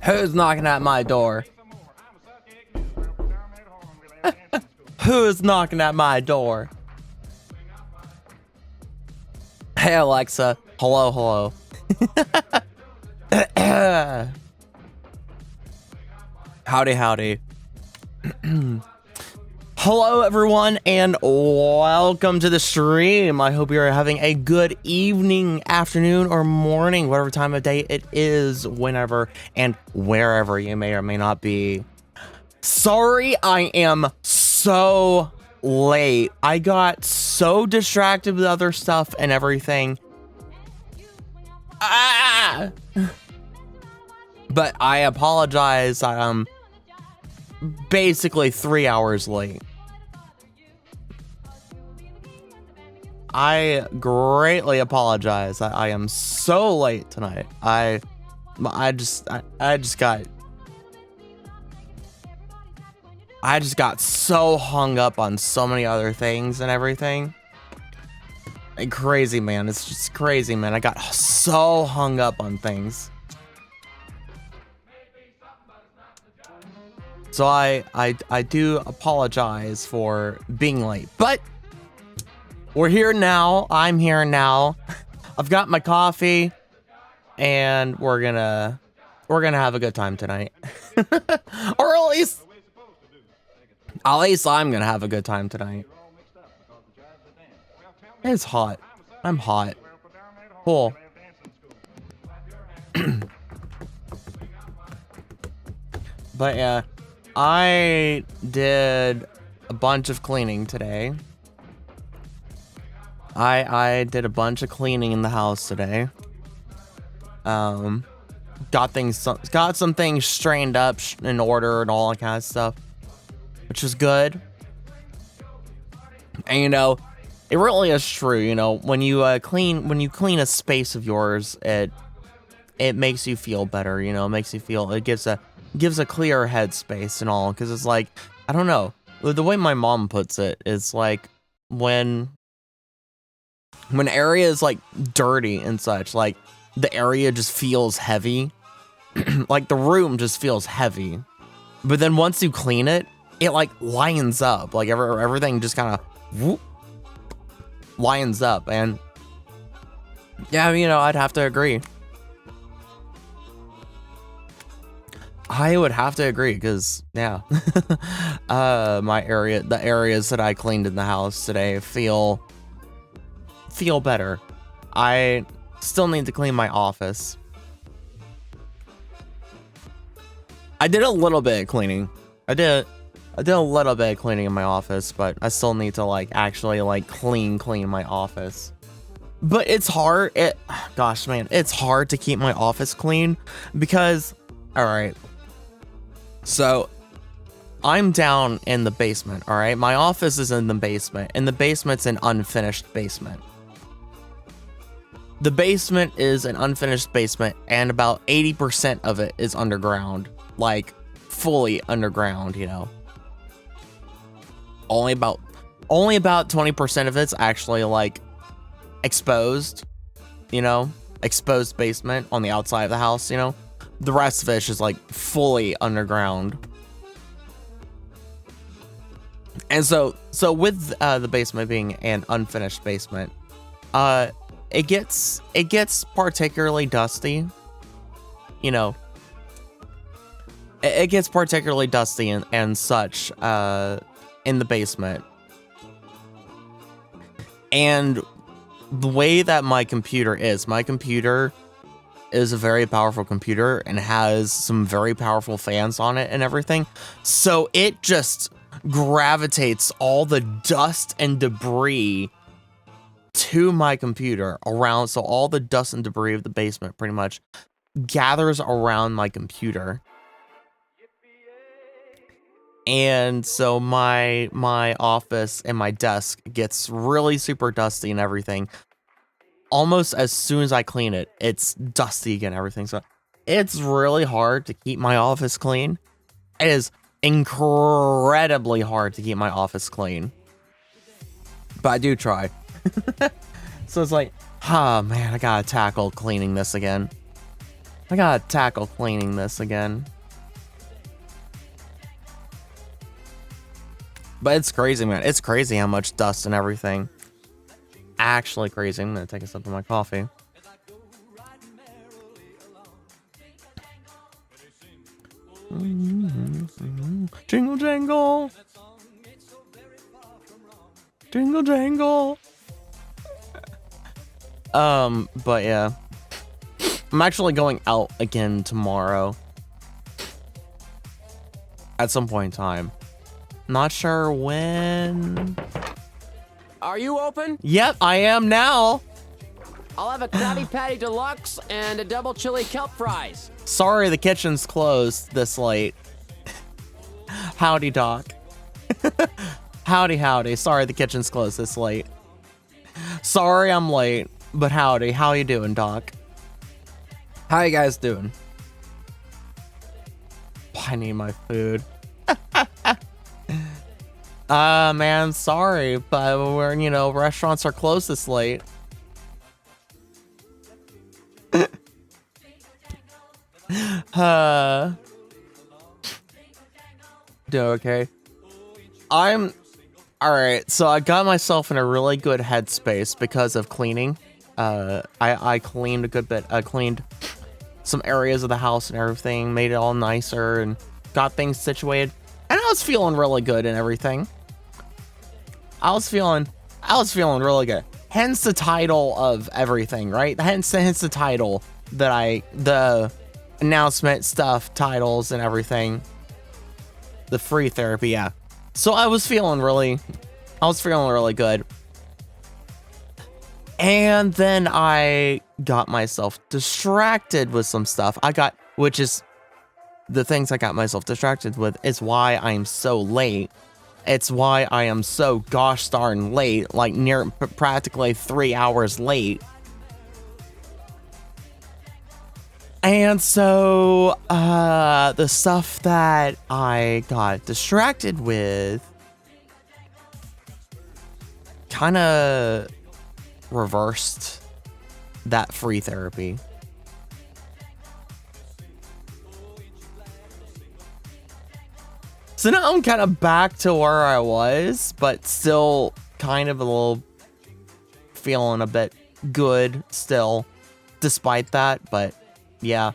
Who's knocking at my door? Who's knocking at my door? Hey Alexa. Hello, hello. Howdy, howdy. Hello everyone and welcome to the stream. I hope you're having a good evening, afternoon, or morning, whatever time of day it is, whenever and wherever you may or may not be. Sorry I am so late. I got so distracted with other stuff and everything. But I apologize. I'm basically 3 hours late. I greatly apologize. I am so late tonight. I just got so hung up on so many other things and everything. And crazy, man. It's just crazy, man. I got so hung up on things. So I do apologize for being late, but we're here now. I'm here now. I've got my coffee and we're gonna have a good time tonight. Or at least I'm gonna have a good time tonight. It's hot. I'm hot. Cool. But yeah, I did a bunch of cleaning today. I did a bunch of cleaning in the house today. Got some things straightened up in order and all that kind of stuff, which is good. And you know, it really is true. You know, when you clean a space of yours, it makes you feel better. You know, it makes you feel, it gives a clearer headspace and all, because it's like, I don't know, the way my mom puts it is like when area is like dirty and such, like the area just feels heavy. Like the room just feels heavy, but then once you clean it, it like lines up, like everything just kind of lines up. And yeah, you know, I'd have to agree. I would have to agree, because yeah, the areas that I cleaned in the house today feel better. I still need to clean my office. I did a little bit of cleaning. I did a little bit of cleaning in my office, but I still need to like actually like clean my office. But it's hard. Gosh, man, it's hard to keep my office clean because, all right. So I'm down in the basement, all right? My office is in the basement, and the basement's an unfinished basement. The basement is an unfinished basement, and about 80% of it is underground, like fully underground, you know. Only about 20% of it's actually like exposed, you know, exposed basement on the outside of the house, you know. The rest of it is just like fully underground. And so with the basement being an unfinished basement, it gets particularly dusty. You know, it gets particularly dusty and such in the basement. And the way that my computer is a very powerful computer and has some very powerful fans on it and everything. So it just gravitates all the dust and debris to my computer around. So all the dust and debris of the basement pretty much gathers around my computer. And so my office and my desk gets really super dusty and everything. Almost as soon as I clean it, it's dusty again, everything. So it's really hard to keep my office clean. It is incredibly hard to keep my office clean. But I do try. So it's like, oh man, I gotta tackle cleaning this again. I gotta tackle cleaning this again. But it's crazy, man. It's crazy how much dust and everything. Actually crazy. I'm gonna take a sip of my coffee. Jingle jangle. Jingle jangle. But yeah. I'm actually going out again tomorrow. At some point in time. Not sure when. Are you open? Yep, I am now. I'll have a Krabby Patty Deluxe and a double chili kelp fries. Sorry the kitchen's closed this late. Howdy, Doc. Howdy. Sorry the kitchen's closed this late. Sorry I'm late, but howdy. How you doing, Doc? How you guys doing? I need my food. Man, sorry, but we're, you know, restaurants are closed this late. Do okay? I'm alright, so I got myself in a really good headspace because of cleaning. I cleaned a good bit. I cleaned some areas of the house and everything, made it all nicer and got things situated. And I was feeling really good and everything. I was feeling really good. Hence the title of everything, right? Hence the title that the announcement stuff, titles and everything. The free therapy, yeah. So I was feeling really good. And then I got myself distracted with some stuff. Which is the things I got myself distracted with is why I'm so late. It's why I am so gosh darn late, like practically 3 hours late. And so, the stuff that I got distracted with kind of reversed that free therapy. So now I'm kind of back to where I was, but still kind of a little feeling a bit good still, despite that. But yeah,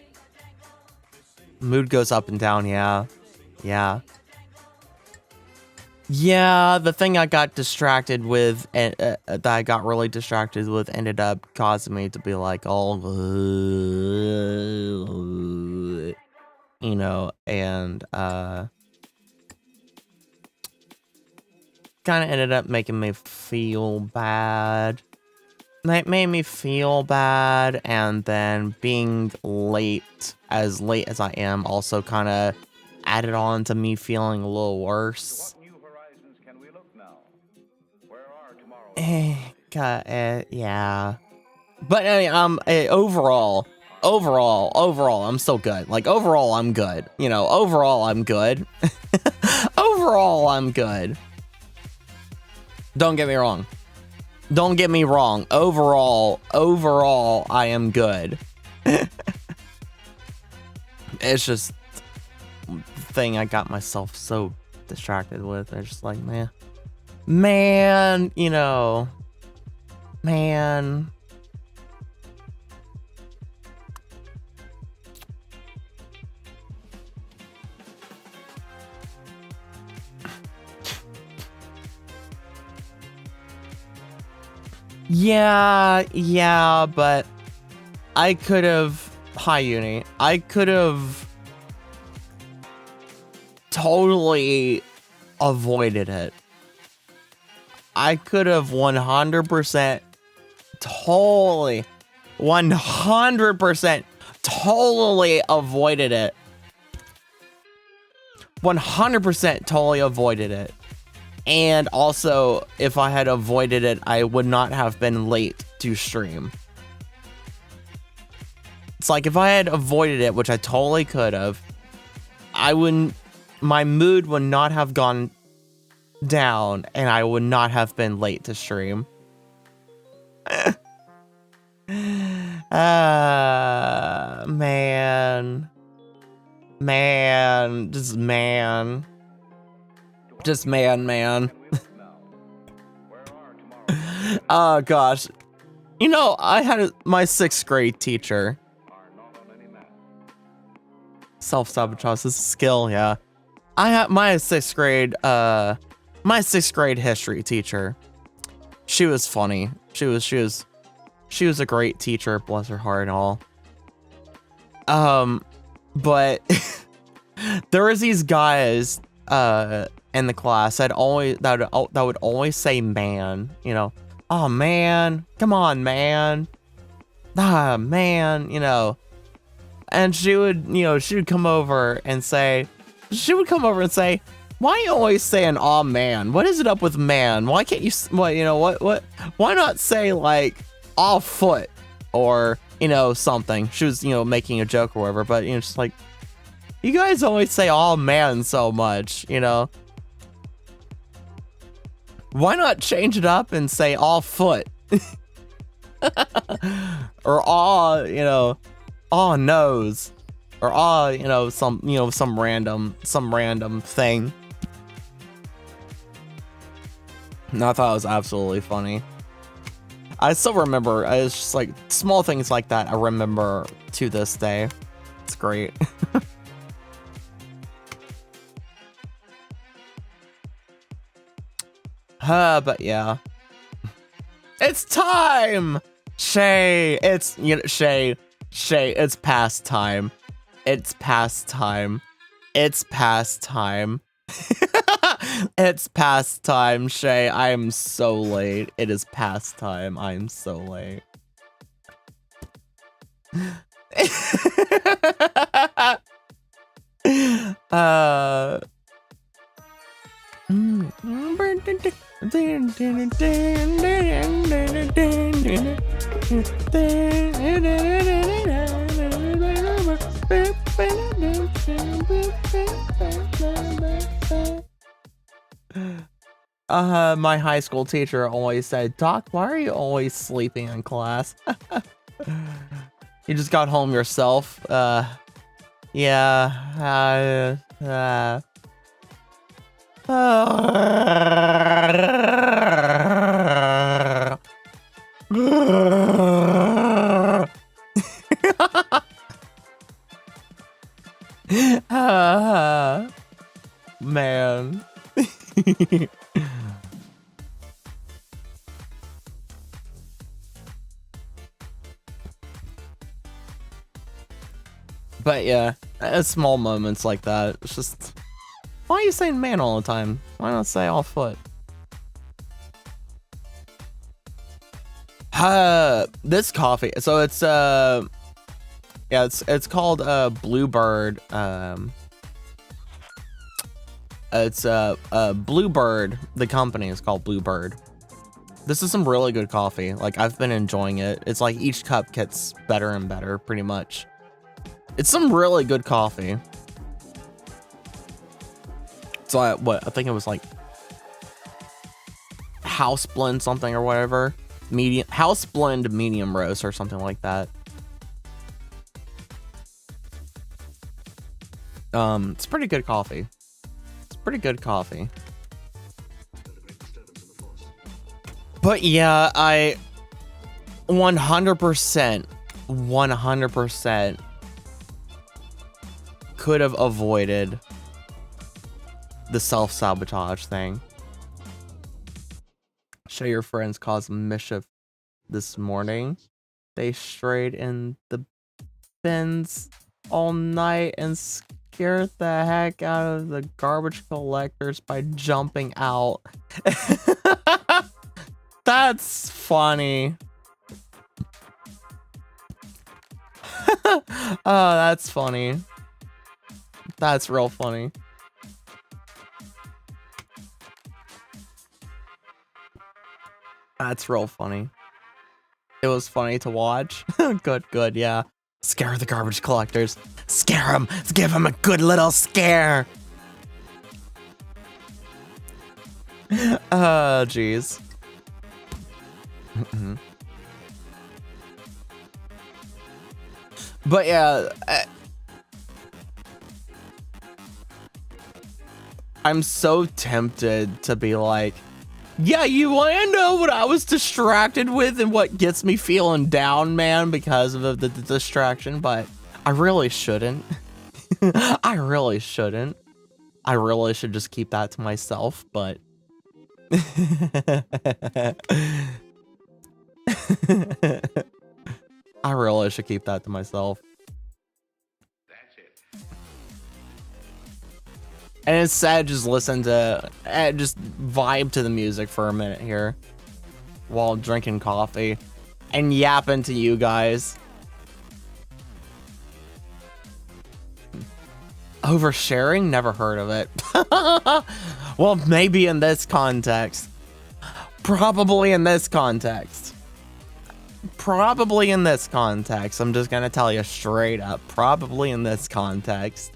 mood goes up and down. Yeah. The thing I got distracted with, and that I got really distracted with, ended up causing me to be like, all, you know, and kind of ended up making me feel bad. It made me feel bad, and then being late as I am also kind of added on to me feeling a little worse. What new horizons can we look now? Where are tomorrow? Yeah. But overall, I'm still good. Like, overall, I'm good. You know, overall, I'm good. Overall, I'm good. Don't get me wrong. Overall, I am good. It's just the thing I got myself so distracted with. I'm just like, man, you know, man. Yeah, but I could have... Hi, Uni. I could have totally avoided it. I could have 100% totally 100% totally avoided it. 100% totally avoided it. And also, if I had avoided it, I would not have been late to stream. It's like if I had avoided it, which I totally could have, my mood would not have gone down and I would not have been late to stream. Man. Man, just man. Just man. We look now. Where are tomorrow? Oh gosh. You know, I had my 6th grade teacher. Are not on any map. Self-sabotage is a skill, yeah. I had my 6th grade history teacher. She was funny. She was a great teacher, bless her heart and all. But there was these guys in the class that would always say man, you know. Oh man, come on man. Ah man, you know. And she would come over and say, why are you always saying "aw man"? What is it up with man? Why can't you why not say like "aw foot" or something? She was making a joke or whatever, but just like, you guys always say "aw man" so much, why not change it up and say "aw foot" or "aw aw nose" or "aw some random thing." And I thought it was absolutely funny. I still remember. It's just like small things like that I remember to this day. It's great. But yeah. It's time! Shay, it's Shay, it's past time. It's past time. It's past time. It's past time, Shay. I am so late. It is past time. I am so late. My high school teacher always said, "Doc, why are you always sleeping in class?" You just got home yourself. Yeah. Man. But yeah, small moments like that. It's just, why are you saying man all the time? Why not say all foot? This coffee. So it's it's called Bluebird. It's Bluebird. The company is called Bluebird. This is some really good coffee. Like, I've been enjoying it. It's like each cup gets better and better, pretty much. It's some really good coffee. So I think it was like house blend something or whatever. House blend medium roast or something like that. It's pretty good coffee. It's pretty good coffee. But yeah, I 100% could have avoided the self-sabotage thing. Show your friends caused mischief this morning. They strayed in the bins all night and scared the heck out of the garbage collectors by jumping out. That's funny. Oh, that's funny. That's real funny. That's real funny. It was funny to watch. Good, yeah. Scare the garbage collectors. Scare them. Give them a good little scare. Oh, jeez. But yeah, I'm so tempted to be like, yeah, you want to know what I was distracted with and what gets me feeling down, man, because of the distraction, but I really shouldn't. I really shouldn't. I really should just keep that to myself, but I really should keep that to myself. That's it. And instead, just listen to, just vibe to the music for a minute here while drinking coffee and yapping to you guys. Oversharing? Never heard of it. Well, maybe in this context. Probably in this context. Probably in this context. I'm just gonna tell you straight up. Probably in this context.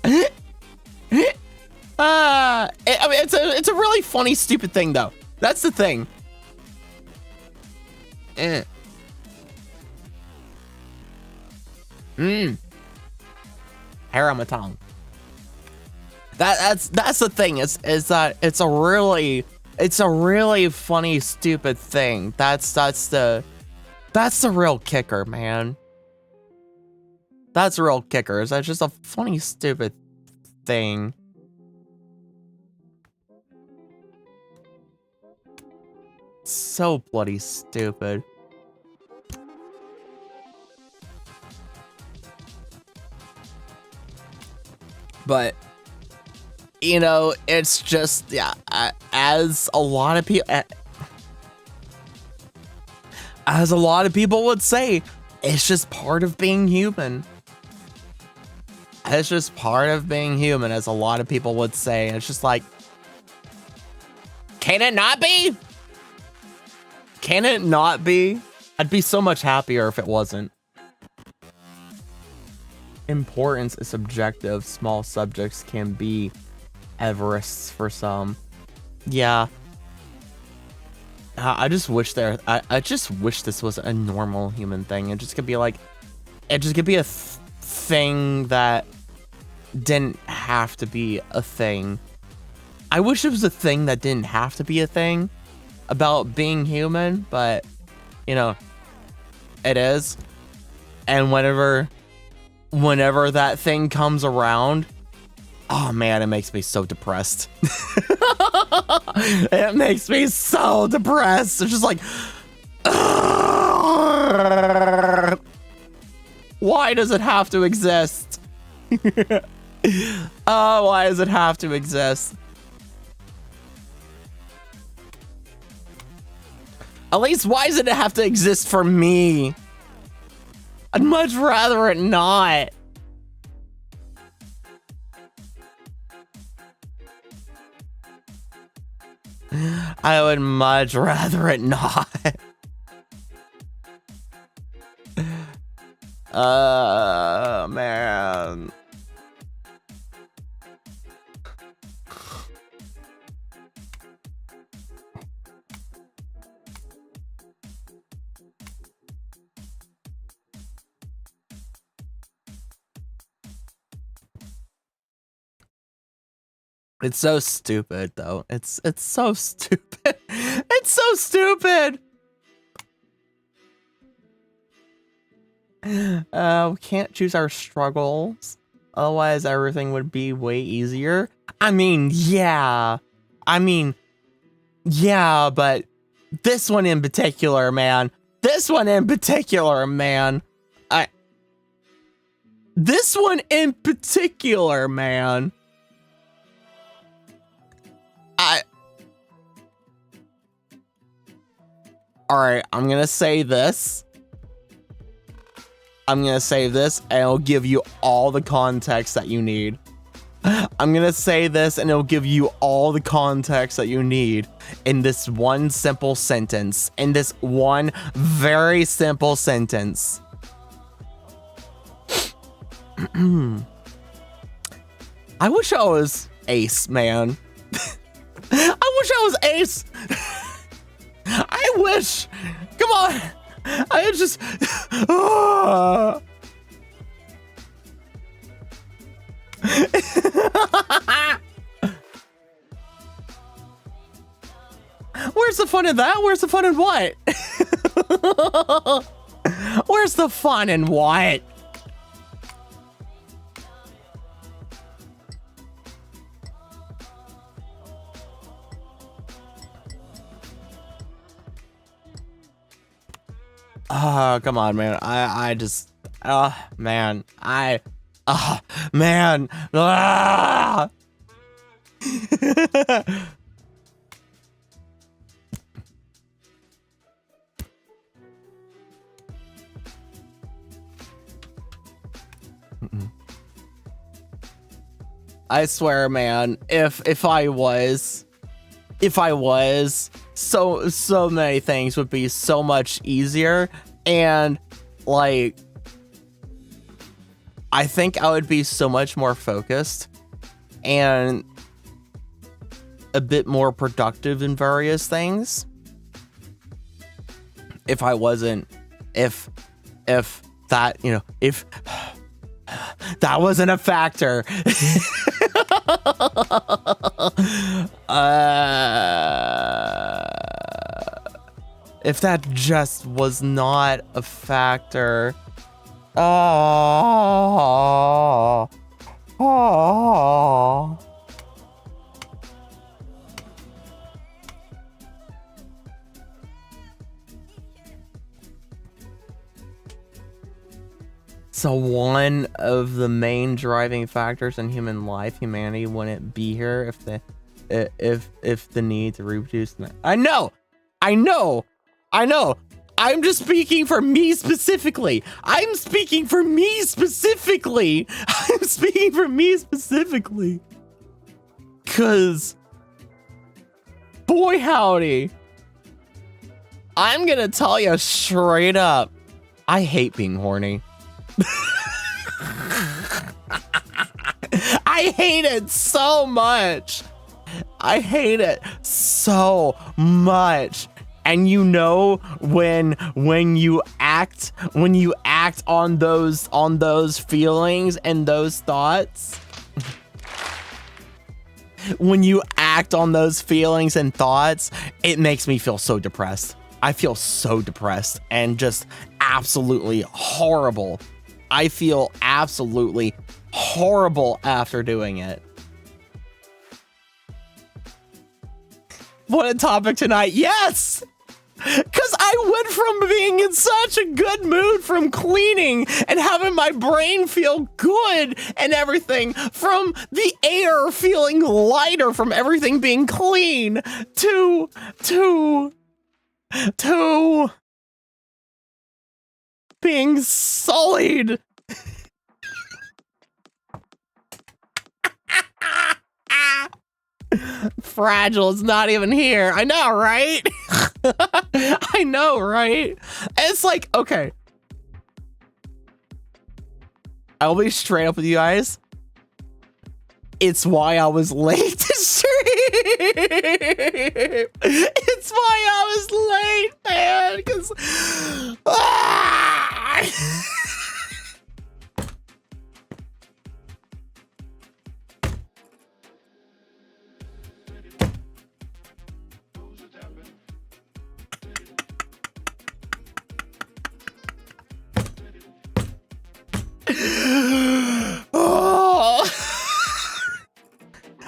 I mean, it's a really funny, stupid thing, though. That's the thing. Hair on my tongue. That's the thing. Is that it's a really funny, stupid thing. That's the real kicker, man. That's the real kicker. Is that just a funny, stupid thing? So bloody stupid. But you know, it's just, yeah, as a lot of people would say, it's just part of being human. It's just part of being human, as a lot of people would say. And it's just like, can it not be? Can it not be? I'd be so much happier if it wasn't. Importance is subjective. Small subjects can be Everests for some. Yeah. I just wish I just wish this was a normal human thing. It just could be like, it just could be a thing that didn't have to be a thing. I wish it was a thing that didn't have to be a thing about being human, but you know, it is. And whenever that thing comes around, oh man, it makes me so depressed. It makes me so depressed. It's just like, why does it have to exist? Oh, why does it have to exist? At least, why does it have to exist for me? I'd much rather it not. I would much rather it not. Man. It's so stupid, though. It's so stupid. It's so stupid. We can't choose our struggles. Otherwise, everything would be way easier. I mean, yeah. But this one in particular, man. This one in particular, man. Alright, I'm gonna say this. I'm gonna say this, and it'll give you all the context that you need. I'm gonna say this, and it'll give you all the context that you need in this one simple sentence. In this one very simple sentence. I wish I was Ace, man. I wish I was Ace. I wish. Come on. I just. Where's the fun in that? Where's the fun in what? Where's the fun in what? Oh, come on, man. I just, man. Man. Ah! I swear, man, if I was, so many things would be so much easier, and like I think I would be so much more focused and a bit more productive in various things if I wasn't, if that, you know, if that wasn't a factor. If that just was not a factor. Oh. So one of the main driving factors in human life, humanity wouldn't be here if the need to reproduce. I know. I'm just speaking for me specifically. Cause boy howdy, I'm gonna tell you straight up, I hate being horny. I hate it so much. And you know, when you act on those feelings and those thoughts, it makes me feel so depressed. I feel so depressed and just absolutely horrible. I feel absolutely horrible after doing it. What a topic tonight. Yes! Because I went from being in such a good mood from cleaning and having my brain feel good and everything, from the air feeling lighter from everything being clean, to being sullied. Fragile is not even here. I know, right? I know, right? It's like, okay. I'll be straight up with you guys. It's why I was late to stream. It's why I was late, man. Because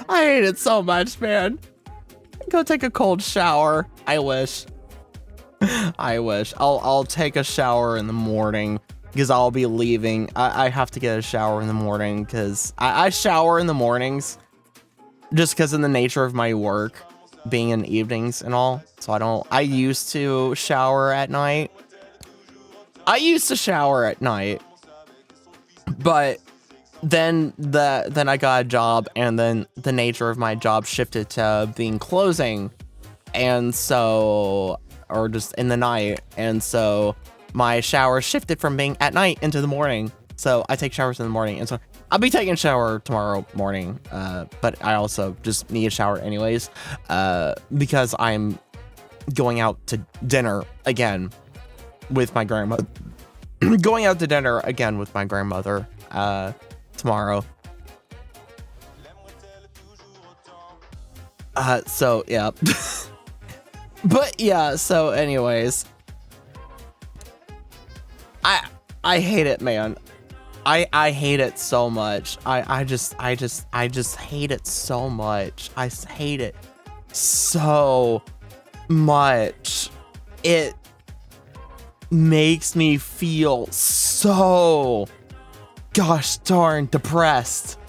I hate it so much, man. Go take a cold shower. I wish. I'll take a shower in the morning because I'll be leaving. I have to get a shower in the morning because I shower in the mornings just because of the nature of my work being in evenings and all. So I used to shower at night. But then I got a job, and then the nature of my job shifted to being closing, and so, or just in the night, and so my shower shifted from being at night into the morning. So I take showers in the morning, and so I'll be taking a shower tomorrow morning, but I also just need a shower anyways, because I'm going out to dinner again with my grandmother. Tomorrow. So yeah. But yeah, so anyways. I hate it, man. I hate it so much. I just hate it so much. I hate it so much. It makes me feel so gosh darn depressed.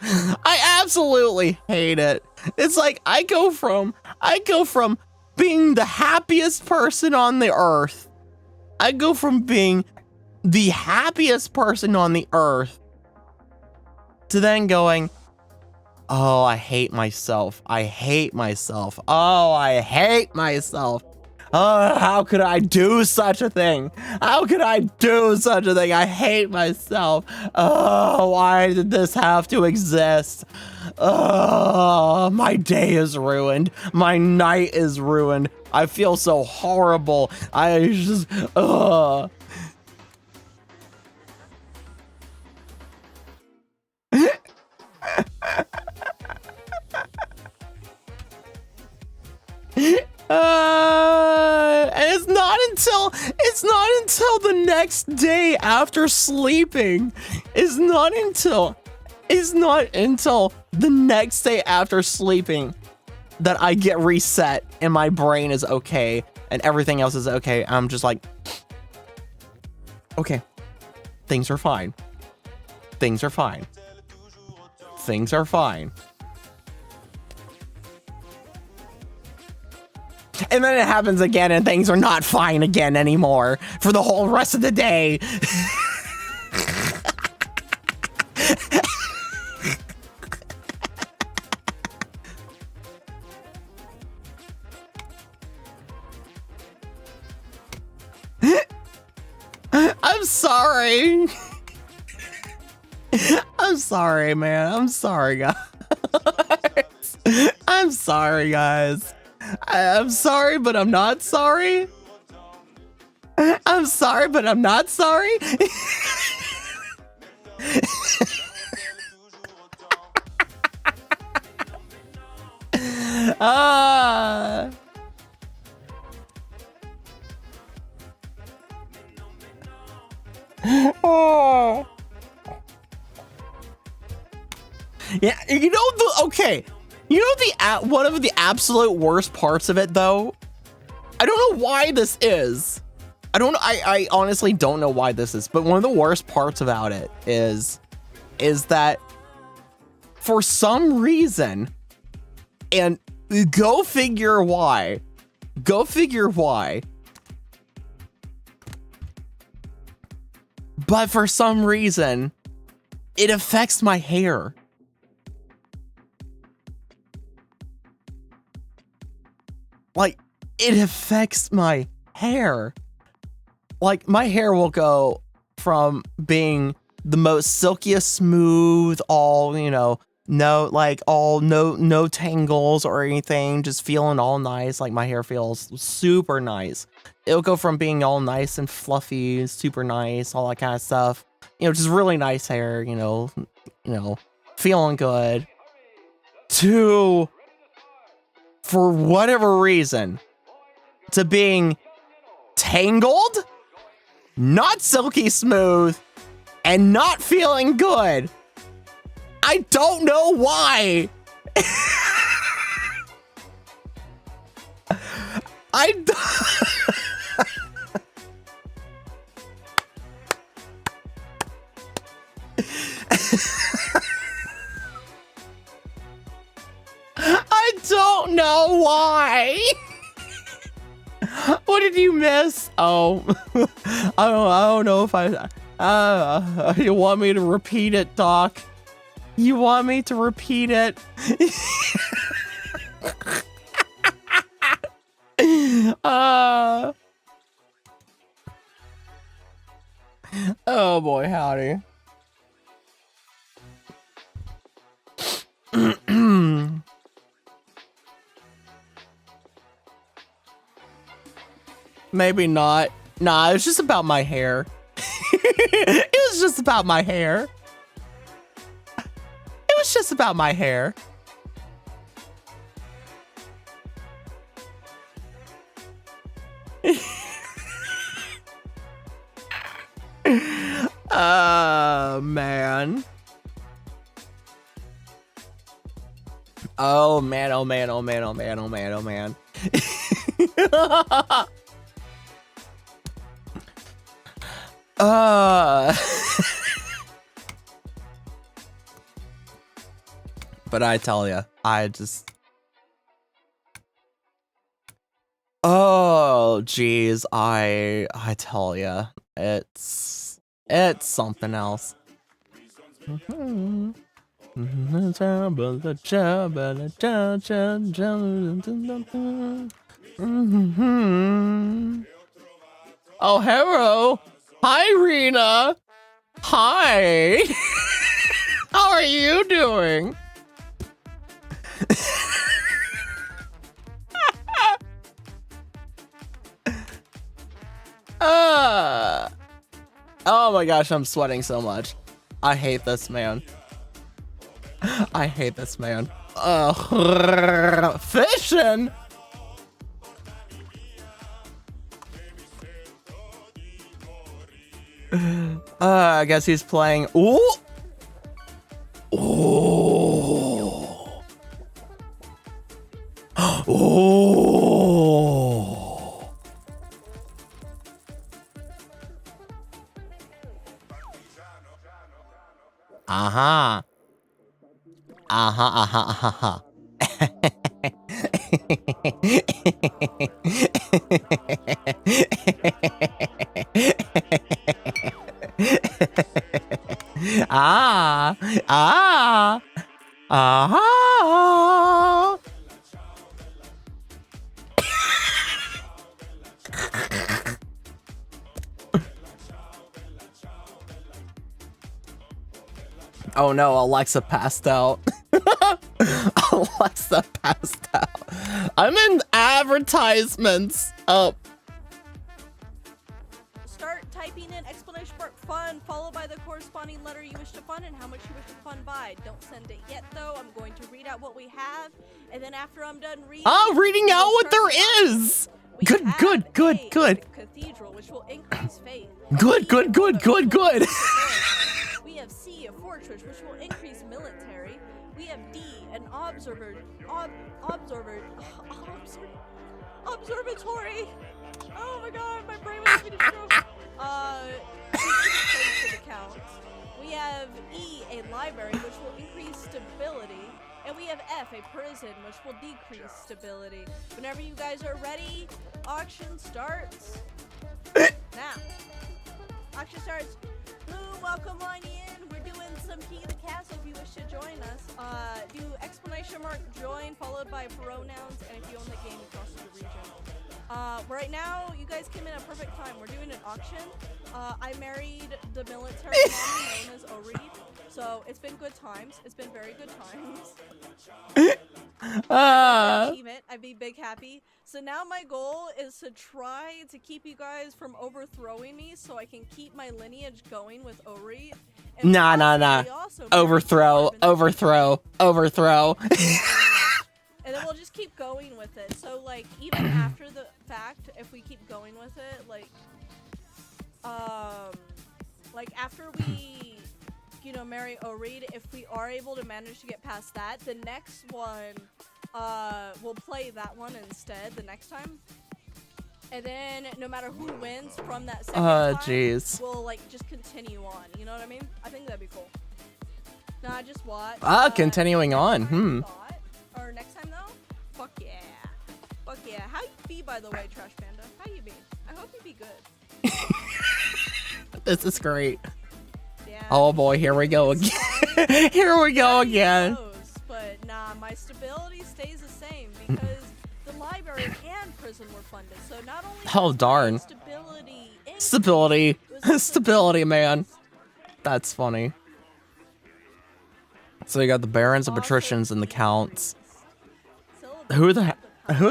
I absolutely hate it. It's like I go from being the happiest person on the earth. I go from being the happiest person on the earth to then going, oh, I hate myself. I hate myself. Oh, I hate myself. Oh, how could I do such a thing? How could I do such a thing? I hate myself. Oh, why did this have to exist? Oh, my day is ruined. My night is ruined. I feel so horrible. I just, and it's not until the next day after sleeping. It's not until the next day after sleeping that I get reset and my brain is okay and everything else is okay. I'm just like, okay, things are fine. Things are fine. Things are fine. And then it happens again and things are not fine again anymore for the whole rest of the day. I'm sorry. I'm sorry, man. I'm sorry, guys. I'm sorry, guys. I'm sorry, but I'm not sorry. I'm sorry, but I'm not sorry. Oh. Yeah, you know okay. You know one of the absolute worst parts of it though? I don't know why this is. I honestly don't know why this is, but one of the worst parts about it is that for some reason, and go figure why, but for some reason, it affects my hair. Like, it affects my hair. Like, my hair will go from being the most silkiest, smooth, all, you know, no tangles or anything, just feeling all nice. Like, my hair feels super nice. It'll go from being all nice and fluffy, super nice, all that kind of stuff. You know, just really nice hair, you know, feeling good. To, for whatever reason, to being tangled, not silky smooth, and not feeling good. I don't know why. I don't know why. What did you miss? Oh, I don't know if you want me to repeat it, Doc? You want me to repeat it? Oh boy, howdy. Maybe not. Nah, it was just about my hair. It was just about my hair. It was just this about my hair? Man. Oh man, oh man, oh man, oh man, oh man, oh man. But I tell ya, I just... Oh, geez, I tell ya, it's something else. Oh, hello. Hi, Rena. Hi. How are you doing? Oh my gosh, I'm sweating so much. I hate this man. I hate this man. Fishing? I guess he's playing. Ooh! Ooh! Ooh! Uh-huh. Uh-huh, uh-huh, uh-huh. Ah, ah, ah. Oh no, Alexa passed out. Alexa passed out. I'm in advertisements. Oh. Start typing in exclamation mark fund followed by the corresponding letter you wish to fund and how much you wish to fund by. Don't send it yet though. I'm going to read out what we have, and then after I'm done reading, reading out what there is. Good. Cathedral, which will increase faith. Good. We have C, a fortress, which will increase military. We have D, an observatory. Oh my god, my brain was having a stroke. To the count. We have E, a library, which will increase stability. And we have F, a prison, which will decrease stability. Whenever you guys are ready, auction starts now. Auction starts. Hello, welcome on in. We're doing some Key to the Castle if you wish to join us. Do exclamation mark join followed by pronouns, and if you own the game across the region. Right now, you guys came in at perfect time. We're doing an auction. I married the military mom known as Oreed, so it's been good times. It's been very good times. Achievement. I'd be big happy. So now my goal is to try to keep you guys from overthrowing me, so I can keep my lineage going with Oreed. Nah. Overthrow. And then we'll just keep going with it. So, like, even after the fact, if we keep going with it, like after we, marry Oreed, if we are able to manage to get past that, the next one, we'll play that one instead the next time. And then, no matter who wins from that second time, jeez. we'll, like, just continue on. You know what I mean? I think that'd be cool. No, I just watched. Continuing on. Or next time though? Fuck yeah. How you be, by the way, Trash Panda? How you be? I hope you be good. This is great. Yeah. Oh boy, here we go again. Here we go again. But nah, my stability stays the same because the library and prison were funded. So not only Oh darn. Stability, man. That's funny. So you got the barons and patricians and the counts. Who the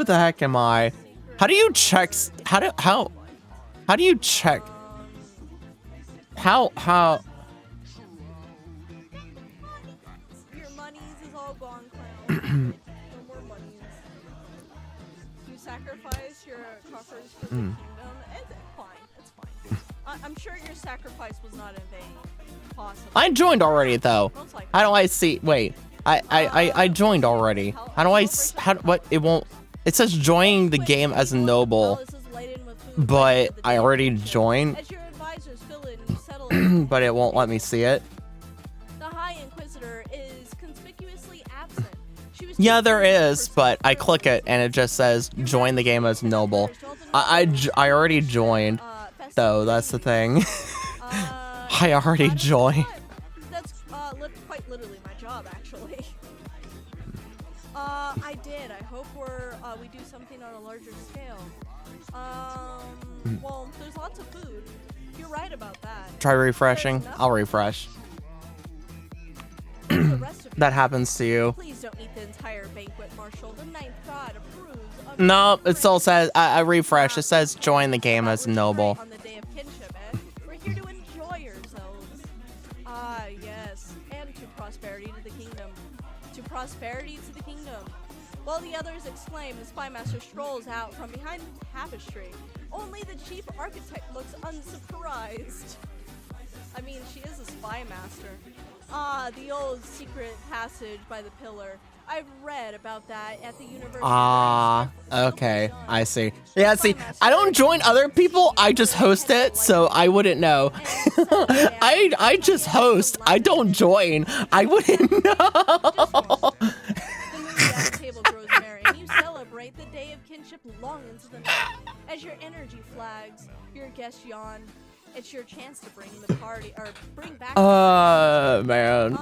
heck am I? How do you check? How do you check? How? Your monies is all gone, clown. No more monies. You sacrifice your coffers for the kingdom. It's fine. It's fine. I'm sure your sacrifice was not in vain. Possibly. I joined already though. Most likely. How do I see? Wait, I joined already. How do I? What? It won't. It says joining the game as a noble, but I already joined. As your advisors fill in, you settle But it won't let me see it. The High Inquisitor is conspicuously absent. She was Yeah, there is, but I click it and it just says join the game as noble. I already joined, though. That's the thing. I already joined. That's quite literally my job, actually. I did. I hope we do something on a larger scale. Well, there's lots of food. You're right about that. Try refreshing. I'll refresh. The rest of you, That happens to you. please don't eat the entire banquet, Marshal. The Ninth God approves of No, it still says I refresh. It says join the game as noble. On the day of kinship, eh? We're here to enjoy yourselves. Ah, yes, and to prosperity to the kingdom. To prosperity to the kingdom. While the others exclaim, the spymaster strolls out from behind the tapestry. Only the chief architect looks unsurprised. I mean, she is a spy master. Ah, the old secret passage by the pillar. I've read about that at the university. Ah, okay, I see. Yeah, see, I don't join other people. I just host it, so I wouldn't know. I just host. I don't join. I wouldn't know. The mood at the table grows merry, and you celebrate the day of kinship long into the night. As your energy flags, your guests yawn. It's your chance to bring the party, or bring back Man.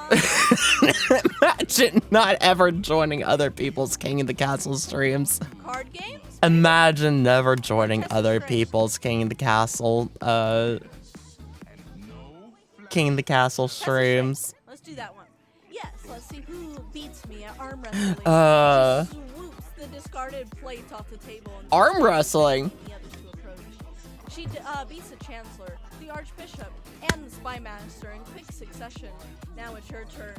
Imagine not ever joining other people's King of the Castle streams. card games. Imagine never joining other people's King of the Castle, King of the Castle streams. Let's do that one. Yes, let's see who beats me at arm wrestling. She swoops the discarded plates off the table. And Arm wrestling? the others to approach. She beats the Chancellor, the Archbishop, and the Spymaster in quick succession. Now it's your turn.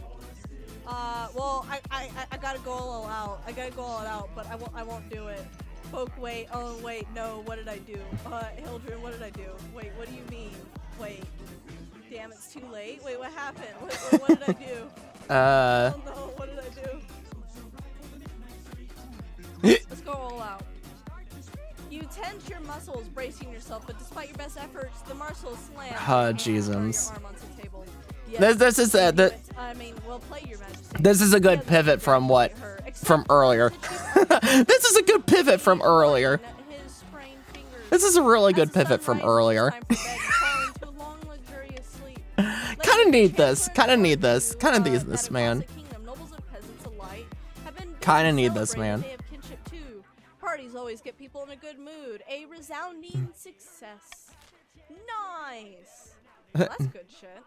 Well, I gotta go all out. I gotta go all out, but I won't do it. Poke, wait, oh wait, no, what did I do? Hildren, what did I do? Wait, what do you mean? Wait. Damn, it's too late. Wait, what happened? What did I do? Oh no, what did I do? Let's go all out. You tense your muscles, bracing yourself, but despite your best efforts, the Marshal slams your hand Jesus. or your arm onto the table. Yes, This is I mean, we'll play your majesty. this is a good pivot from what from earlier. This is a good pivot from earlier. His sprained fingers. This is a really good As the sun pivot from rises, earlier. time for bed, you fall into a long, luxurious sleep. Kind of need this. Kind of need this. Kind of need this, man. Kinda need this, man. Too. Parties always get people in a good mood. A resounding success. Nice. Well, that's good shit.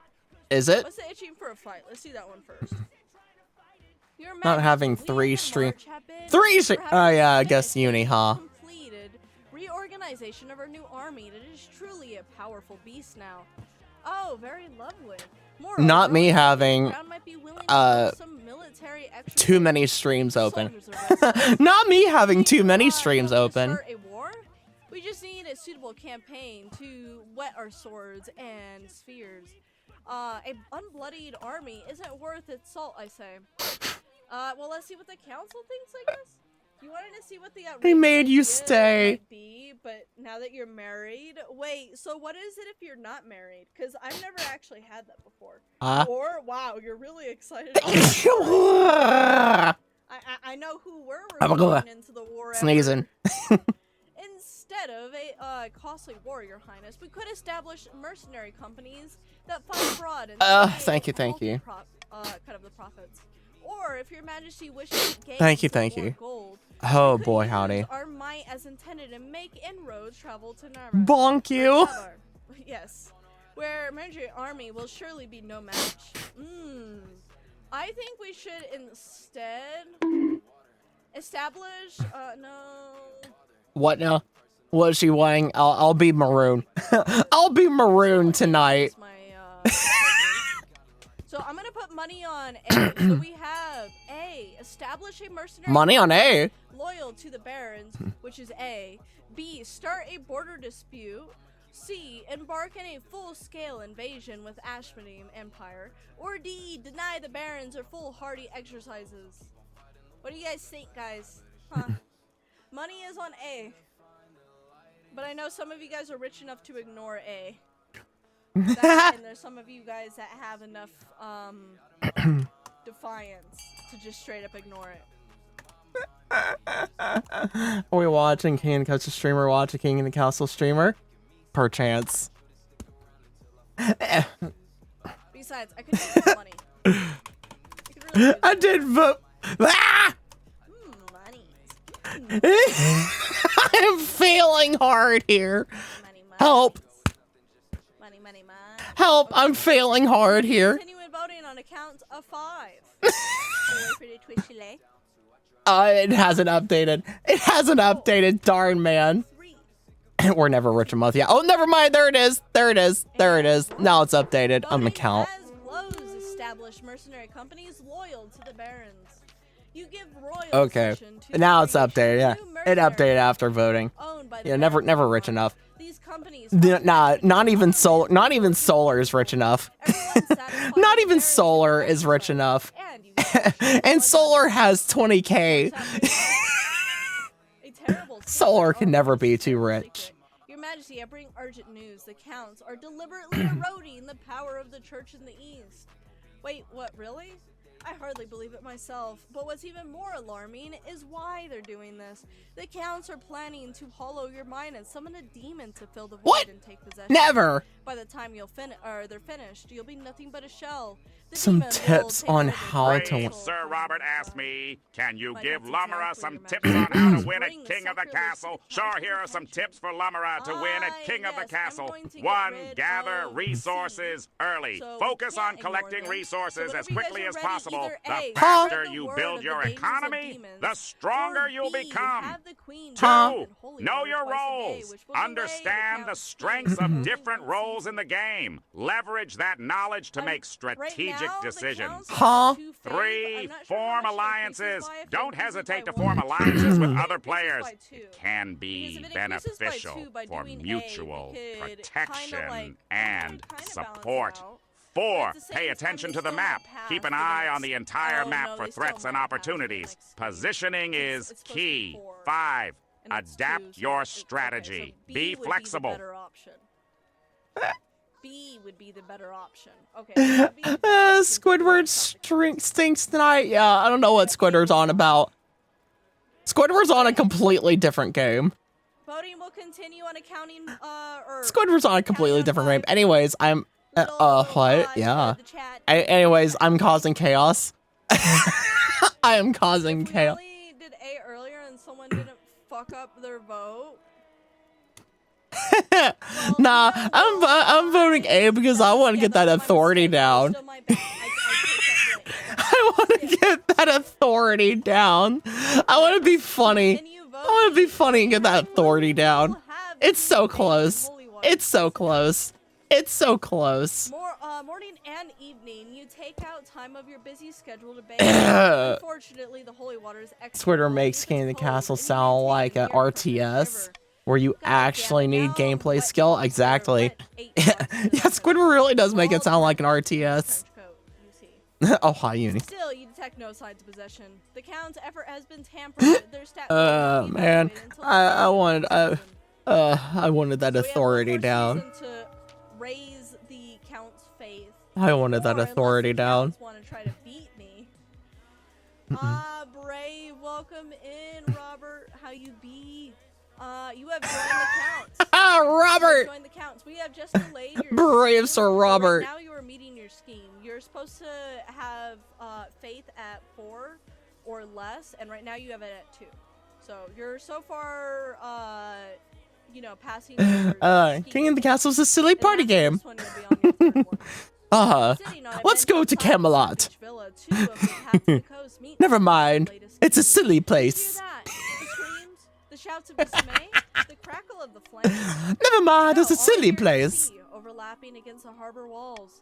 Is it? What's the itching for a fight? Let's see that one first. Your Not Majesty, having we three in stream. March have been- Three we're stream. having Oh yeah, I finished guess uni, huh? completed reorganization of our new army. It is truly a powerful beast now. Oh, very lovely. Moreover, Not me the having, Crown might be willing to hold some military too exercise. many streams open. Soldiers are resting. Not me having too many Want streams to open. start a war? We just need a suitable campaign to whet our swords and spears. A unbloodied army isn't worth its salt, I say. Well, let's see what the council thinks, I guess. You wanted to see what the They made you outrageous stay. might be, but now that you're married, wait. So what is it if you're not married? Because I've never actually had that before. Huh? Or wow, you're really excited. I know who we're going into the war. Sneezing. Instead of a costly war, Your Highness, we could establish mercenary companies that fight abroad and Thank you. cut of the profits. Or if Your Majesty wishes to gain Thank you. some more gold, Oh we could boy, use howdy. our might as intended and make inroads travel to Nara. Bonk you. Navarre. Yes, where military army will surely be no match. I think we should instead establish. No. What now? What is she wanting? I'll be maroon. I'll be maroon tonight. My, so I'm gonna put money on A. So we have A. Establish a mercenary Money on A. loyal to the barons, which is A. B. Start a border dispute. C. Embark in a full-scale invasion with Ashmonean Empire. Or D. Deny the barons their foolhardy exercises. What do you guys think, guys? Huh? Money is on A. But I know some of you guys are rich enough to ignore A. That, and there's some of you guys that have enough defiance to just straight up ignore it. Are we watching King and the Castle streamer? Watch a King and the Castle streamer? Perchance. Besides, I could use the money. I could really use I it. did vote. Ah! Money. I'm failing hard here. Money. Help. Money. Help. I'm failing hard here. Continue voting on a count of 5. Wait for the Twitch delay. It hasn't updated. It hasn't updated. Darn, man. 3. We're never rich a month. Yeah. Oh, never mind. There it is. There it is. There it is. Now it's updated. I'm gonna count. As closed established mercenary companies loyal to the barons. You give royal Okay. position to Now it's three updated. Yeah. new It updated mercenaries after voting. owned by the Yeah. Never barons. rich enough. These companies Nah. Not even solar. Not even solar is rich enough. Everyone satisfied Not with even barons solar and is rich enough. And, you get And solar has 20k. a terrible Solar secret. can Oh, never it's be a too terrible rich. secret. Your Majesty, I bring urgent news. The counts are deliberately eroding the power of the church in the east. Wait, what, really? I hardly believe it myself, but what's even more alarming is why they're doing this. The counts are planning to hollow your mind and summon a demon to fill the void What? and take possession. Never. By the time they're finished, you'll be nothing but a shell. The Some demon will tips take on over how your to soul. win. Sir Robert asked me, can you But give that's Lumera exactly some your tips on how to win Bring a the King of the sacred Castle? list to Sure, council's here are some attention. tips for Lumera to win a King of the Yes, I'm Castle. going to get 1. rid Gather of resources early. So we Focus can't on ignore collecting them. resources So as whenever you guys quickly are as ready, possible. either The A, faster spread the you word build of your the dangers of economy, demons, the stronger or you'll B, become. have the queen Huh? drop in holy Know water your twice a day, roles. which will delay Understand the count's strengths speed. of different roles in the game. Leverage that knowledge to make Right strategic now, the decisions. counts Huh? are 2 faith. 3. I'm not sure how Form much alliances. it increases by. If it Don't increases hesitate by to form 1, alliances with other it players. increases by 2. It can be Because if it increases by beneficial 2 by for doing A, mutual we could protection kinda like, and kinda balance support. it out. 4. At the same Pay time, attention they to the still map. might pass Keep an for the eye on next- the entire oh, map no, for they still threats and might pass for the opportunities. next speed. Positioning is It's supposed to be key. 4. 5. And it's 2, Adapt so your it's- okay, so strategy. B Be would flexible. Be the better option. B would be the better option. Okay. so B would be the option to Squidward stop the stinks tonight. Yeah, I don't know what Squidward's on about. Squidward's on a completely different game. Voting will continue on accounting. Or Squidward's on a completely different game. Anyways, I'm. What? Yeah. The chat. Anyways, I'm causing chaos. I am causing If we chaos. only did A earlier and someone didn't fuck up their vote. Nah, I'm voting A because I want to get that authority down. I want to get that authority down. I want to be funny. I want to be funny and get that authority down. It's so close. It's so close. It's so close. Morning and evening, you take out time of your busy schedule to bathe. Unfortunately, the holy waters. Twitter makes King of the Castle sound like an RTS, where you actually need gameplay skill. Exactly. Yeah, Squidward really does make it sound like an RTS. Oh, hi, Uni. Still, you detect no signs of possession. The Count's effort has been tampered with. Their stats Man, I wanted that authority down. To raise the Count's faith. I wanted that Or unless authority the down. Counts want to try to beat me. Brave, welcome in, Robert. How you be? You have joined the Counts. Ah, Robert! Join the Counts. We have just delayed your Brave scheme, Sir but Robert. Right now you are meeting your scheme. You're supposed to have faith at 4 or less, and right now you have it at 2. So you're so far, passing. Your King of the Castle is a silly and party after game. this one, you'll be on your third one. Sitting on a Let's bench go to outside Camelot. Beach Villa, 2 of the paths of the coast meet Never on the mind. latest It's a news. silly Did you place. hear that? The screams, the shouts of dismay, the crackle of the flames. Never mind, it's a No, all silly here to place. see, overlapping against the harbor walls.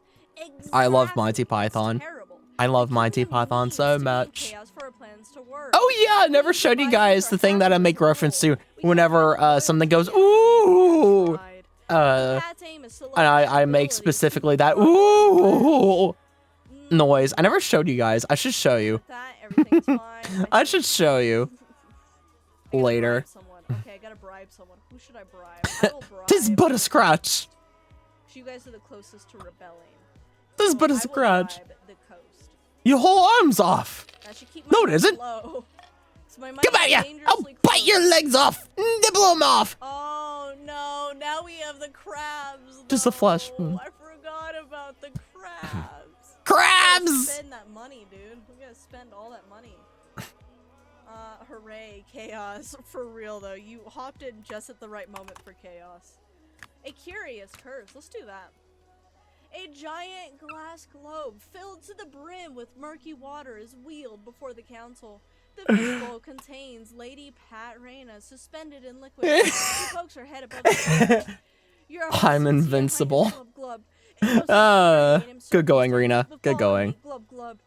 I love Exactly. Monty It's Python. terrible. I love The Monty kingdom Python needs so to be in much. chaos for a hands to work. Oh yeah, I never showed you guys the thing that I make reference to whenever something goes ooh. Cat's aim is And I make specifically that ooh noise. I never showed you guys. I should show you. That everything's fine. I should show you I gotta later. bribe someone. Okay, I gotta bribe someone. Who should I bribe? I will bribe. Tis but a scratch. You guys are the closest to rebelling. Tis but a I will scratch. bribe the coast. Your whole arm's off. That should keep No, my it isn't. low. So my Come at ya! I'll bite your legs off. Nibble them off. Oh no! Now we have the crabs. Just the flesh. though. I forgot about the crabs. Crabs. Spend that money, dude. We gotta spend all that money. Hooray, chaos. For real though, you hopped in just at the right moment for chaos. A curious curse. Let's do that. A giant glass globe filled to the brim with murky water is wheeled before the council. The fishbowl contains Lady Pat Reina suspended in liquid. She pokes her head above the surface. Your host I'm sits behind the invincible. glub glub. It goes from him Good going, circles Rena. the Good going. Glub glub.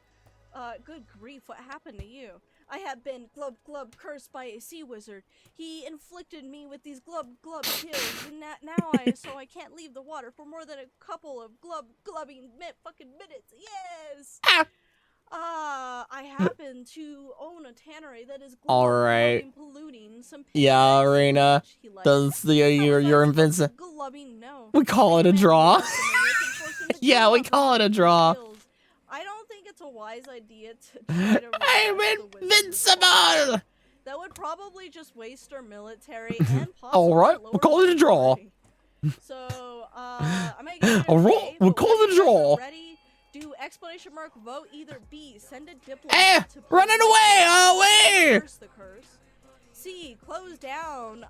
Good grief, what happened to you? I have been glub glub cursed by a sea wizard. He inflicted me with these glub glub kills, and now I can't leave the water for more than a couple of glubbing fucking minutes. Yes. I happen to own a tannery that is All right. polluting some. Yeah, pig's Rena. sewage. He likes Does it. the How you're fast invincible? Glubbing, no. We call it a Man, draw. he wants to make him force him to Yeah, we glub call it a with draw. skills. I don't think it's a wise idea to try to I'm reverse the wizard's invincible. That would probably just waste our military and possibly All right, lower we'll call it a draw. security. So, I'm gonna give it All right, A, we'll but call when it a you guys are draw. Ready? Do exclamation mark vote either B. Send a diplomat to Running away! Away! reverse the curse. C. Close down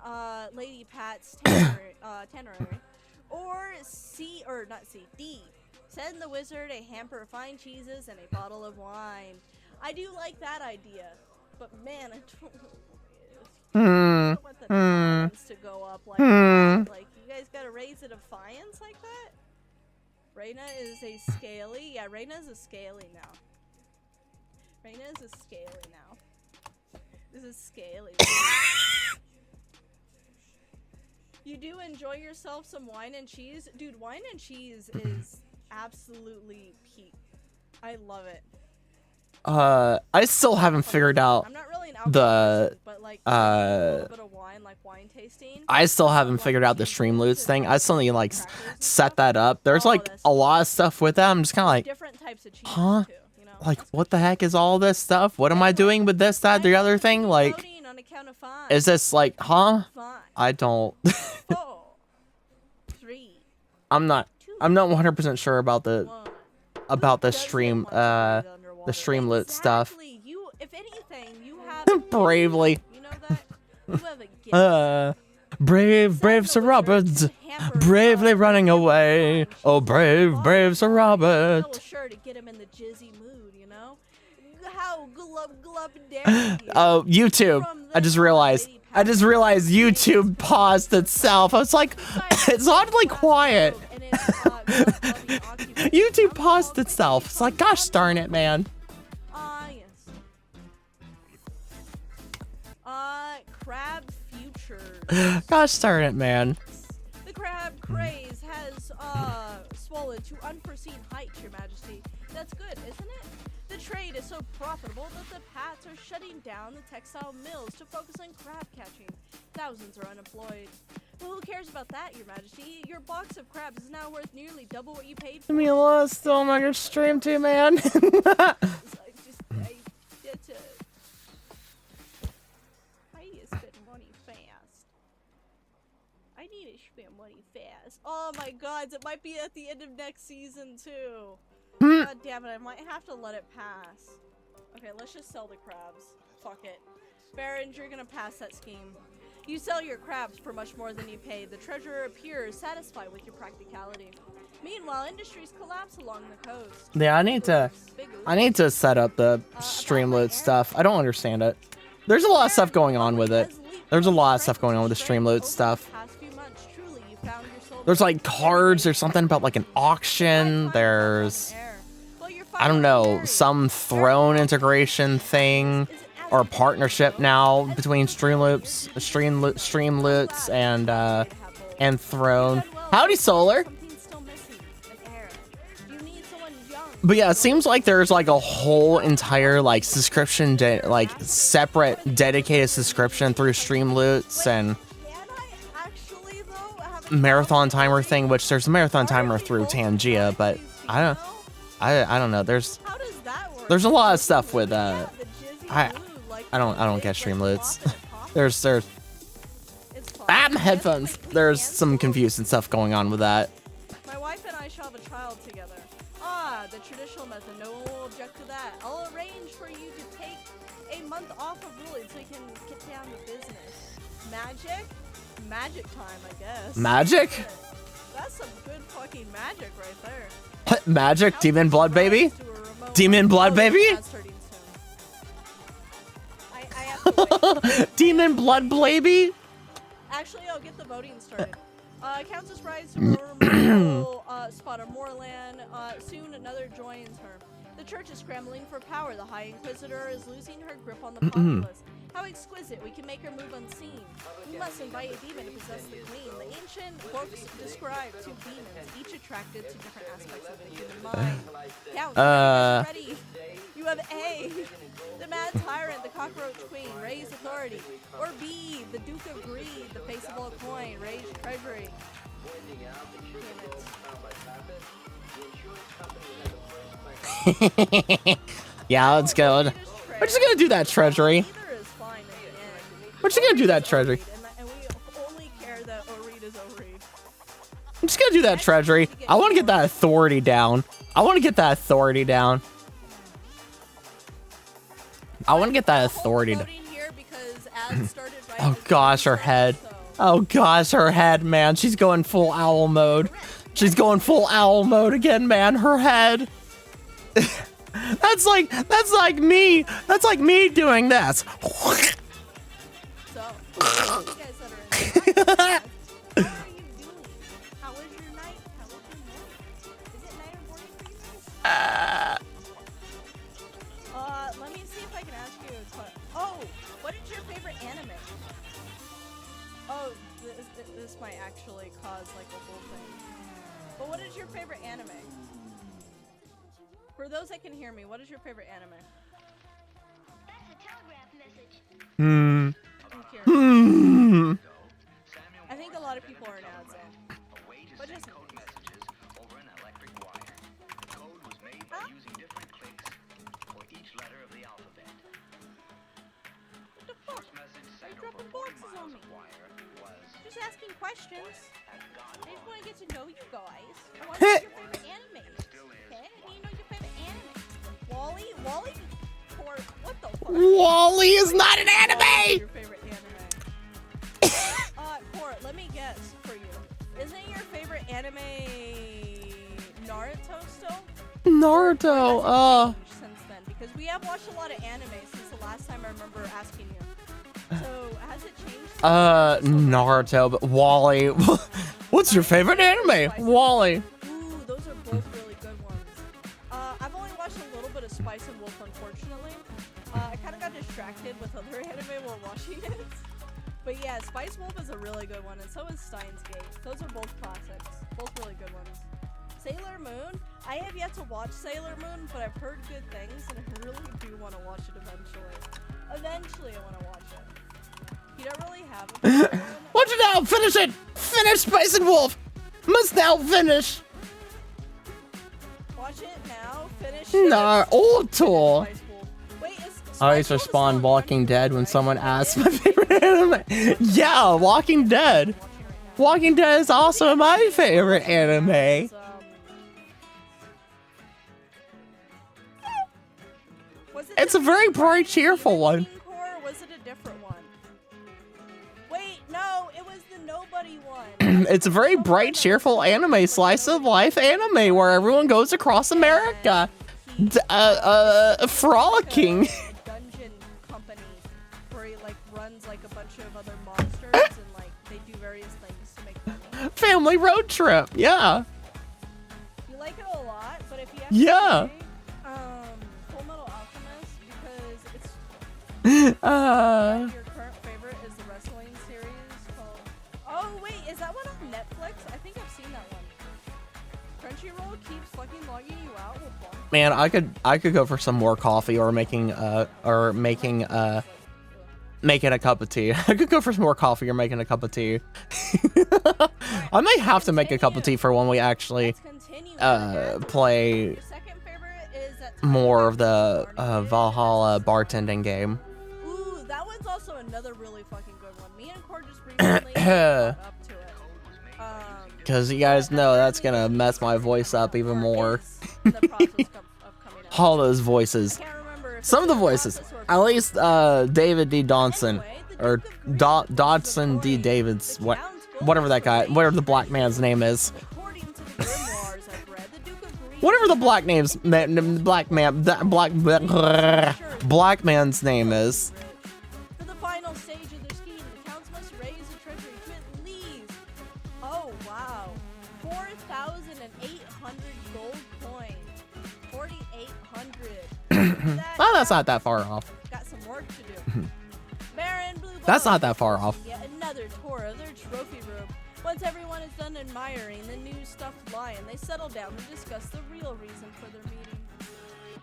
Lady Pat's tannery. Or C, or not C. D. Send the wizard a hamper of fine cheeses and a bottle of wine. I do like that idea, but man, I don't want the defiance to go up like that. Like, you guys gotta raise a defiance like that? Reina is a scaly. Yeah, Reina is a scaly now. Reina is a scaly now. This is scaly. You do enjoy yourself some wine and cheese? Dude, wine and cheese is absolutely peak. I love it. I still haven't figured out I'm not really an the, alcohol person, but like a little bit of wine, like wine tasting. I still haven't figured out the Streamloots thing. I still need to like set that up. There's like a lot of stuff with that. I'm just kind of like, Different types of cheese huh? too, you know? Like, what the heck is all this stuff? What am I doing with this, that, the other thing? Like, Voting on a count of 5. is this like, huh? 5, I don't. 4, 3, I'm not 100% sure about the 1. the stream the Streamloot stuff. Exactly. You, if anything, you have Bravely. You know that? You have a gift. Brave Sir Robert, bravely running away. Oh, brave Sir That Robert. was sure to get him in the jizzy mood, you know? How glub dare you? Oh, YouTube. I just realized YouTube paused itself. I was like, it's oddly quiet. YouTube paused itself. It's like, gosh darn it, man. Yes. Crab futures. Gosh darn it, man. The crab craze has swollen to unforeseen heights, Your Majesty. That's good, isn't it? The trade is so profitable that the Pats are shutting down the textile mills to focus on crab catching. Thousands are unemployed. Well, who cares about that, Your Majesty? Your box of crabs is now worth nearly double what you paid for. Give me a lot still on your stream too, man. I need to spend money fast. I need to spend money fast. Oh my god, it might be at the end of next season too. God damn it, I might have to let it pass. Okay, let's just sell the crabs. Fuck it. Barons, you're gonna pass that scheme. You sell your crabs for much more than you paid. The treasurer appears satisfied with your practicality. Meanwhile, industries collapse along the coast. Yeah, I need to set up the Streamloot stuff. I don't understand it. There's a lot of stuff going on with it. There's a lot of stuff going on with the Streamloot stuff. There's like cards or something about like an auction. There's, I don't know, some throne integration thing. or a partnership now between Streamloots and Throne. Howdy, Solar. Something's still missing. An heir. You need someone young. But yeah, it seems like there's like a whole entire like subscription, like separate dedicated subscription through Streamloots and Can I actually though have marathon timer thing, which there's a marathon timer through Tangia, but I don't know. There's How does that work? a lot of stuff with Yeah, the Jizzy I- Blue, like, I don't the get big, Streamloots. like, pop. there's It's fine. headphones. Like, we There's can some still- confusing stuff going on with that. My wife and I shall have a child together. Ah, the traditional method. No one will object to that. I'll arrange for you to take a month off of Woolly so you can get down to business. Magic? Magic time, I guess. Magic? That's some good fucking magic right there. Magic, demon blood baby. To a remote- Demon blood Oh, baby? that's starting soon. I have to wait. Demon blood baby. Actually, I'll get the voting started. Countess rides to Removal, spot of Moorland. Soon another joins her. The church is scrambling for power. The High Inquisitor is losing her grip on the populace. How exquisite. We can make her move unseen. We must invite a demon to possess the queen. The ancient books describe two demons, each attracted to different aspects of the human mind. Count, ready. You have A, the mad tyrant, the cockroach queen, Ray's authority. Or B, the Duke of Greed, the face of all coin, Ray's treasury. Yeah, let's go. We're just gonna do that treasury. Either is fine in the end. We're just gonna do that treasury. And we only care that Oreed is Oreed. I'm just gonna do that treasury. I want to get that authority down. I want to get that authority down. I want to get that authority down. Voting here because ads started right Oh as gosh, her so- head. Oh gosh, her head, man. She's going full owl mode. She's going full owl mode again, man. Her head. That's like me. That's like me doing this. So, you guys that are in the podcast, how are you doing? How was your night? How was your morning? Is it night or morning for you guys? Let me see if I can ask you a question. Oh, what is your favorite anime? Oh, this might actually cause like a whole thing. But what is your favorite anime? For those that can hear me, what is your favorite anime? That's a telegraph message. I'm curious. Hmm. I think a lot of people are in ads though. Way to What send is it? code messages over an electric wire. Code was made by using different clicks for each letter of the alphabet. What the fuck? First message Why sent you over dropping 40 boxes miles on me? of wire was Just asking questions. at God. I just want to get to know you guys. I want to know your favorite anime. Okay? I need to know your favorite anime. Wally? Wally? Or what the fuck? Wally is not an Wally is anime. your favorite anime. Court, let me guess for you. Isn't your favorite anime Naruto still? Naruto. Or has it changed since then? Because we have watched a lot of anime since the last time I remember asking you. So has it changed? Naruto, but Wally. What's your favorite anime? Wally. Ooh, those are both really good ones. I've only watched a little bit of Spice and Wolf, unfortunately. I kind of got distracted with other anime while watching it. But yeah, Spice Wolf is a really good one, and so is Steins Gate. Those are both classics. Both really good ones. Sailor Moon? I have yet to watch Sailor Moon, but I've heard good things, and I really do want to watch it eventually. Eventually, I want to watch it. You don't really have a favorite one? Watch it now. Finish it. Finish Spice and Wolf. Must now finish. Watch it now. Finish it. Naruto. Spice Wolf. Wait, is I always Spice Wolf is respond not Walking one Dead movie, when right? someone Is asks it? my favorite anime. Yeah, Walking Dead. Watching right now. Walking Dead is also my favorite anime. Was it It's the a very bright, Demon cheerful one. King Core, or was it a different one? Wait, no, it was the Nobody one. It's a very bright, cheerful anime, slice of life anime where everyone goes across America, frolicking. Dungeon company where he like runs like a bunch of other monsters and like they do various things to make money. Family road trip. Yeah. You like it a lot, but if you have Yeah. to say, Full Metal Alchemist, because it's Your current favorite is the wrestling series called. Oh wait, is that one on Netflix? I think I've seen that one. Crunchyroll keeps fucking logging you out. Well, bump. Man, I could go for some more coffee or making a cup of tea. I could go for some more coffee or making a cup of tea. I might have to make a cup of tea for when we actually Let's continue. play Your second favorite is that Time more of Crisis the Bartending. Valhalla bartending game. Ooh, that one's also another really fucking good one. Me and Cord just recently got up to it. Because you guys know that's gonna mess my voice up even more. Is in the process of coming out. All those voices. I can't remember if Some of the it's voices. Office or At least David D. Dodson. Anyway, the Or Duke of Green Dodson was D. destroyed. Davids. The What, town's goal whatever was that to guy, raise whatever the the black trade. man's name is. According to the grimoires I've read, the Duke of Green Whatever the black name's black man's name is. For the final stage of their scheme, the towns must raise a treasury to at least, oh wow, 4,800 gold coins. 4,800. Oh, that's not that far off. Got some work to do. Baron Blue That's Ball not that far off. Yet another tour of their trophy room. Once everyone is done admiring the new stuffed lion, they settle down to discuss the real reason for their meeting.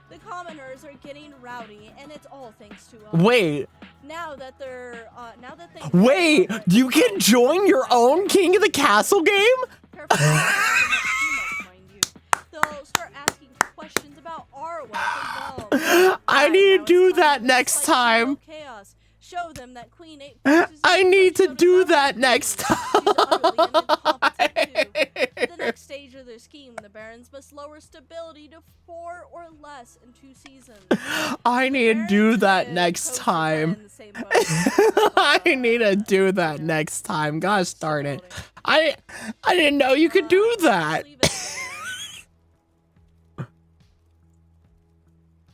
The commoners are getting rowdy, and it's all thanks to Wait, now that they're wait, you can join your own King of the Castle game? They'll start asking questions about our wealth involved. I need to Now do it's time that to next fight time. total Chaos. Show them that Queen 8 forces I are need to showed do enough that to next lose. She's utterly incompetent too. The next stage of their scheme, the Barons must lower stability to 4 or less in 2 seasons. I need to do that next time. I need to do that next time. Gosh darn it. I didn't know you could do that.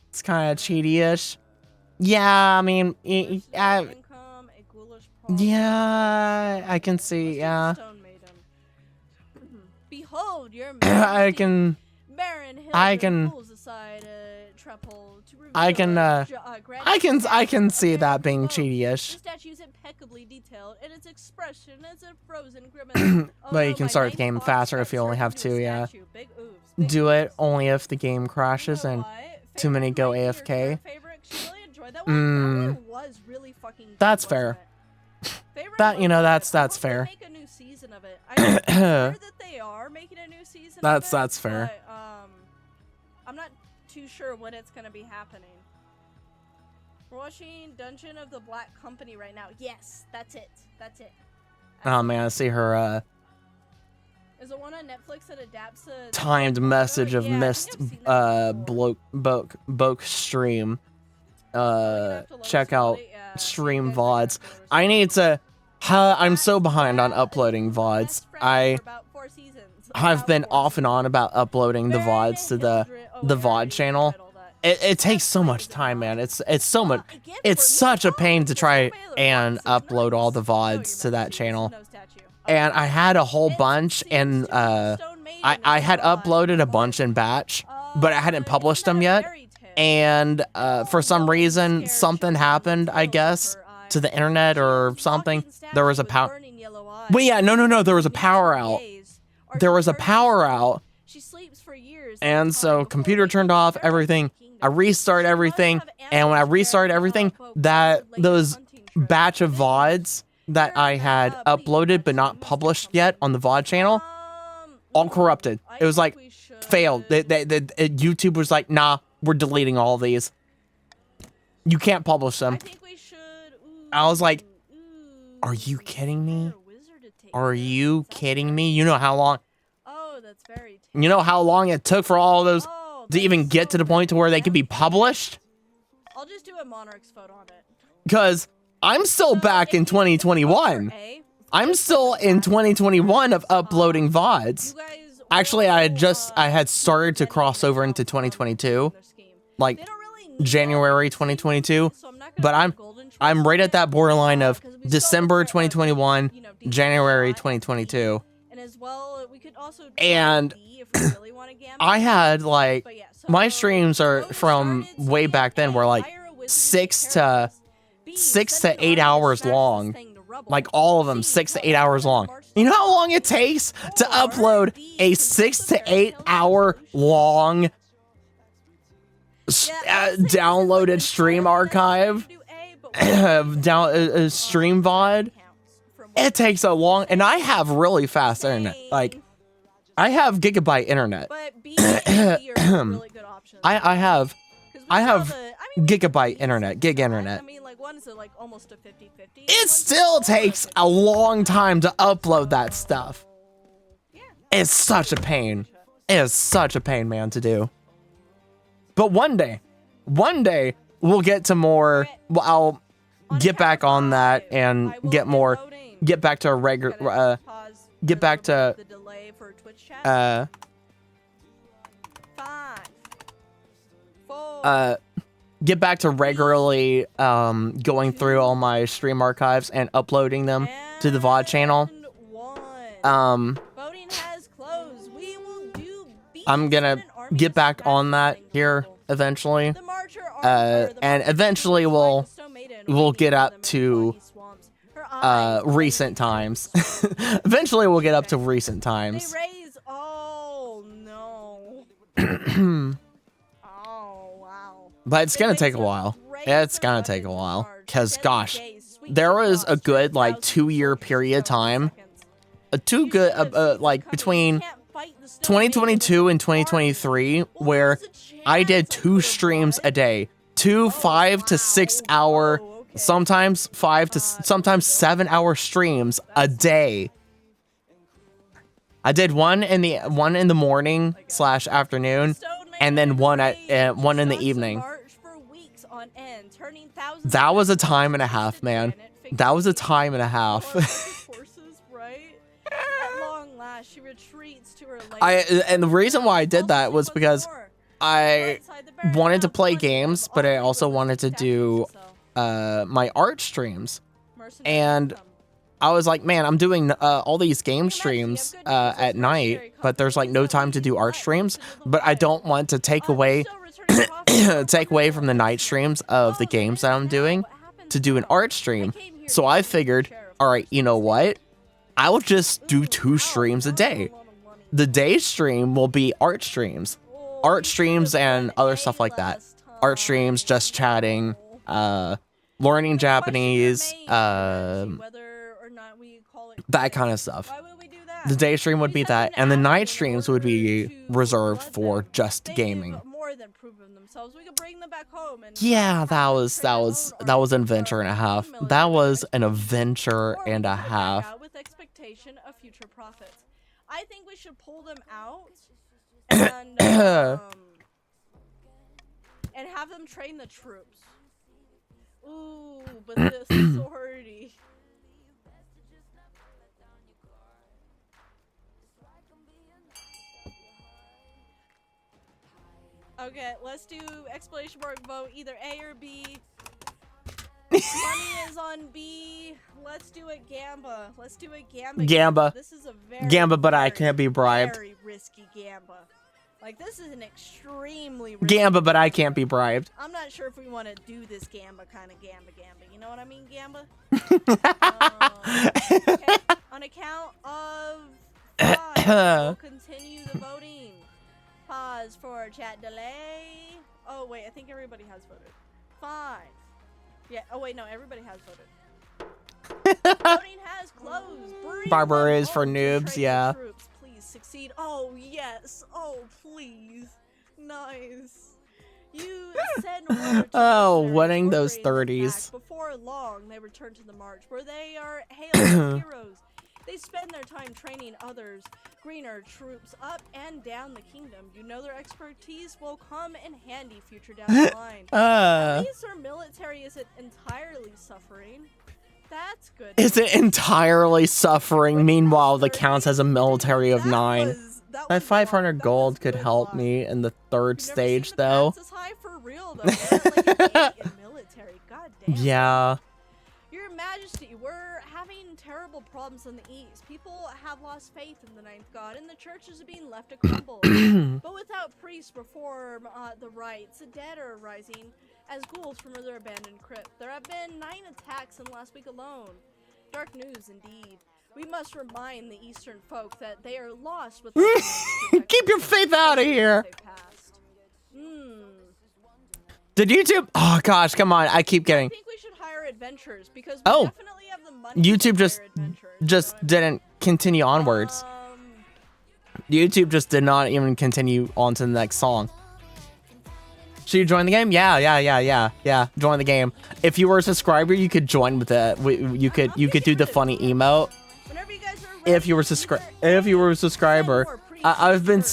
It's kind of cheaty-ish. Yeah, I mean, yeah, I can see, yeah. Behold your I can, Baron I can- pulls aside a treble to I reveal can, a I can see of that being Baron Bow. cheaty-ish. The statue is impeccably detailed, and its expression is a frozen grimace. But you can start the game faster if you only have 2, yeah. Do it only if the game crashes and too many go AFK. Was really fucking That's good, fair. wasn't it? Favorite That, you know, was that's good. I fair. hope they make a new season of it. I heard that they are making a new season. That's- of it, that's fair. But, I'm not too sure when it's gonna be happening. We're watching Dungeon of the Black Company right now. Yes, that's it. That's it. Oh man, I see her Is it one on Netflix that adapts the timed message of Yeah, I think missed I've seen that before. Boke stream. You're gonna have to let Check us know out it, yeah. stream You guys might have VODs. to let us I know. need to. I'm so Best behind on friend uploading is VODs. best friend for about 4 seasons. I've About been 4 off and on about uploading the Baron VODs to Hildred- oh, the wait, I already VOD channel. read all that. It takes Best so friend much is time, man. not- It's so much. Again, It's for me, such a pain to it's try available. and It's upload all the nice. Oh, VODs to you're that right. channel. No statue. And I had a whole It's bunch, the and Tombstone Maiden I had VOD. uploaded a bunch in batch, but I hadn't Isn't published that them a yet. fairy tale? And for some reason, Scared something children happened, with I pillows guess, for eyes. to the internet or Child's something. walking There was a statue with power. burning yellow eyes. Well, yeah, no, there was a Meets power her out. gaze. Are There was a converted power to out, She sleeps for years. and in so time before computer waking turned in off Fairy everything. Kingdom. I restarted She must everything, have and when I animals restarted carrying everything, out both that related those hunting trips. batch of They VODs that I had uploaded but not published yet on the VOD channel, all corrupted. I It was think like we should- failed. YouTube was like, nah, we're deleting all these. You can't publish I them. think we should. I was like, ooh, are you kidding me? get a wizard to take Are this. you That's kidding very- me? You know how long? Oh, that's very. You know how long it took for all of those Oh, to even that's get to so the point to where they bad. could be published? I'll just do a Monarch's vote on it. Because I'm still So, back if in you vote for 2021. A, I'm just still vote in for 2021 of uploading you VODs. guys Actually, I will, had started to send cross me over the into outcome of 2022, their scheme. like They don't really need January all the 2022, so I'm not gonna but put I'm golden choice I'm right on at that it, borderline of 'cause we still December have, 2021, you know, decent January shot at 2022. B, and as well, we could also try And B if we really want to gamble. I had like But yeah, so my streams are Rose from started way scheme back then A, were like hire a wizard to 6 take to care of this. 6 to sending 8 armies hours smash this long. thing to rubble. Like all of them, C, 6 to help 8 hours the long. march You know how stop. long it takes to Or upload D, a consult 6 the to 8 Fairytale hour Resolution. long Yeah, I'll say this is, like, downloaded stream entirely archive? necessary to do A, but we Down stream VOD? counts from what It takes a long, and I have really fast internet. Like, saying. I have gigabyte internet. But B and D are really good options. I have 'Cause we I saw have the- I mean, we gigabyte can internet, gig internet. I mean, like, one is like almost a 50-50. It still takes a long time to upload that stuff. Yeah. It's such a pain. It is such a pain, man, to do. But one day we'll get to more. Well, I'll On get back count on that five, and I will get more. voting. Get back to a regular. Gotta pause get for back a little to, bit of the delay for Twitch chat. 5, 4, Get back to regularly going through all my stream archives and uploading them to the VOD channel. and 1. Voting has closed. We will do B I'm gonna send an army get to back smash on this that thing to here rubble. eventually. The Marcher And eventually we'll get up to recent times. Eventually we'll get up to recent They times. raise. Oh no. Oh wow. But it's They gonna raise take a their while. raise It's their gonna take a weapons while. charge. Cause Deadly gosh, gaze, sweep there to was a cross, good like 10,000 2-year period time. A two You good should have seen like coming. between You can't fight the snow maiden 2022 with and a farm. 2023 Well, where there's a I did chance I 2 would've streams won. a day. 2 5 to 6 hour, Oh, okay. sometimes 5 to sometimes 7 hour streams a day. I did one in the morning / afternoon, and then one in the evening. That was a time and a half, man. That was a time and a half. Horses, right? At long last, she retreats to her lake. And the reason why I did that was because I wanted to play games, but I also wanted to do my art streams. And I was like, man, I'm doing all these game streams at night, but there's like no time to do art streams. But I don't want to take away from the night streams of the games that I'm doing to do an art stream. So I figured, all right, you know what? I will just do 2 streams a day. The day stream will be art streams and other stuff like that. Art streams, just chatting, learning Japanese, that kind of stuff. The day stream would be that, and the night streams would be reserved for just gaming. Yeah, that was an adventure and a half. That was an adventure and a half. With expectation of future profits. I think we should pull them out and have them train the troops. Ooh, but the authority. Okay, let's do exclamation mark vote either A or B. Money is on B. Let's do it Gamba. Let's do it Gamba. Gamba. This is a very Gamba, but I very, can't be bribed. Very risky Gamba. Like this is an extremely risky Gamba, but I can't be bribed. I'm not sure if we want to do this Gamba kind of Gamba. You know what I mean, Gamba? Okay. On account of 5, we'll continue the voting. Pause for chat delay. Oh wait, I think everybody has voted. 5. Yeah. Oh wait, no, everybody has voted. Voting has closed. Bring Barber them is for home to noobs, train the yeah. troops. Please succeed. Oh yes. Oh please. Nice. You send word to Oh, mercenaries winning those ordering them 30s. back. Before long, they return to the march, where they are hailed as heroes. They spend their time training others, greener troops up and down the kingdom. You know their expertise will come in handy future down the line. At least our military isn't entirely suffering. That's good. Is it entirely suffering? Meanwhile, the counts has a military of 9. That 500 gold could help me in the 3rd stage, though. That's high for real, though. They're like an 8 in military. God damn. Yeah. Your Majesty, we're having terrible problems in the east. People have lost faith in the ninth god, and the churches are being left to crumble. But without priest reform, the rites, the dead are rising. as ghouls from their abandoned crypt. There have been 9 attacks in the last week alone. Dark news indeed. We must remind the Eastern folk that they are lost without the magic Keep your faith out of here. they passed. Did YouTube? Oh gosh, come on. I keep I getting. think we should hire adventurers because we Oh. definitely have the money. YouTube to just hire adventurers, just didn't continue onwards. YouTube just did not even continue on to the next song. Should you join the game? Yeah. Join the game. If you were a subscriber, you could join with the. You could do the funny emote. Whenever you guys are ready, If you were a subscriber, I've been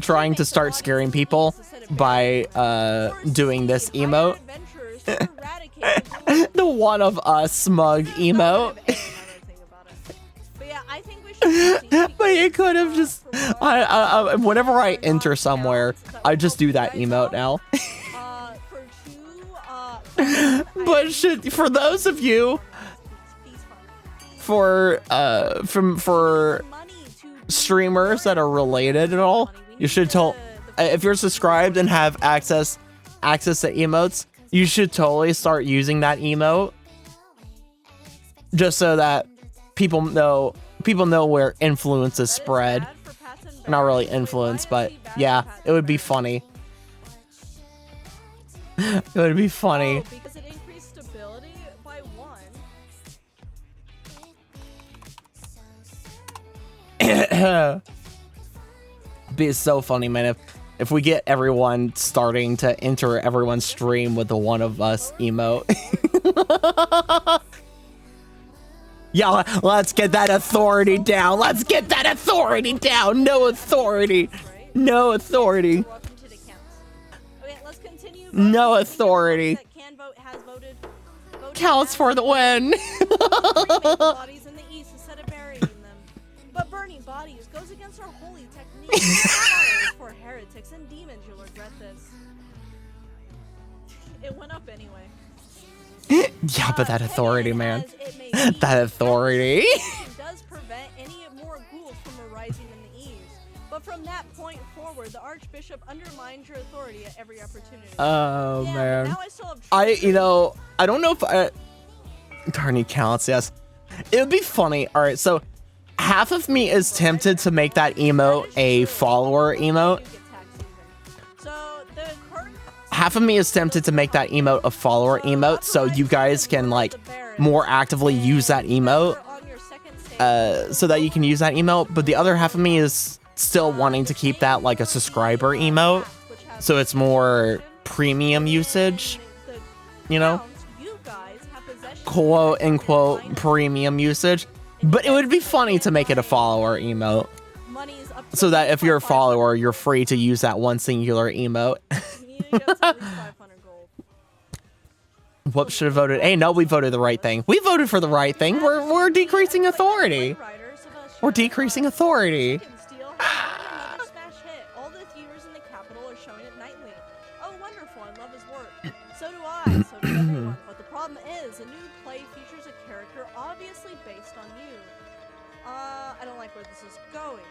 trying to start scaring people by doing this emote. adventurers to eradicate The one of us smug emote. But yeah, I think we should. But you could have just. Whenever I enter somewhere, I just do that emote now. But for those of you, for streamers that are related at all, you should if you're subscribed and have access to emotes, you should totally start using that emote, just so that people know where influence is spread. Not really influence, but yeah, it would be funny. It would be funny. Because it increased stability by 1. Be so funny, man, if we get everyone starting to enter everyone's stream with the one of us emote. Yeah, let's get that authority down. Let's get that authority down. No authority. No authority. Welcome to the counts. Okay, let's continue. No authority. That can vote has voted. Counts for the win. Cremate bodies in the east instead of burying them. But burning bodies goes against our holy technique. Fire is for heretics and demons. You'll regret this. It went up anyway. Yeah, but that authority, man. That authority. It does prevent any more ghouls from arising in the east. But from that point forward, the Archbishop undermines your authority at every opportunity. Oh, Yeah, but man. now I still have I don't know if Darny counts, yes. It would be funny. All right, so half of me is tempted to make that emote a follower emote. So the current Half of me is tempted to make that emote a follower emote, so you guys can like more actively use that emote, on your second stage, so that you can use that emote. But the other half of me is still wanting to keep that like a subscriber emote, so it's more premium usage, you know, you guys have possession quote unquote premium usage. But it would be funny to make it a follower emote, money's up so that if you're a follower, you're free to use that one singular emote. You need to get to at least 500 gold. Whoops, should have voted. Hey, no, we voted the right thing. We voted for the right thing. We're decreasing authority. We're decreasing authority. Steel has another smash hit. All the theaters in the capital are showing it nightly. Oh, wonderful! I love his work. So do I. So does everyone. But the problem is, the new play features a character obviously based on you. I don't like where this is going.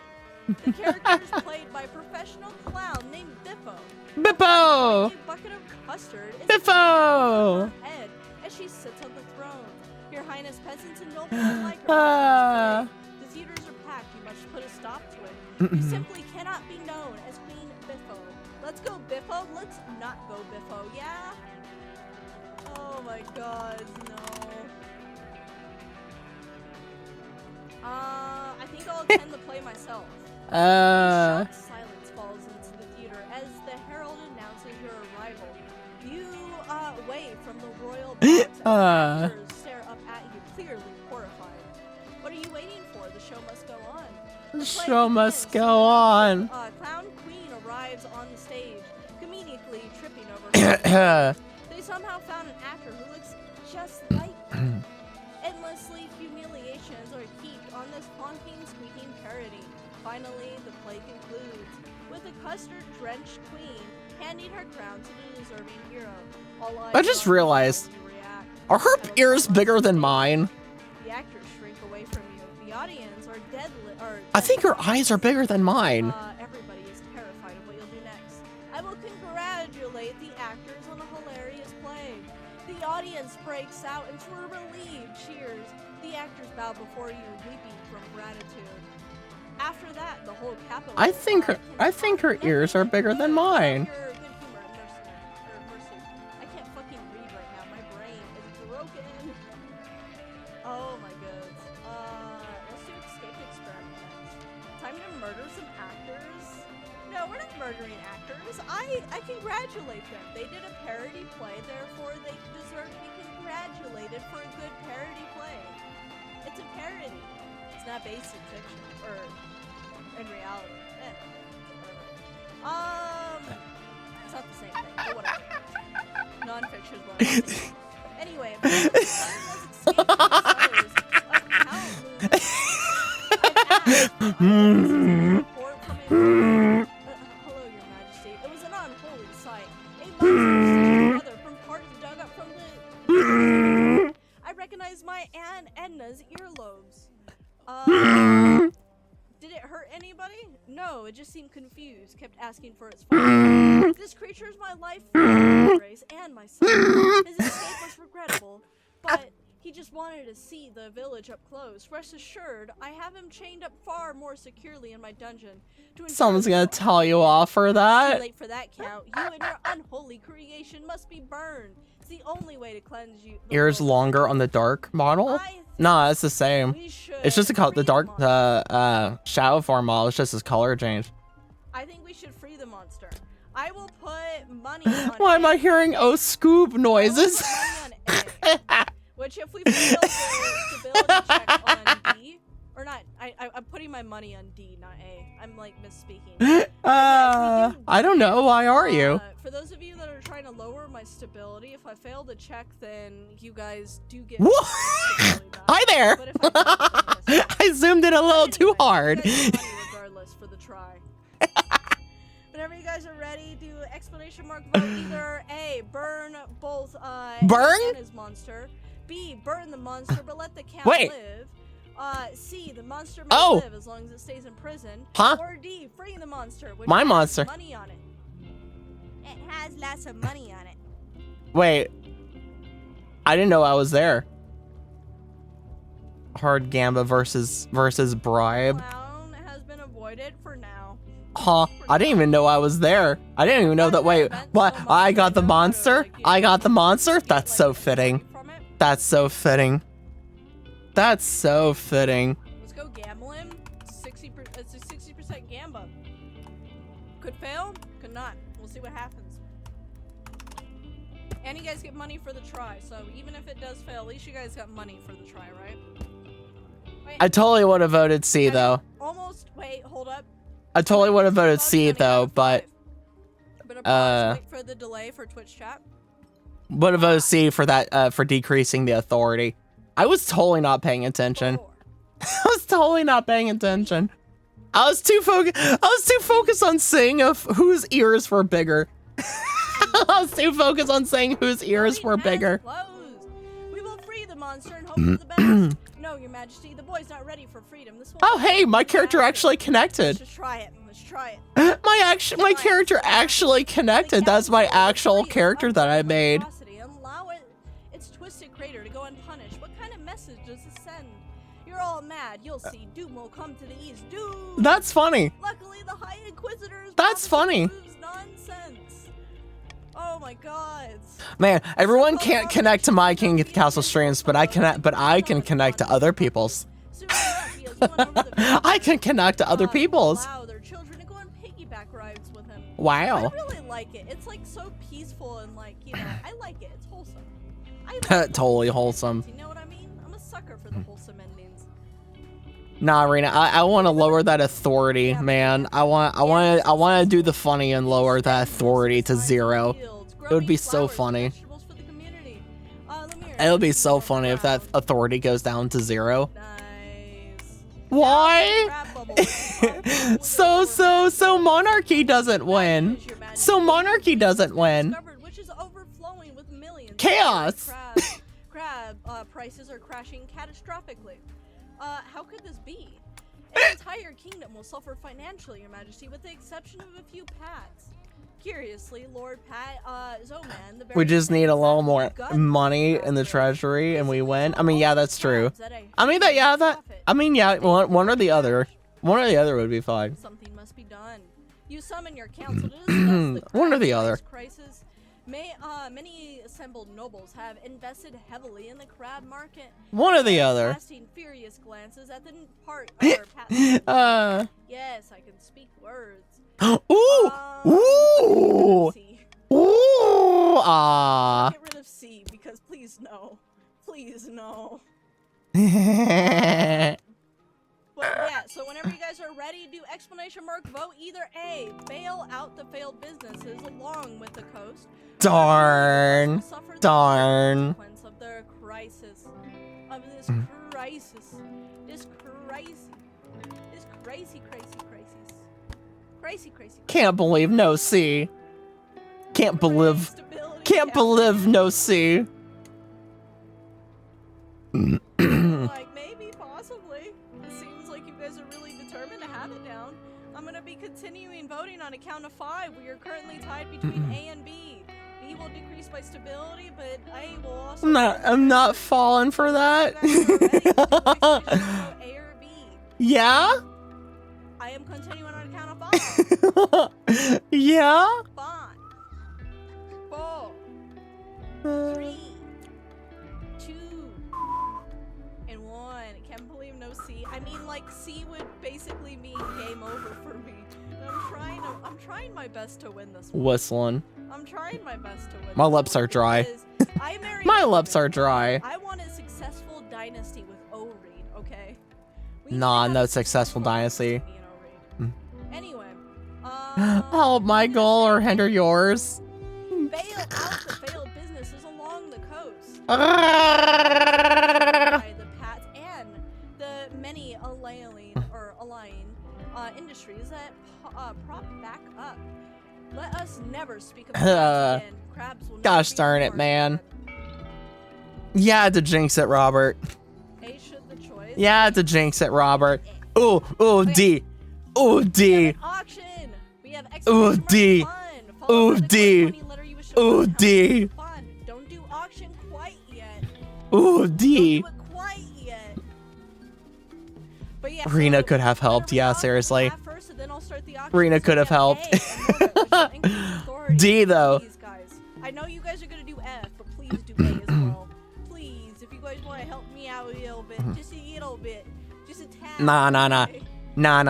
The character is played by a professional clown named Biffo. Bippo! A bucket of custard is Biffo! on her head as she sits on the throne. Your Highness, peasants and noblemen like her. Ah. The theaters are packed. You must put a stop to it. You simply cannot be known as Queen Biffo. Let's go, Biffo. Let's not go, Biffo. Yeah? Oh my god, no. I think I'll attend the play myself. Shocked silence falls into the theater as the herald announces your arrival. You wave from the royal box as the actors stare up at you, clearly horrified. What are you waiting for? The show must go on. The show must go on. Clown Queen arrives on the stage, comedically tripping over her. They somehow found an actor who looks just like you. Endlessly humiliations are heaped on this haunting, squeaking parody. Finally, the play concludes with a custard-drenched queen handing her crown to the deserving hero. All eyes I just on you realized, as you react. are her ears bigger than mine? The actors shrink away from you. The audience are I think her eyes are bigger than mine. Everybody is terrified of what you'll do next. I will congratulate the actors on a dance breaks out, and to a relieved cheers, the actors bow before you, weeping from gratitude. After that, the whole capital. I think her ears are bigger than mine. Your good humor, mercy. I can't fucking read right now. My brain is broken. Oh my goodness. Let's do escape experiment next. Time to murder some actors. No, we're not murdering actors. I congratulate them. They did a parody play, therefore they deserve to be congratulated for a good parody play. It's a parody. It's not based in fiction or in reality. It's not the same thing, but whatever. Non-fiction is what I'm saying. Anyway, but it was escape from cellars of Kowloon. Report from a hello, Your Majesty. It was an unholy sight. A monster brother from parts dug up from the. I recognize my Aunt Edna's earlobes. Did it hurt anybody? No, it just seemed confused. Kept asking for its father. This creature is my life race and my son. His escape was regrettable, but he just wanted to see the village up close. Rest assured, I have him chained up far more securely in my dungeon. Someone's gonna tell you off for Too that. late for that, Count. You and your unholy creation must be burned. It's the only way to cleanse you. Ears longer on the dark model? Nah, it's the same. We should It's just the free dark monster. shadow form model. It's just his color change. I think we should free the monster. I will put money on Why am A. I hearing oh scoop I will noises? put money on A, which if we fail the stability check on D, or not, I'm putting my money on D, not A. I'm like misspeaking. I don't know. Why are you? For those of you that are trying to lower my stability, if I fail the check, then you guys do get What? stability back. Hi there. But if I fail, then it's I zoomed in a little too Anyway, hard. you guys get money regardless for the try. Whenever you guys are ready, do exclamation mark vote either A, burn both Burn? and his monster. B, burn the monster but let the count Wait. live. C, the monster may Oh. live as long as it stays in prison. Huh? Or D, free the monster. Which My has monster. Money on it. It has lots of money on it. Wait. I didn't know I was there. Hard Gamba versus bribe. Clown has been avoided for now. Huh. I didn't even know I was there. I didn't even know that. Wait. What? I got the monster? I got the monster? That's so fitting. From it. That's so fitting. That's so fitting. Let's go gamble him. It's a 60% gamba. Could fail, could not. We'll see what happens. And you guys get money for the try, so even if it does fail, at least you guys got money for the try, right? Wait, I totally would have voted C though. almost. Wait, hold up. I totally would have voted Pause, C Johnny, though, out of but five. I'm gonna pause, wait for the delay for Twitch chat. would have voted C for that for decreasing the authority. I was totally not paying attention. 4. I was totally not paying attention. I was too focused on seeing whose ears were bigger. I was too focused on saying whose ears were bigger. Closed. We will free the monster and hope for the best. No, Your Majesty, the boy's not ready for freedom. This Oh hey, my character actually Let's connected. just try it. Let's try it. My character actually connected. That's my actual character that I made. Allow its twisted creator to go unpunished. What kind of message does this send? You're all mad. You'll see. Doom will come to the east. Doom. That's funny. Luckily, the High Inquisitor's That's prophecy funny. proves nonsense. Oh my God. Man, everyone can't connect to my King of the Castle streams, but I can connect to other people's. Soon enough, he has won over the villagers. I can connect to other people's. Allow their children to go on piggyback rides with him. Wow. I really like it. It's like so peaceful and like, you know, I like it. It's wholesome. I like Totally wholesome. wholesome. You know what I mean? I'm a sucker for the wholesome endings. Nah, Rena, I want to lower that authority, man. I want to do the funny and lower that authority to 0. It would be so funny. It would be so funny if that authority goes down to 0. Nice. Why? Crab bubble. So monarchy doesn't win. So monarchy doesn't win. Discovered, which is overflowing with millions. Chaos. Crab prices are crashing catastrophically. How could this be? An entire kingdom will suffer financially, Your Majesty, with the exception of a few pats. Curiously, Lord Pat Zoman, the We just need a little more gun money in the manufacturer, treasury and we basically win. sold I mean, all yeah, the that's true. cabs at a I mean, that, huge yeah, that, profit. I mean, yeah, one or the other. One or the other would be fine. Something must be done. You summon your council to discuss the One or the crab other. price crisis. Many assembled nobles have invested heavily in the crab market. One or the They're other. Casting furious glances at the part. Pat- yes, I can speak words. Ooh! Ooh! C. Ooh! Ah. Get rid of C because please no. Please no. But yeah, so whenever you guys are ready, do exclamation mark vote either A. Bail out the failed businesses along with the coast. Darn. Suffer the Darn. consequence of the crisis. Of this crisis. This crazy. Can't believe no C. Can't believe. Stability, Can't yeah. believe no C. Like, maybe, possibly. It seems like you guys are really determined to have it down. I'm gonna be continuing voting on a count of 5. We are currently tied between A and B. B will decrease by stability, but A will also... I'm not falling for that. You guys are ready. Which one should vote, A or B? Yeah? I am continuing on a count of 5. Yeah? 5, 4, 3, 2, and 1. Can't believe no C. I mean, like, C would basically mean game over for me. And I'm trying my best to win this one. Whistling. I'm trying my best to win. My this lips one are dry. because I married My a lips woman. are dry. I want a successful dynasty with O-Reed, okay? We need to Nah, have no a successful dynasty. me and O-Reed. Anyway, Oh, my goal or hinder yours. bail out the failed businesses along the coast. Ah. By the Pats and the many allying industries that prop back up. Let us never speak of crabs again. Crabs will Gosh never be darn it, born man. again. Yeah, I had to jinx it, Robert. A should the choice. Yeah, I had to jinx it, Robert. Ooh, D. Ooh, D. Auction. We have Ooh, exclamation mark D. fun. Followed Ooh, by the D. corresponding letter you wish to Ooh, put. D. Fun. Don't do auction quite yet. Ooh, D. Don't do it quite yet. But yeah, Rena so could have helped, whatever yeah, the auction seriously. have first, and then I'll start the auction. Rena So could we have helped. A, and Mona, which will increase authority. D, though. Please, guys. I know you guys are gonna do F, but please do A as well. Please, if you guys want to help me out a little bit, just a little bit, just a tad. Nah, nah, nah. okay? Nah.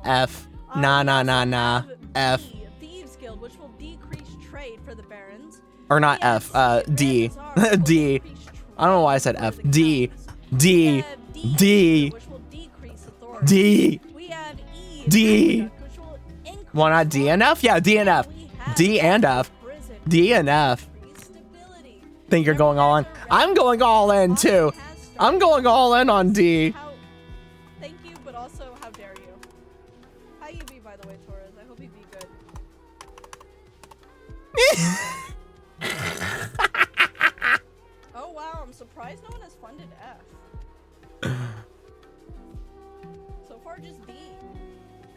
F. Nah. We also have F. B, Thieves Guild, which will decrease trade for the barons. Or not We have F. C, D. Barons are, which will D. decrease I don't know why I said trade F. for the D. counts. D. We have D. which will decrease authority. D. We have E, D. Aqueduct, which will increase Why not D and F? Yeah, D and F. We have D and F. prison, D and F. increase stability. Think you're going all in? I'm going all in too. I'm going all in on D. Thank you, but also how dare you? How you be, by the way, Torres? I hope you be good. Oh wow, I'm surprised no one has funded F. So far, just D.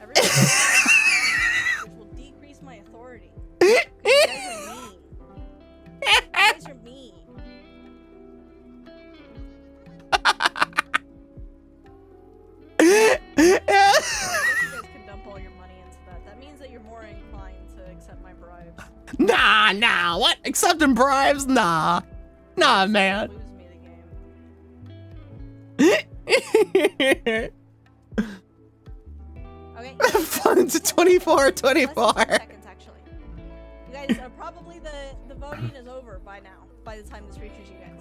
Everyone which will decrease my authority. You guys are mean. You guys are mean. I guess you guys can dump all your money into that. That means that you're more inclined to accept my bribes. Nah. What? Accepting bribes? Nah, man. Lose me the game. Okay. Funds 24. Less than 2 seconds, actually. You guys are probably the voting is over by now. By the time this reaches you guys.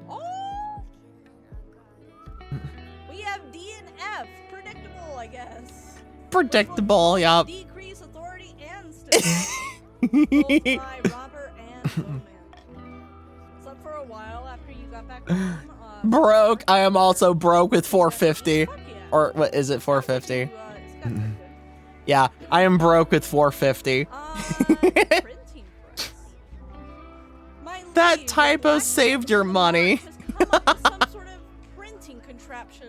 Oh. We have D and F. Predictable, I guess. Predictable. Yup. Decrease authority and stability. Both by Robert and Bowman. Slept for a while after you got back home. Broke. I am also broke with 450. Fuck yeah. Or what is it? 450. It's got good. Yeah, I am broke with 450. Printing press. My That liege, typo Black saved your Silver money. Monarch has come up with some sort of printing contraption.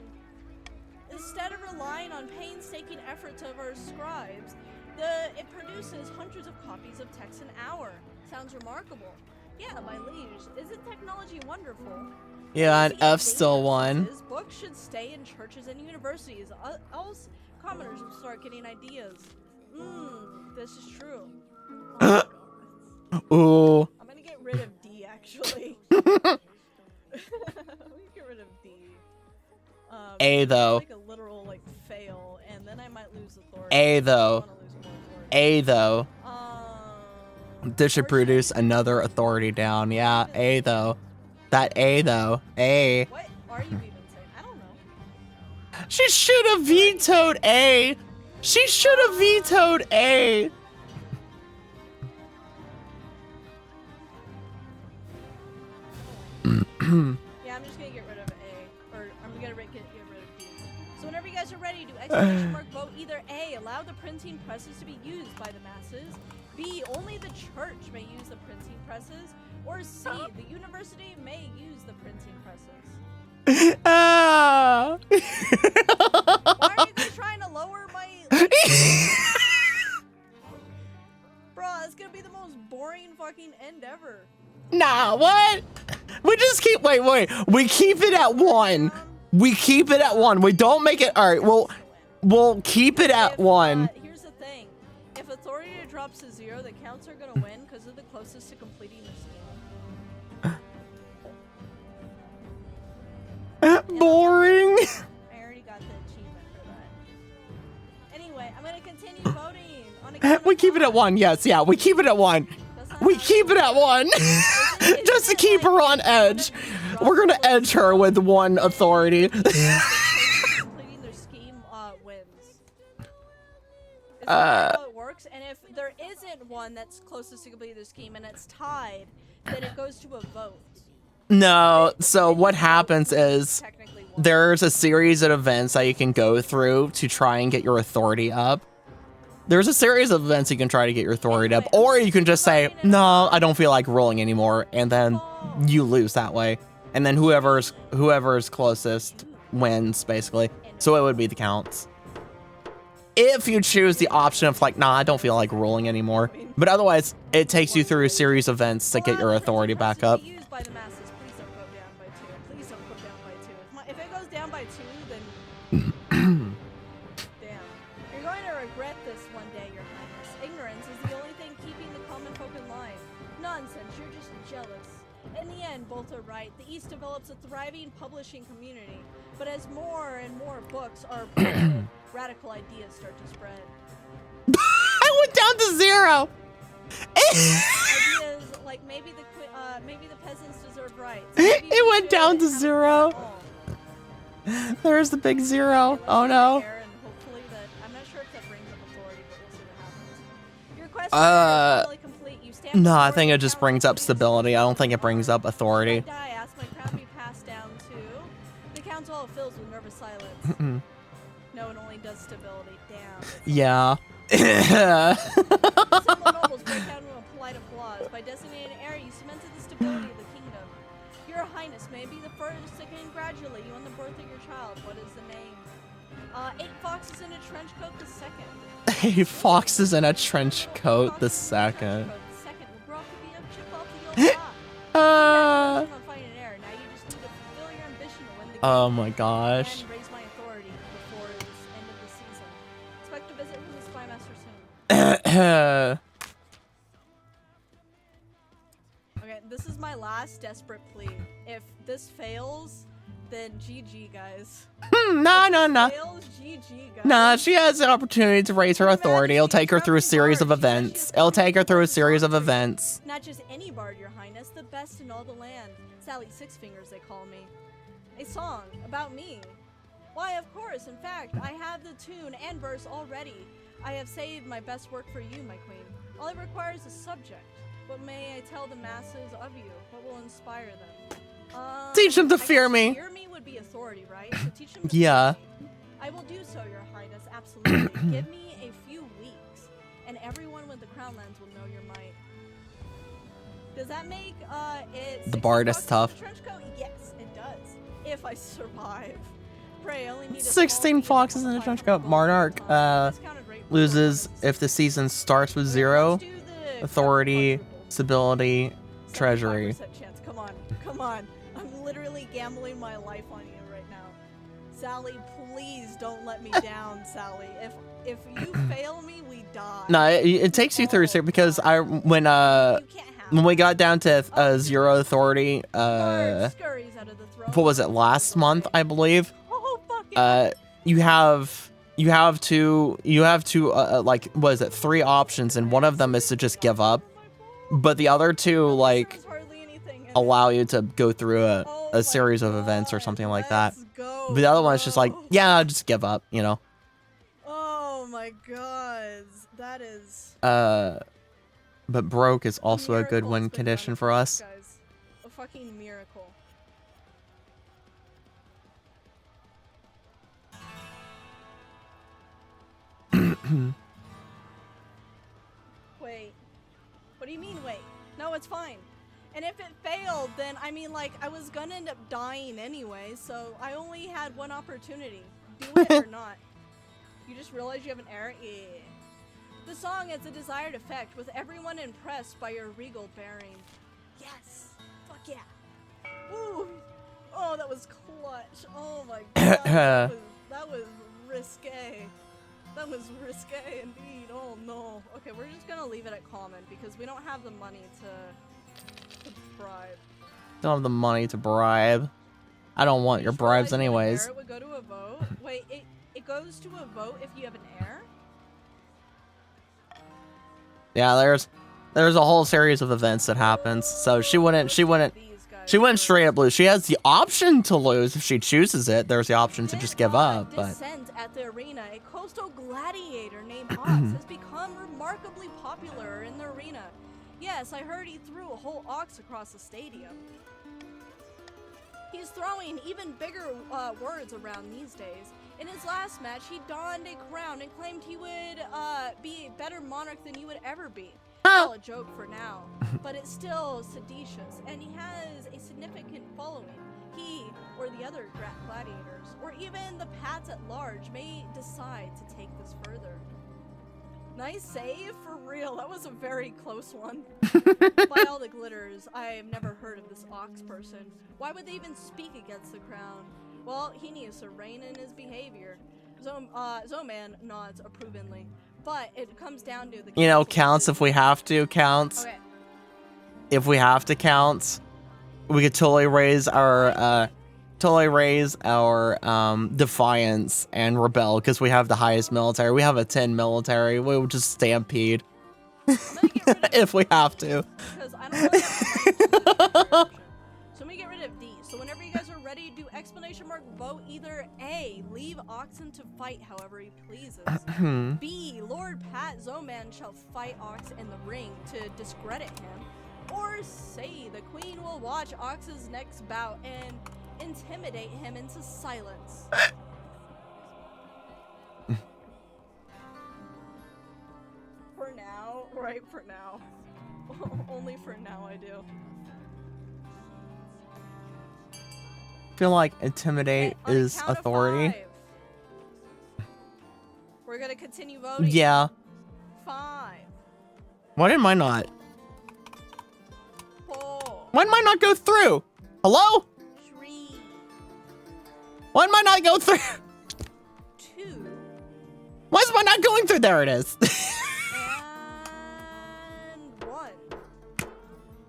Instead of relying on painstaking efforts of our scribes, it produces hundreds of copies of text an hour. Sounds remarkable. Yeah, my liege, isn't technology wonderful? Yeah, and See, F still won. Books should stay in churches and universities, else commoners will start getting ideas. This is true. Oh my God. Ooh. I'm gonna get rid of D, actually. Let me get rid of D. A, though. Like a literal, like, fail, and then I might lose authority. A, I though. don't wanna lose more authority. A, though. This should Or produce another authority down. Yeah, A, though. That A, though. A. What are you even saying? I don't know. She should have vetoed A. She should have vetoed A. Yeah, I'm just gonna get rid of A, or I'm gonna get rid of D. So whenever you guys are ready, do exclamation mark vote either A, allow the printing presses to be used by the masses, B, only the church may use the printing presses, or C, the university may use the printing presses. Ah. Why are you guys trying to lower my... Bruh, it's gonna be the most boring fucking end ever. Nah, what? We just keep, wait. We keep it at 1. We keep it at 1. We don't make it, all right, we'll keep it at 1. Here's the thing. If authority drops to 0, the counts are gonna win because they're the closest to completing the scheme. Boring. I already got the achievement for that. Anyway, I'm gonna continue voting on a We keep it at 1, yes, yeah, we keep it at 1. We keep it at 1. Just to keep her on edge. We're gonna edge her with 1 authority. Completing their scheme wins. Is that how it works? And if there isn't one that's closest to completing their scheme and it's tied, then it goes to a vote. No, so what happens is Technically won. there's a series of events that you can go through to try and get your authority up. There's a series of events you can try to get your authority up, or you can just say, no, I don't feel like rolling anymore, and then you lose that way. And then whoever's closest wins, basically. So it would be the counts. If you choose the option of like, nah, I don't feel like rolling anymore. But otherwise, it takes you through a series of events to get your authority back up. Used by the masses. Please don't go down by 2. Please don't go down by 2. If it goes down by 2, then damn. You're going to regret this one day, Your Highness. Ignorance is the only thing keeping the common folk in line. Nonsense, you're just jealous. In the end, both are right. The East develops a thriving publishing community, but as more and more books are printed, radical ideas start to spread. I went down to 0. Ideas like maybe the peasants deserve rights. Maybe It went we down to should have 0. them all. There's the big 0. Oh no. And hopefully that, I'm not sure if that brings up authority, but we'll see what happens. Your quest is finally complete. You stand No, I before think the it just tower brings up of stability. I don't think it brings up authority. If I die, ask my crown be passed down to. The council fills with nervous silence. No, it only does stability. Damn. Yeah. Simple nobles break out into a polite applause. By designating an area, you cemented the stability of the kingdom. Your Highness may be the first to congratulate you on the birth of your child. What is the name? 8 foxes in a trench coat the second. Hey, foxes in a trench coat the second. The second will grow up to be a chip off the old block. Congratulations on finding an heir. Now you just need to fulfill your ambition to win the game. Oh my gosh. And raise my authority before this end of the season. Expect a visit from the Spy Master soon. Okay, this is my last desperate plea. If this fails, then GG, guys. Nah. Fails, GG, guys. Nah, she has the opportunity to raise her authority. It'll take her through a series of events. It'll take her through a series of events. Not just any bard, Your Highness, the best in all the land. Sally Six Fingers, they call me. A song about me. Why, of course. In fact, I have the tune and verse already. I have saved my best work for you, my queen. All it requires is subject. What may I tell the masses of you? What will inspire them? Teach them to I fear guess me. Fear me would be authority, right? So teach them to Yeah. fear me. I will do so, Your Highness, absolutely. Give me a few weeks, and everyone with the Crown Lands will know your might. Does that make it... The bard is 60 bucks tough. for the trench coat? Yes, it does. If I survive. Pray, I only need a 16 small foxes in a trench coat. Monarch discounted rate for loses bonuses. if the season starts with Let's 0. do the Authority, quadruples. stability, treasury. 75% chance. Come on, come on. I'm literally gambling my life on you right now. Sally, please don't let me down, Sally. If you fail me, we die. No, it takes you through here because when You can't have when we got down to 0 authority, scurries out of the throne. what was it, last month, I believe? Oh, fuck yeah. You have to like, what is it, 3 options, and one of them is to just give up, but the other 2 like There's hardly anything in it. allow you to go through Oh my a series of events or God, something like that. let's go, But the other one is just like, bro. yeah, I'll just give up, you know. Oh my god, that is But broke is also a good miracle win has been condition done for us. guys. A fucking miracle. Wait. What do you mean, wait? No, it's fine. And if it failed, then, I mean, like, I was gonna end up dying anyway, so I only had one opportunity. Do it or not. You just realized you have an error? Yeah. The song has a desired effect, with everyone impressed by your regal bearing. Yes! Fuck yeah! Ooh! Oh, that was clutch. Oh my god. that was risque. That was risque indeed. Oh no. Okay, we're just gonna leave it at common because we don't have the money to bribe. Don't have the money to bribe. I don't want your Just bribes realized that an anyways. heir would go to a vote. Wait, it goes to a vote if you have an heir? Yeah, there's a whole series of events that happens. So she wouldn't These guys. straight up lose. She has the option to lose if she chooses it. There's the option to just give up, but Descent at the arena, a coastal gladiator named Ox has become remarkably popular in the arena. Yes, I heard he threw a whole ox across the stadium. He's throwing even bigger words around these days. In his last match, he donned a crown and claimed he would be a better monarch than you would ever be. All a joke for now, but it's still seditious, and he has a significant following. He, or the other gladiators, or even the Pats at large, may decide to take this further. Nice save, for real. That was a very close one. By all the glitters, I've never heard of this ox person. Why would they even speak against the crown? Well, he needs to rein in his behavior. Zoman nods approvingly. But it comes down to the you know, council counts if decision. we have to, counts. Okay. If we have to count, we could totally raise our defiance and rebel because we have the highest military. We have a 10 military. We would just stampede I'm gonna get rid of if we have to. because I don't really have the money to do this option. So let me get rid of D. So whenever you guys are ready, do exclamation mark vote either A, leave Oxen to fight however he pleases. B, Lord Pat Zoman shall fight Ox in the ring to discredit him. Or C, the Queen will watch Ox's next bout and intimidate him into silence. For now, right, for now. Only for now I do. I feel like intimidate Okay, on a is count of authority. 5. We're gonna continue voting. Yeah. 5, Why did mine not? 4, Why did mine not go through? Hello? 3, Why did mine not go through? 2, Why is mine not going through? There it is. and 1.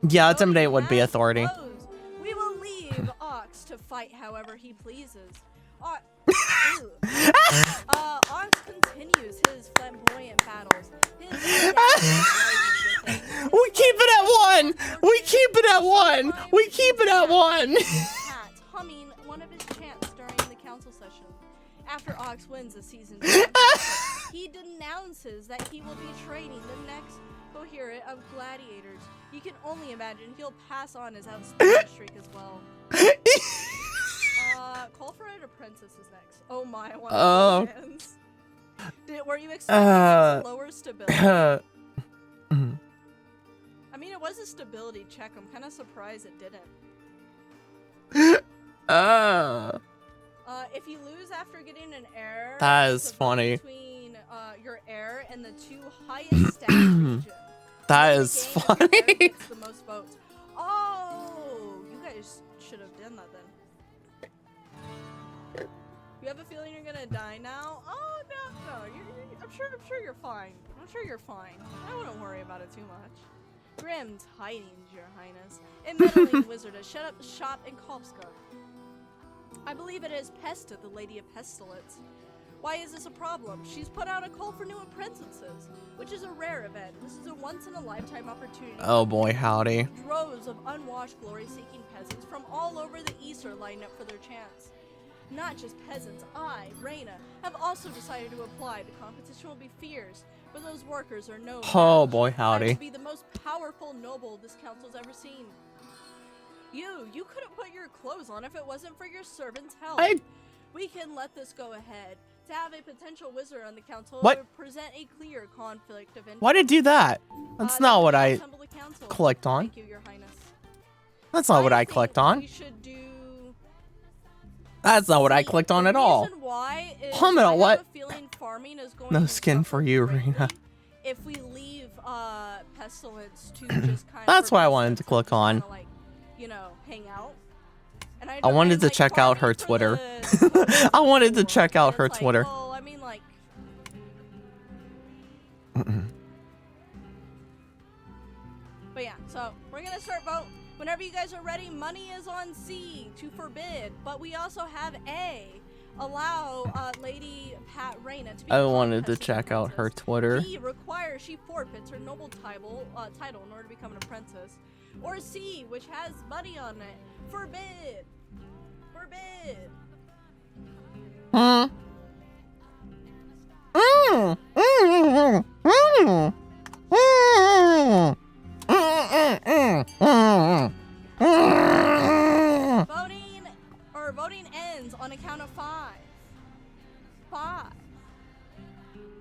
Yeah, intimidate Voting would be has authority. closed. We will leave Ox to fight however he pleases. Ox continues his flamboyant battles. His We keep it at 1. We keep it at 1. We keep it at 1. Pat humming one of his chants during the council session. After Ox wins the season championship, he denounces that he will be training the next cohort of gladiators. You can only imagine he'll pass on his outspoken streak as well. Call for an apprentice is next. Oh my, I want Oh. hands. Were you expecting it to lower stability? I mean, it was a stability check. I'm kind of surprised it didn't. If you lose after getting an heir, That it's is a vote funny. between your heir and the 2 highest stat regions. That Whoever is gains the heir funny. gets the most votes. Oh, you guys should have done that then. You have a feeling you're gonna die now? Oh no, I'm sure you're fine. I'm sure you're fine. I wouldn't worry about it too much. Grim tidings, Your Highness. A meddling wizard has shut up shop in Kolska. I believe it has pested the Lady of Pestilence. Why is this a problem? She's put out a call for new apprentices, which is a rare event. This is a once-in-a-lifetime opportunity. Oh boy, howdy. Droves of unwashed, glory-seeking peasants from all over the East are lining up for their chance. Not just peasants, I, Reina, have also decided to apply. The competition will be fierce, but those workers are no Oh match. boy, I howdy. will be the most powerful noble this council's ever seen. You couldn't put your clothes on if it wasn't for your servant's help. We can let this go ahead. To have a potential wizard on the council What? would present a clear conflict of interest. Why did I do that? That's not what I Assemble the council. clicked on. Thank you, Your Highness. That's not what I think clicked on. We should do. That's not what I See, clicked on the at all. reason why is Hold on, I have what? a feeling farming is going No to skin suffer for you, greatly Rena. If we leave pestilence to just kind of. That's for why I wanted to Pestilence click on. kinda, like, hang out. And I don't- wanted and, to like, check out her farming for Twitter. the- I wanted to check out it's her like, Twitter. well, I mean, like. But yeah, so we're gonna start vote. Whenever you guys are ready, money is on C to forbid, but we also have A. Allow Lady Pat Reina to be. I wanted to check out her Twitter. B. Require she forfeits her noble title in order to become an apprentice. Or C, which has money on it. Forbid. Forbid. Voting ends on a count of 5. 5,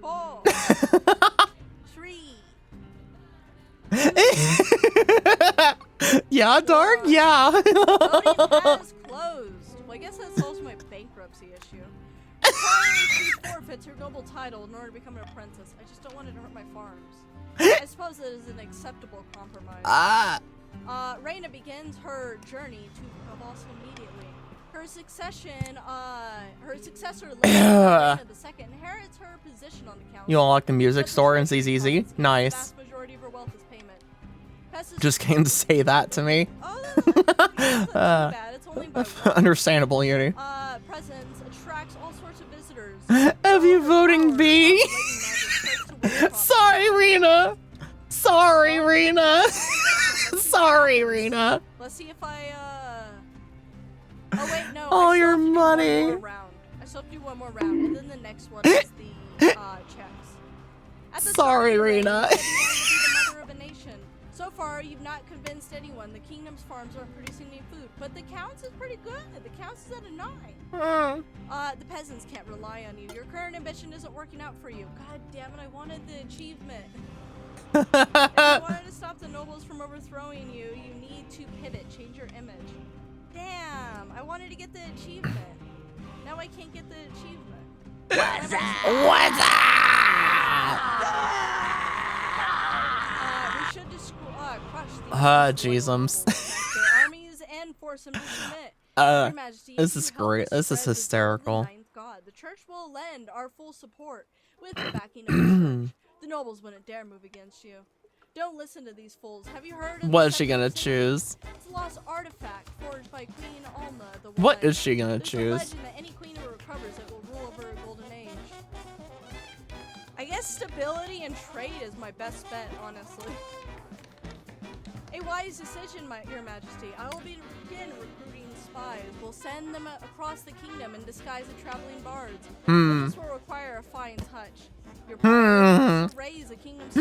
4, 3. Yeah, Dark? Yeah. Voting has closed. Well, I guess that solves my bankruptcy issue. Requiring she forfeits her noble title in order to become an apprentice. I just don't want it to hurt my farms. I suppose it is an acceptable compromise. Reina begins her journey to Kabosel immediately. Her successor, Lady Reina II, inherits her position on the council. You unlock the music But the store in church ZZZ? funds the Nice. vast majority of her wealth is payment. Pestis- Just came to say that to me. Oh, that's not too bad. It's only by one. Understandable, Uni. Presence attracts all sorts of visitors. Have you All voting power, B? lady magic starts to wear off. Sorry, Rena. Sorry, Rena. Sorry, Rena. Let's see if I Oh wait, no. All I still your have to do money. One more round. I still have to do one more round, and then the next one is the checks. At the Sorry, start of the Rena. race, you said you wanted to be the mother of a nation. So far, you've not convinced anyone. The kingdom's farms aren't producing any food, but the counts is pretty good. The counts is at a 9. The peasants can't rely on you. Your current ambition isn't working out for you. God damn it! I wanted the achievement. If you wanted to stop the nobles from overthrowing you, you need to pivot, change your image. Damn, I wanted to get the achievement. Now I can't get the achievement. What's We should just crush the Jeezums. their armies and force them to submit. Your Majesty, this if is you help great. us This is spread the hysterical. ninth God, the church will lend our full support with the backing of the church. The nobles wouldn't dare move against you. Don't listen to these fools. Have you heard of What the is she gonna Seven choose? It's a lost artifact forged by Queen Alma the What Wise. is she gonna There's a choose? legend that any queen who recovers it will rule over a golden age. I guess stability and trade is my best bet, honestly. A wise decision, Your Majesty. I will begin recruiting spies. We'll send them across the kingdom in disguise of traveling bards. But this will require a fine touch. Your plan is to raise the kingdom's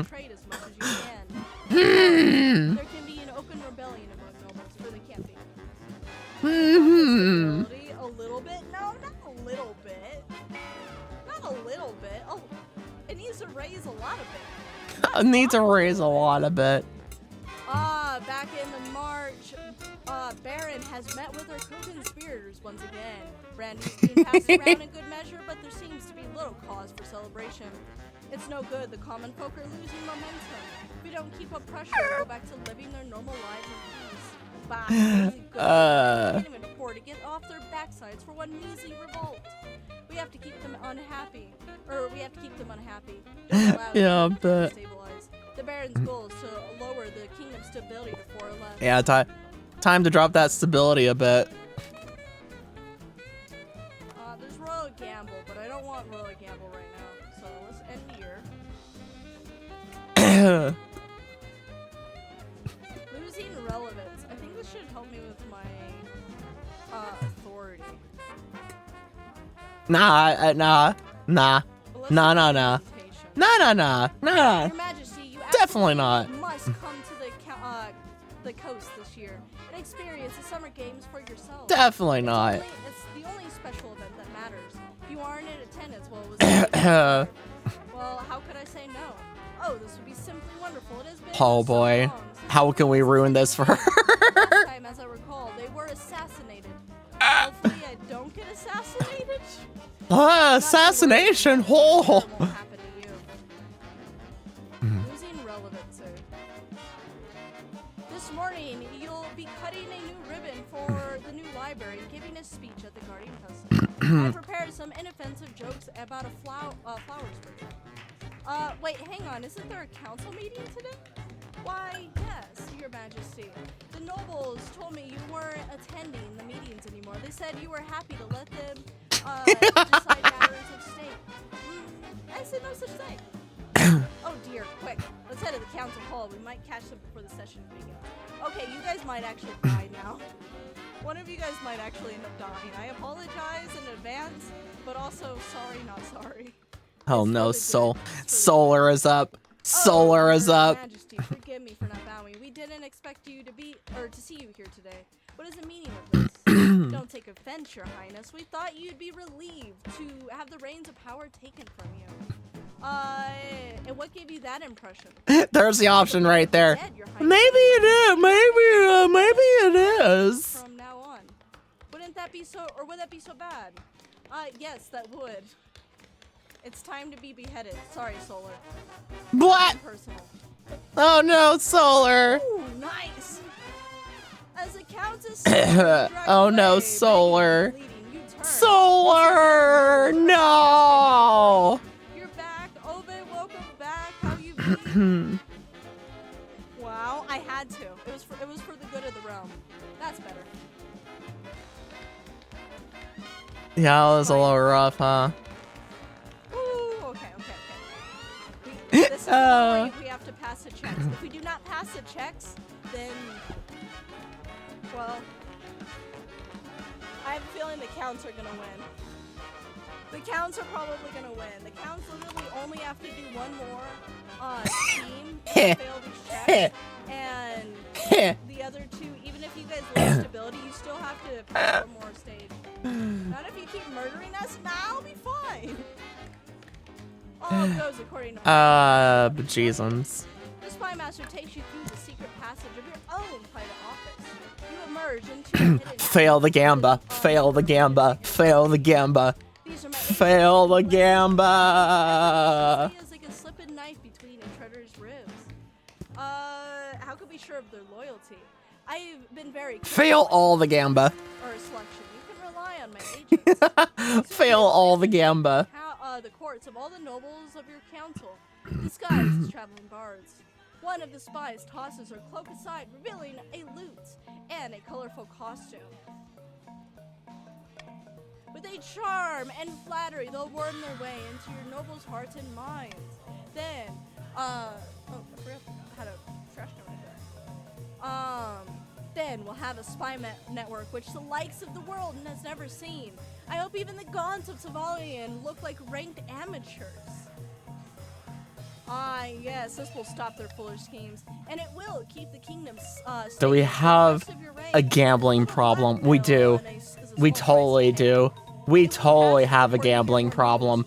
trade as much as you can. There can be an open rebellion among nobles, for they can't be. Stability, a little bit? No, not a little bit. Not a little bit. Oh, it needs to raise a lot of it. I need to raise a lot of it. Back in the March, Baron has met with her co-conspirators once again. Brandy's been passed around in good measure, but there seems to be little cause for celebration. It's no good. The common folk are losing momentum. If we don't keep up pressure, they'll go back to living their normal lives in peace. Bah, good. They can't even afford to get off their backsides for one measly revolt. We have to keep them unhappy. We have to keep them unhappy. Don't allow Yeah, them to but- stabilize. The Baron's goal is to lower the kingdom's stability to 4 or less. Yeah, time to drop that stability a bit. There's Royal Gamble, but I don't want Royal Gamble right now. So let's end here. Losing relevance. I think this should help me with my authority. Nah. But let's Nah, do nah, nah. representation. Nah. Your Majesty, you Definitely absolutely not. must come to the coast this year and experience the summer games for yourself. Definitely not. It's the only special event that matters. If you aren't in attendance, well, it was well, how could I say no? Oh, this would be simply wonderful. It has been Oh so boy. long since How can we ruin this for her? last time, as I recall, they were assassinated. Hopefully, I don't get assassinated. Assassination! Oh. It won't happen to you. Losing relevance, sir. This morning, you'll be cutting a new ribbon for the new library and giving a speech at the Guardian Festival. I prepared some inoffensive jokes about a flowers for you. Wait, hang on. Isn't there a council meeting today? Why, yes, Your Majesty. The nobles told me you weren't attending the meetings anymore. They said you were happy to let them decide matters of state. I said no such thing. Oh dear, quick. Let's head to the council hall. We might catch them before the session begins. Okay, you guys might actually die now. One of you guys might actually end up dying. I apologize in advance, but also sorry, not sorry. Oh It's no, for the good. Solar is up. Solar is Your up. Majesty, forgive me for not bowing. We didn't expect you to see you here today. What is the meaning of this? Don't take offense, Your Highness. We thought you'd be relieved to have the reins of power taken from you. And what gave you that impression? There's the option right there. Dead, Your Highness. Maybe it is. Maybe it is. From now on. Wouldn't that be so, or would that be so bad? Yes, that would. It's time to be beheaded. Sorry, Solar. What? Personal. Oh no, Solar. Ooh, nice. As a countess. Oh no, Solar. Solar! No! You're back, Obe. Welcome back. How you been? Wow, I had to. It was for the good of the realm. That's better. Yeah, it was a little rough, huh? Ooh, okay. This is the point we have to pass the checks. If we do not pass the checks, then, well, I have a feeling the counts are gonna win. The counts are probably gonna win. The counts literally only have to do one more team and fail these checks, and the other two, even if you guys lose ability, you still have to pass one more stage. Not if you keep murdering us, now I'll be fine. All goes according to Jesus. The Spy Master takes you through the secret passage of your own private office. You emerge into a hidden Fail the Gamba. Fail the Gamba. Fail the Gamba. These are my Fail the Gamba. It's like a slipping knife between a treader's ribs. How could we be sure of their loyalty? I've been very Fail all the Gamba. or selection. You can rely on my agents. Fail all the Gamba. The courts of all the nobles of your council, disguised as traveling bards. One of the spies tosses her cloak aside, revealing a lute and a colorful costume. With a charm and flattery, they'll worm their way into your nobles' hearts and minds. Then, I forgot how to trash note. Then we'll have a spy network which the likes of the world has never seen. I hope even the Gaunts of Savalian look like ranked amateurs. Yes, this will stop their foolish schemes, and it will keep the kingdom Do we stable for the have rest of your reign. a gambling problem? We do. Is a We small price totally to pay. do. We totally have a gambling problem.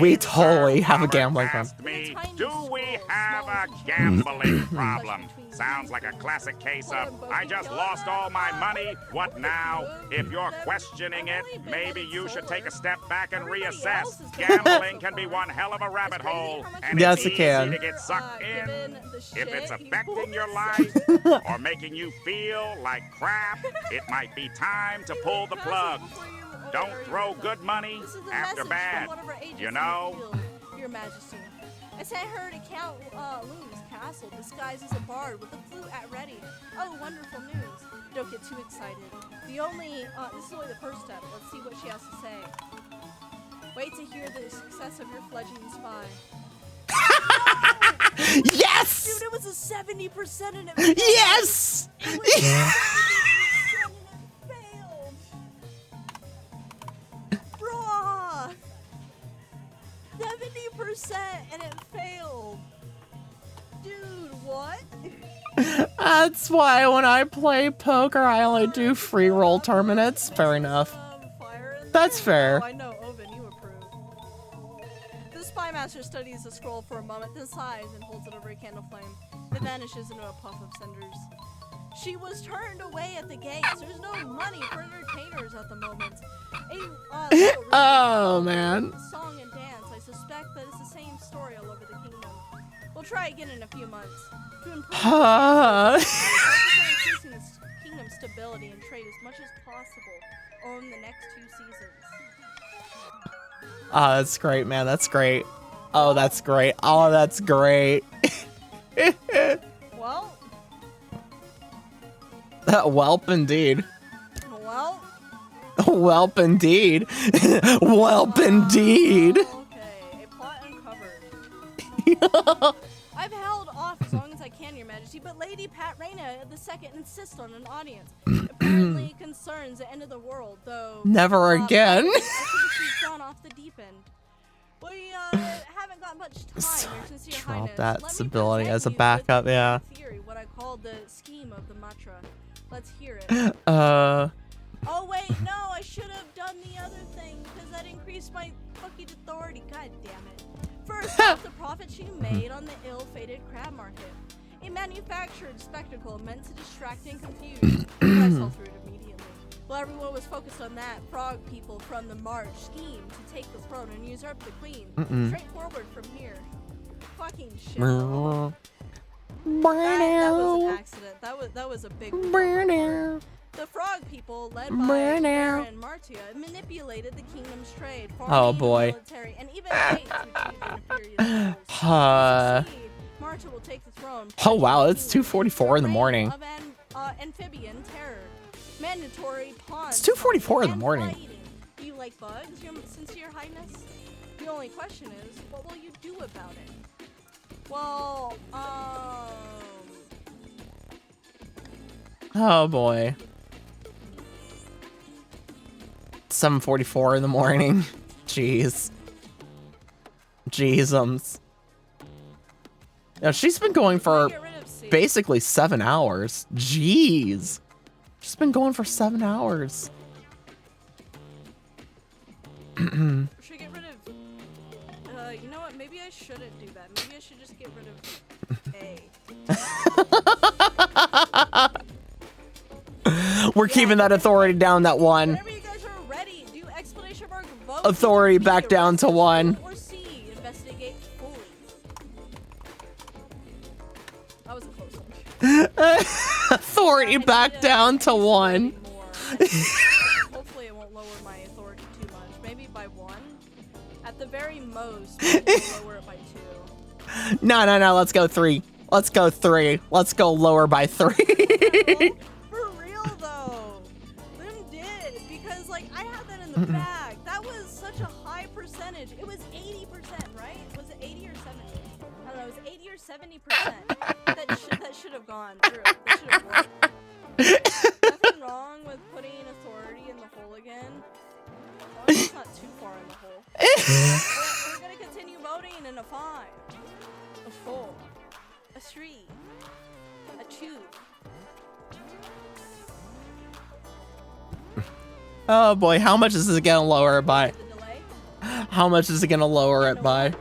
We totally have a gambling problem. Asked me, do we have a gambling problem? Sounds like a classic case of, I just lost all my money, what now? If you're questioning it, maybe you should take a step back and reassess. Gambling can be one hell of a rabbit hole, and Yes, it's it easy can. to get sucked in. Given the If shit it's he affecting your wants. life or making you feel like crap, it might be time to pull the plug. Don't throw good money This is the after message bad. from one of our agents You in the know? field, Your Majesty. I sent her to Count Loon's castle disguised as a bard with a flute at ready. Oh, wonderful news. Don't get too excited. This is only the first step. Let's see what she has to say. Wait to hear the success of your fledgling spy. Yes! Dude, it was a 70% and it Yes! It was 70% and it failed. Bruh. 70% and it failed. Dude, what? That's why when I play poker, I only do free roll tournaments. Fair enough. Fire in That's there? fair. Oh, I know, Oven, you approve. The spy master studies the scroll for a moment, then sighs and holds it over a candle flame. It vanishes into a puff of cinders. She was turned away at the gates. There's no money for entertainers at the moment. Little Oh, man. song and dance. I suspect that it's the same story all over the kingdom. We'll try again in a few months. To improve increasing the kingdom's stability and trade as much as possible over the next 2 seasons. Oh, that's great, man. That's great. Oh, that's great. Oh, that's great. Well, Welp indeed. well. Welp indeed. Welp indeed. Okay, a plot uncovered. I've held off as long as I can, Your Majesty, but Lady Pat Reina II insists on an audience. Apparently concerns the end of the world, though. Never again. I think she's gone off the deep end. We haven't got much time, Your Sincere Drop Highness. that Let me stability present as a you with backup, my yeah. Theory, what I call the scheme of the mantra. Let's hear it. Oh wait, no, I should have done the other thing because that increased my fucking authority. God damn it. First off, the profits you made on the ill-fated crab market. A manufactured spectacle meant to distract and confuse. But I saw through it immediately. While everyone was focused on that, frog people from the march schemed to take the throne and usurp the queen. Straightforward from here. Fucking shit. That was an accident. That was a big one. The frog people, led by Baron Martia, manipulated the kingdom's trade, Oh, boy. military, and even faith to achieve their imperial goals. Uh, To succeed, Martia will take the throne. Oh, wow, it's pledging 2:44 in the reign morning. Of amphibian terror. Mandatory pawns. It's 2:44 in the and morning. fly eating. Do you like bugs, Your Sincere Highness? The only question is, what will you do about it? Well, Oh boy. 7:44 in the morning. Jeez. Jeezums. Yeah, she's been going for get rid of C. basically 7 hours. Jeez. She's been going for 7 hours. Should I get rid of? You know what? Maybe I shouldn't do that. Maybe I should just get rid of A. We're keeping that authority down that one. Whenever you guys are ready, do exclamation mark vote. Authority either back B, down to arrest, 1. Or C, investigate fully. That was a close one. Authority I back need down to 1. more. Hopefully it won't lower my authority too much. Maybe by 1. At the very most, maybe lower it by 2. No, let's go 3. Let's go 3. Let's go lower by 3. For real though, them did, because like I had that in the bag. That was such a high percentage. It was 80%, right? Was it 80 or 70? I don't know. It was 80 or 70%. That should have gone through. That should have worked. Nothing wrong with putting authority in the hole again. Oh, it's not too far in the hole. We're gonna continue voting in a 5, a 4, a 3, a 2. Oh boy, how much is this gonna lower it by? The delay. How much is it gonna lower it by?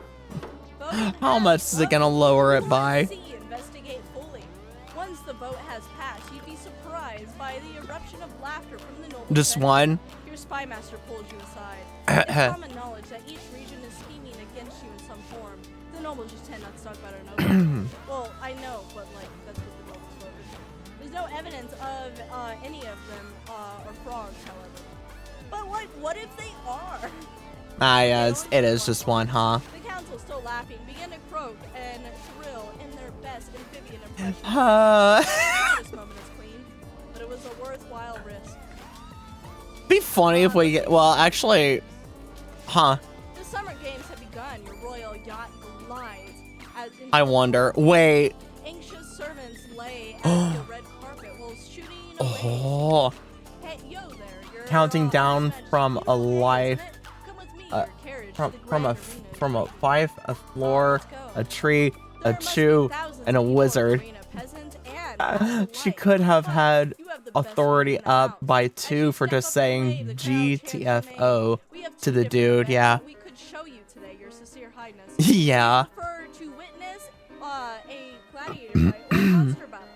Voting How much is it gonna lower it by? C, investigate fully. 1 once the vote has passed, you'd be surprised by the eruption of laughter from the nobles. Just one? Your spymaster pulls you aside. It's common knowledge that each region is scheming against you in some form. The nobles just tend not to talk about our nobles. Well, I know, but like that's what the nobles focus on. There's no evidence of any of them are frogs, however. But like, what if they are? Ah, yeah, it is just one, huh? The council, still laughing, began to croak and shrill in their best amphibian impression. This moment is clean, but it was a worthwhile risk. Be funny if we get. Well, actually, huh? The summer games have begun. Your royal yacht glides. I wonder. Wait. Anxious servants lay at the red carpet while shooting away. Oh. Hey, yo there. You're, Counting down from a life. Come with me, your carriage to the From a grand arena. from a five, a floor, Let's go. a tree, There a must be chew, thousands and a of people in the wizard. arena, peasant and She alike. could have But had you have the best authority seat in the up house. by As 2 you for step just up the saying way, the crowd chants your GTFO name. We have to two the different dude, events yeah. we could show you today, your sincere highness. Yeah. Prefer to witness a gladiator fight or a monster battle.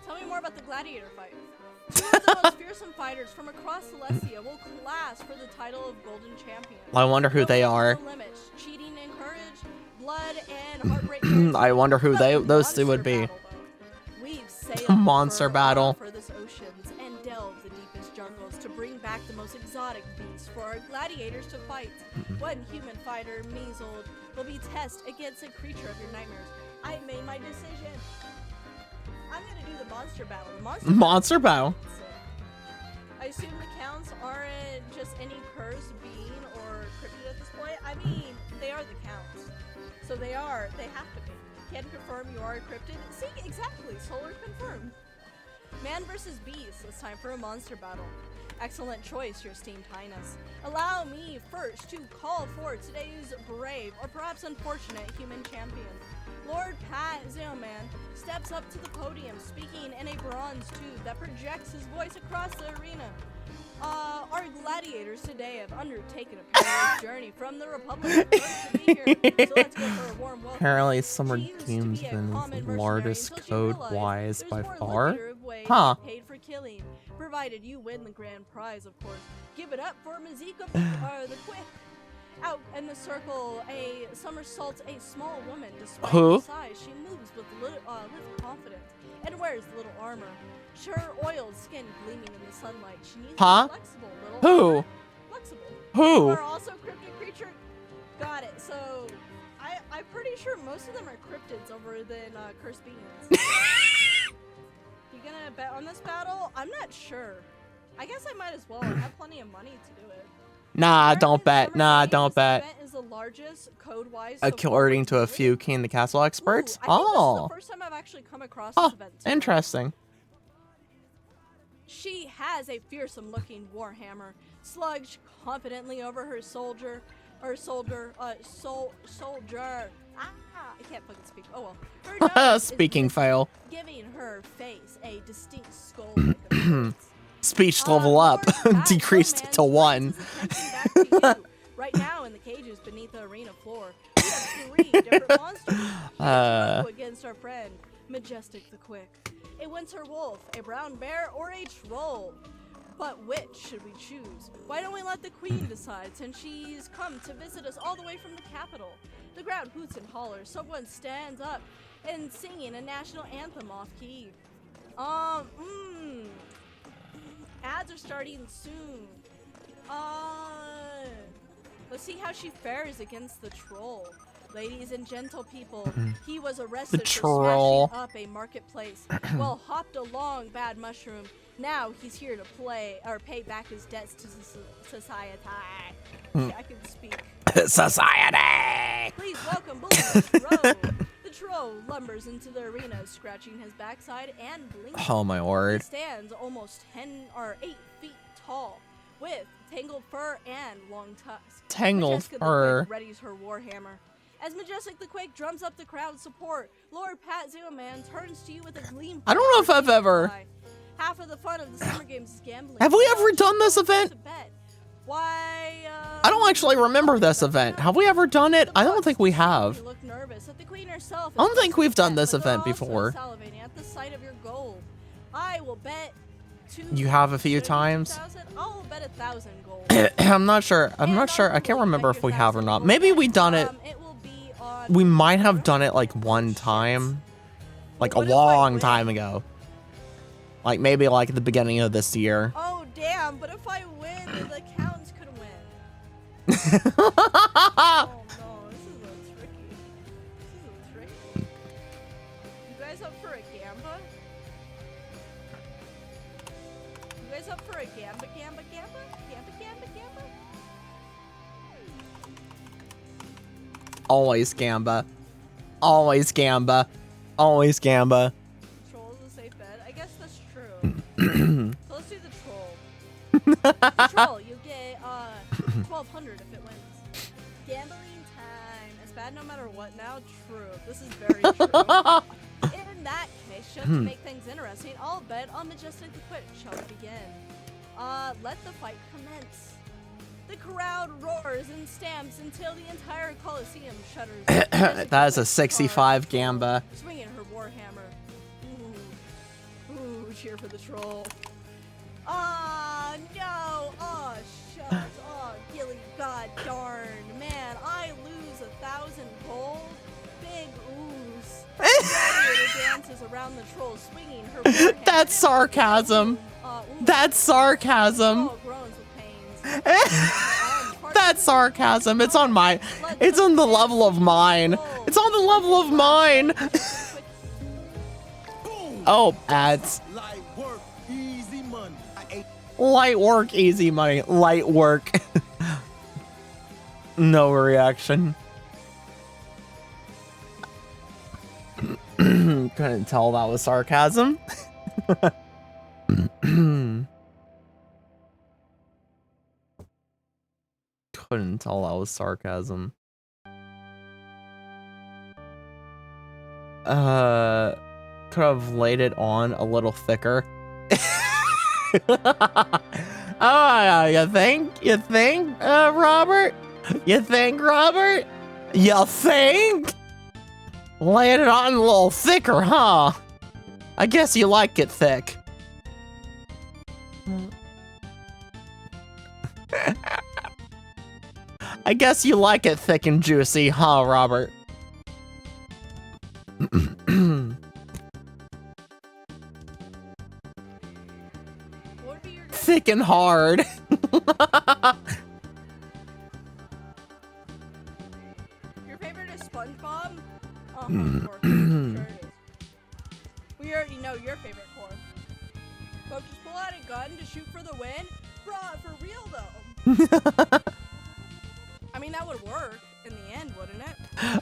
Tell me more about the gladiator fight. Two of the most fearsome fighters from across Celestia will clash for the title of Golden Champion. I wonder who they are. No limits, cheating and courage, blood and heartbreak. I wonder who those two would be. Battle, though. We've sailed A monster for battle. for this oceans and delved the deepest jungles to bring back the most exotic beasts for our gladiators to fight. One human fighter, Measles, will be tested against a creature of your nightmares. I made my decision. I'm gonna do the monster battle. The Monster battle. I assume the counts aren't just any cursed being or cryptid at this point. I mean, they are the counts. So they have to be. Can confirm you are a cryptid. See, exactly, Solar confirmed. Man versus beast, it's time for a monster battle. Excellent choice, your esteemed highness. Allow me first to call for today's brave, or perhaps unfortunate, human champion. Lord Pat Zillman steps up to the podium, speaking in a bronze tube that projects his voice across the arena. Our gladiators today have undertaken a perilous journey from the Republic of Earth to be here. So let's go for a warm welcome. Apparently, Summer She used to Games be a been common the mercenary largest until she code realized wise there's by more far. lucrative ways Huh. to get paid for killing, provided you win the grand prize, of course. Give it up for Mazika the Quick. Out in the circle, a somersaults a small woman. Despite Who? her size, she moves with little confidence and wears little armor. Her oiled skin gleaming in the sunlight. She needs to Huh? be flexible, little Who? armor. Flexible. Who? Are also cryptid creature. Got it. So, I'm pretty sure most of them are cryptids over than cursed beings. You gonna bet on this battle? I'm not sure. I guess I might as well. I have plenty of money to do it. Nah, don't Apparently, bet. Summer Nah, Games don't bet. event is the largest code-wise so far According to a globally. few King the Castle experts. Ooh, I think this is Oh. the first time I've actually come across Huh. this event. too. Interesting. She has a fearsome-looking warhammer, sludged confidently over her soldier. I can't fucking speak. Oh well. Her nose is Speaking missing, fail. giving her face a distinct skull-like appearance. Speech level up. Lord Pat Decreased Tillman's to 1. turns his attention back to you. Right now, in the cages beneath the arena floor, we have 3 different monsters. Go against our friend, Majestic the Quick. A winter wolf, a brown bear, or a troll. But which should we choose? Why don't we let the queen decide, since she's come to visit us all the way from the capital? The crowd hoots and hollers. Someone stands up and singing a national anthem off key. Ads are starting soon. Let's see how she fares against the troll. Ladies and gentle people, he was arrested for troll. smashing up a marketplace. Well, hopped along Bad Mushroom. Now he's here to pay back his debts to society. I can speak. Society. Please welcome Bully the Troll. The troll lumbers into the arena, scratching his backside and blinking. Oh my He word. stands almost 10 or 8 feet tall, with tangled fur and long tusks. Tangled Majestic fur. The Quake readies her warhammer. As Majestic the Quake drums up the crowd's support, Lord Pat Zillman turns to you with a gleam. I don't know if I've ever- Half of the fun of the Summer Games is gambling. Have we So ever done this choose event? to bet. Why? I don't actually remember this event. Have we ever done it? I don't think we have. You look nervous. That the queen herself I don't is think we've done upset, this but you're event also before. salivating at the sight of your gold. I will bet You have a few times? 2,000? I'll bet 1,000 gold. I'm not sure. I'm not sure. I can't remember if we have or not. Maybe we done it. It will be on. We might have done it like one time. Like a What if I long win? time ago. Like maybe like at the beginning of this year. Oh damn! But if I win, then the accountants could win. Oh no, this is a tricky. This is a tricky. You guys up for a gamba? You guys up for a gamba? Always Gamba. Always Gamba. Always Gamba. Troll is a safe bet. I guess that's true. So let's do the troll. The troll, you get 1,200 if it wins. Gambling time. It's bad no matter what now. True. This is very true. In that case, just to make things interesting, I'll bet on Majestic the Quit. Shall we begin? Let the fight commence. The crowd roars and stamps until the entire Coliseum shudders. That is a 65 Gamba. Swinging her warhammer. Ooh, cheer for the troll. Ah, no. Oh, shucks. Oh, Gilly, god darn. Man, I lose 1,000 gold. Big ooze. Gladiator dances around the troll, swinging her warhammer. That's sarcasm. That's sarcasm. Oh, groans with pains. That's sarcasm. It's on my. It's on the level of mine. It's on the level of mine. Oh, ads. Light work, easy money. Light work, easy money. Light work. No reaction. Couldn't tell that was sarcasm. Couldn't tell that was sarcasm. Could have laid it on a little thicker. Oh, you think? You think, Robert? You think, Robert? You think? Laying it on a little thicker, huh? I guess you like it thick. I guess you like it thick and juicy, huh, Robert? Thick and hard. Your favorite is SpongeBob? Of course. Sure it is. We already know your favorite corn. Folks, just pull out a gun to shoot for the win? Bruh, for real though. I mean, that would work in the end, wouldn't it?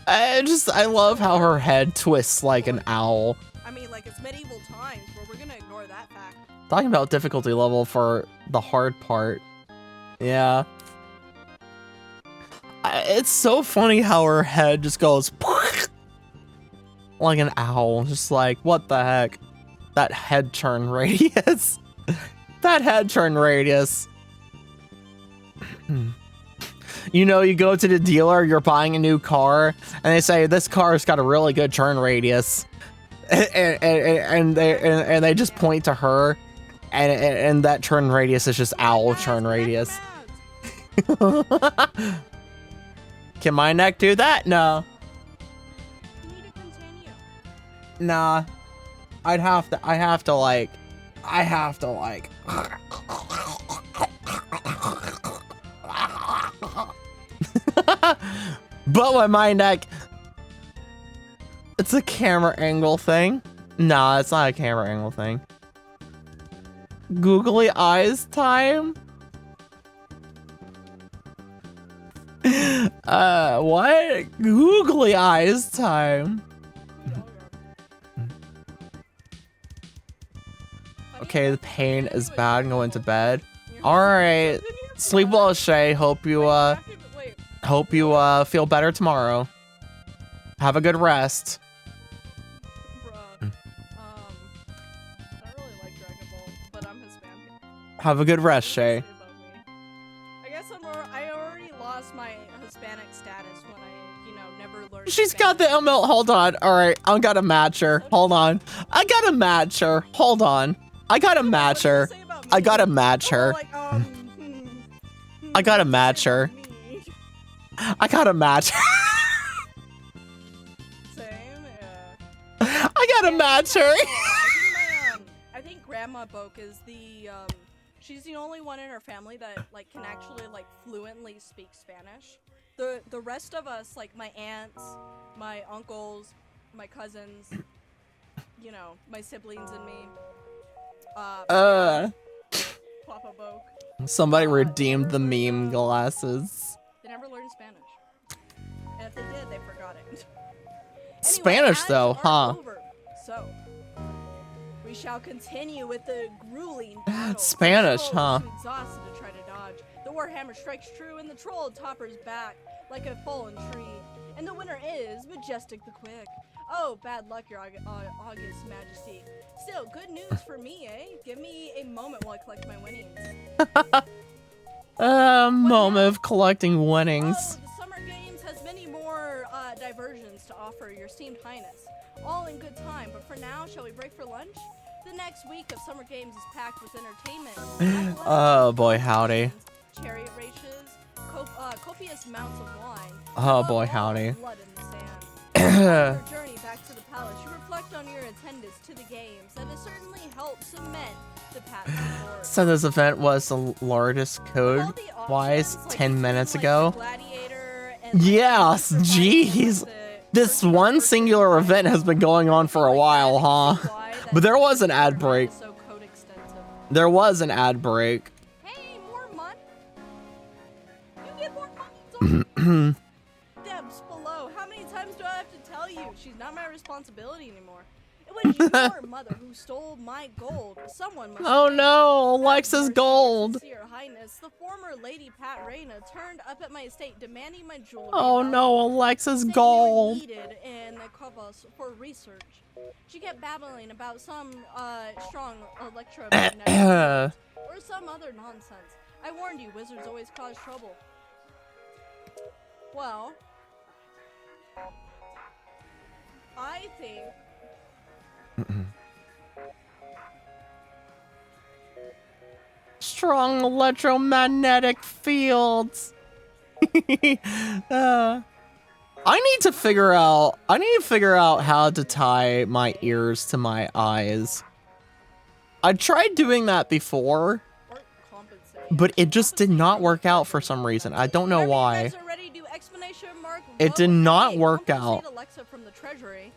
I love how her head twists like an owl. I mean, like, it's medieval times, but we're gonna ignore that fact. Talking about difficulty level for the hard part. Yeah. It's so funny how her head just goes like an owl. Just like, what the heck? That head turn radius. That head turn radius. You know, you go to the dealer, you're buying a new car, and they say, this car's got a really good turn radius. And they just point to her, and that turn radius is just owl turn radius. Can my neck do that? No. You need to continue. Nah. I have to like. But with my neck, it's a camera angle thing. Nah, it's not a camera angle thing. Googly eyes time? What? Googly eyes time. Okay, the pain is bad. Going to bed. All right. Sleep well, Shay. Hope you feel better tomorrow. Have a good rest. Bruh. I don't really like Dragon Ball, but I'm Hispanic. Have a good rest, Shay. I She's got the ML. Hold on. All right, I gotta match her. Hold on. I gotta match her. Hold on. I gotta match her. I gotta match her. I gotta match her. I gotta match her. Same, yeah. I gotta match her. I think Grandma Boke is the she's the only one in her family that like can actually like fluently speak Spanish. The rest of us, like my aunts, my uncles, my cousins, you know, my siblings and me. Papa Boke. Somebody redeemed the meme glasses. They never learned Spanish. And if they did, they forgot it. Anyway, Spanish ads though, are huh? over. So, we shall continue with the grueling battle. Spanish, The troll huh? is too exhausted to try to dodge. The warhammer strikes true, and the troll toppers back like a fallen tree. And the winner is Majestic the Quick. Oh, bad luck, your August Majesty. Still, good news for me, eh? Give me a moment while I collect my winnings. Moment of collecting winnings. Oh, the Summer Games has many more diversions to offer your esteemed highness. All in good time, but for now, shall we break for lunch? The next week of Summer Games is packed with entertainment. Oh boy, howdy. Chariot races, copious amounts of wine. Oh boy, howdy. Blood in the sand. On your journey back to the palace, you reflect on your attendance to the games that has certainly helped cement the path forward. So this event was the largest code All the wise options, like, 10 minutes like ago. the Gladiator and Yes, jeez. This one singular event has been going on for a while, huh? But there was an ad break. So code extensive. There was an ad break. Hey, more money. You get more money. Debs below. How many times do I have to tell you? She's not my responsibility anymore. It was your mother who stole my gold. Someone must. Oh pay. no, Have Alexa's mercy, gold. Your Highness, the former Lady Pat Reina turned up at my estate demanding my jewelry. Oh no, Alexa's saying gold. you needed in the Kovos for research. She kept babbling about some strong electromagnetic or some other nonsense. I warned you, wizards always cause trouble. Well, I think Strong electromagnetic fields. I need to figure out how to tie my ears to my eyes. I tried doing that before, or compensate. but it just did not work out for some reason. I don't know Whenever why. You guys are ready, do exclamation mark. It did not vote. work Compensate out. Alexa from the treasury.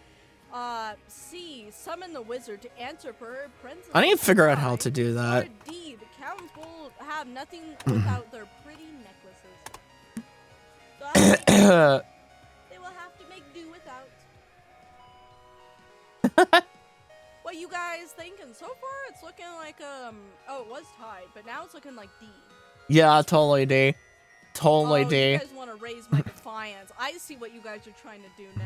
C. Summon the wizard to answer for her princess. I need to figure out how to do that. Or D. The counts will have nothing without their pretty necklaces. So I think they will have to make do without. What you guys thinking? So far, it's looking like oh, it was tied, but now it's looking like D. Yeah, totally D. Totally Oh, D. you guys want to raise my defiance. I see what you guys are trying to do now.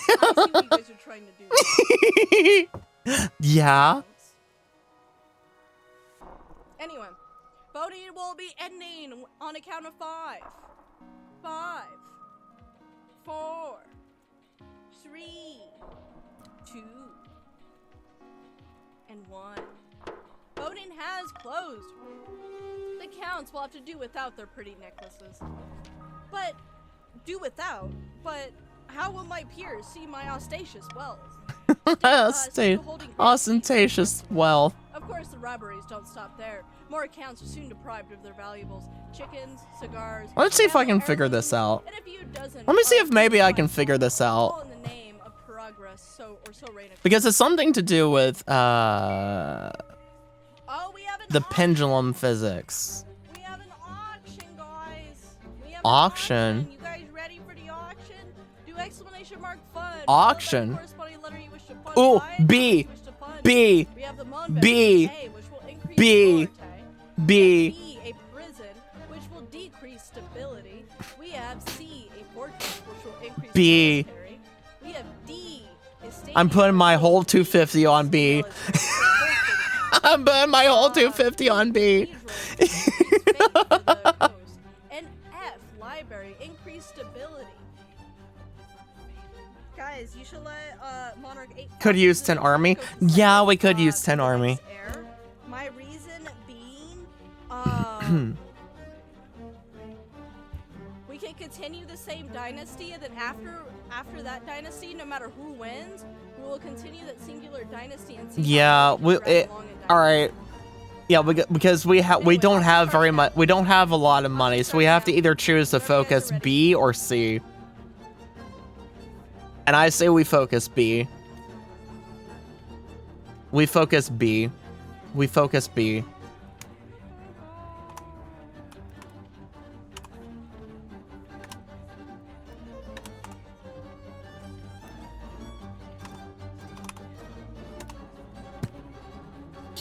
I see what you guys are trying to do. Yeah. Anyway, voting will be ending on a count of 5. 5, 4, 3, 2, and 1. Voting has closed. The counts will have to do without their pretty necklaces. But, how will my peers see my ostentatious wealth? Ostentatious wealth. Of course, the robberies don't stop there. More accounts are soon deprived of their valuables. Chickens, cigars. Let's see if I can family figure this heirlooms, out. and a few dozen Let me see if other maybe I can fine figure this all out. in the name of progress, so Reina. Because it's something to do with Oh, we have an the auction. pendulum physics. We have an auction, guys. We have Auction? An auction. You guys ready for the auction? Do exclamation mark fun. Auction? Follow that corresponding letter you wish to fund Ooh, by, B, you wish to fund. B, We have the Monbet B, A, which will increase B, forte. B. B, a prison, which will decrease stability. We have C, a fortress, which will increase B. military. We have D, a stadium, I'm putting my which will whole 250 on B. decrease I'm putting my whole 250 on B. And F, library, increased stability. Guys, you should let Monarch 8 Could use 10 army. Yeah, we could use 10 army. My reason being, we can continue the same dynasty, and then after that dynasty, no matter who wins, we will continue that singular dynasty and see. Yeah, all right. Yeah, because we don't have very much. We don't have a lot of money, so we have to either choose to focus B or C. And I say we focus B. We focus B. We focus B.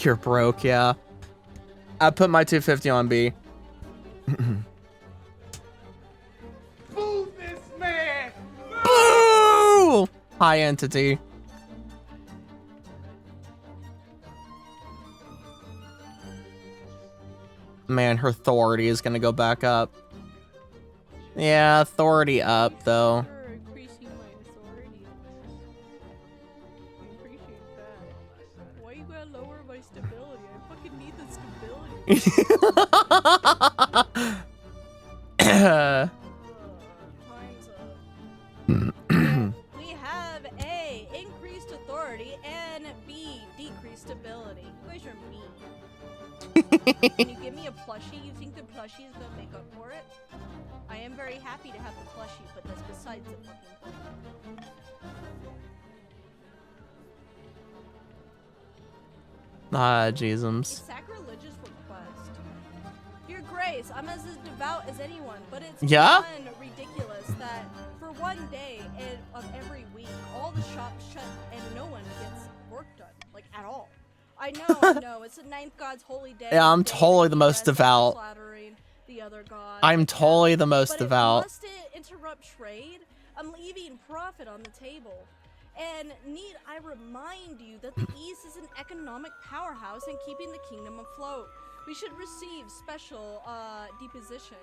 You're broke, yeah. I put my 250 on B. Move this man! Boo! High entity. Man, her authority is gonna go back up. Yeah, authority up though. For increasing my authority. I appreciate that. Why you gotta lower my stability? I fucking need the stability. Time's up. We have A, increased authority, and B, decreased ability. You guys are mean. Can you give me a plushie? You think the plushie is gonna make up for it? I am very happy to have the plushie, but that's besides the fucking point. Ah, Jeezums. Sacrilegious request. Your Grace, I'm as devout as anyone, but it's Yeah? ridiculous that for one day of every week, all the shops shut and no one gets work done, like at all. I know, it's the ninth god's holy day. Yeah, I'm the day totally that the you most rest from devout. Slaughtering the other god. I'm totally the most But devout. if you must interrupt trade, I'm leaving profit on the table. And need I remind you that the East is an economic powerhouse and keeping the kingdom afloat. We should receive special deposition.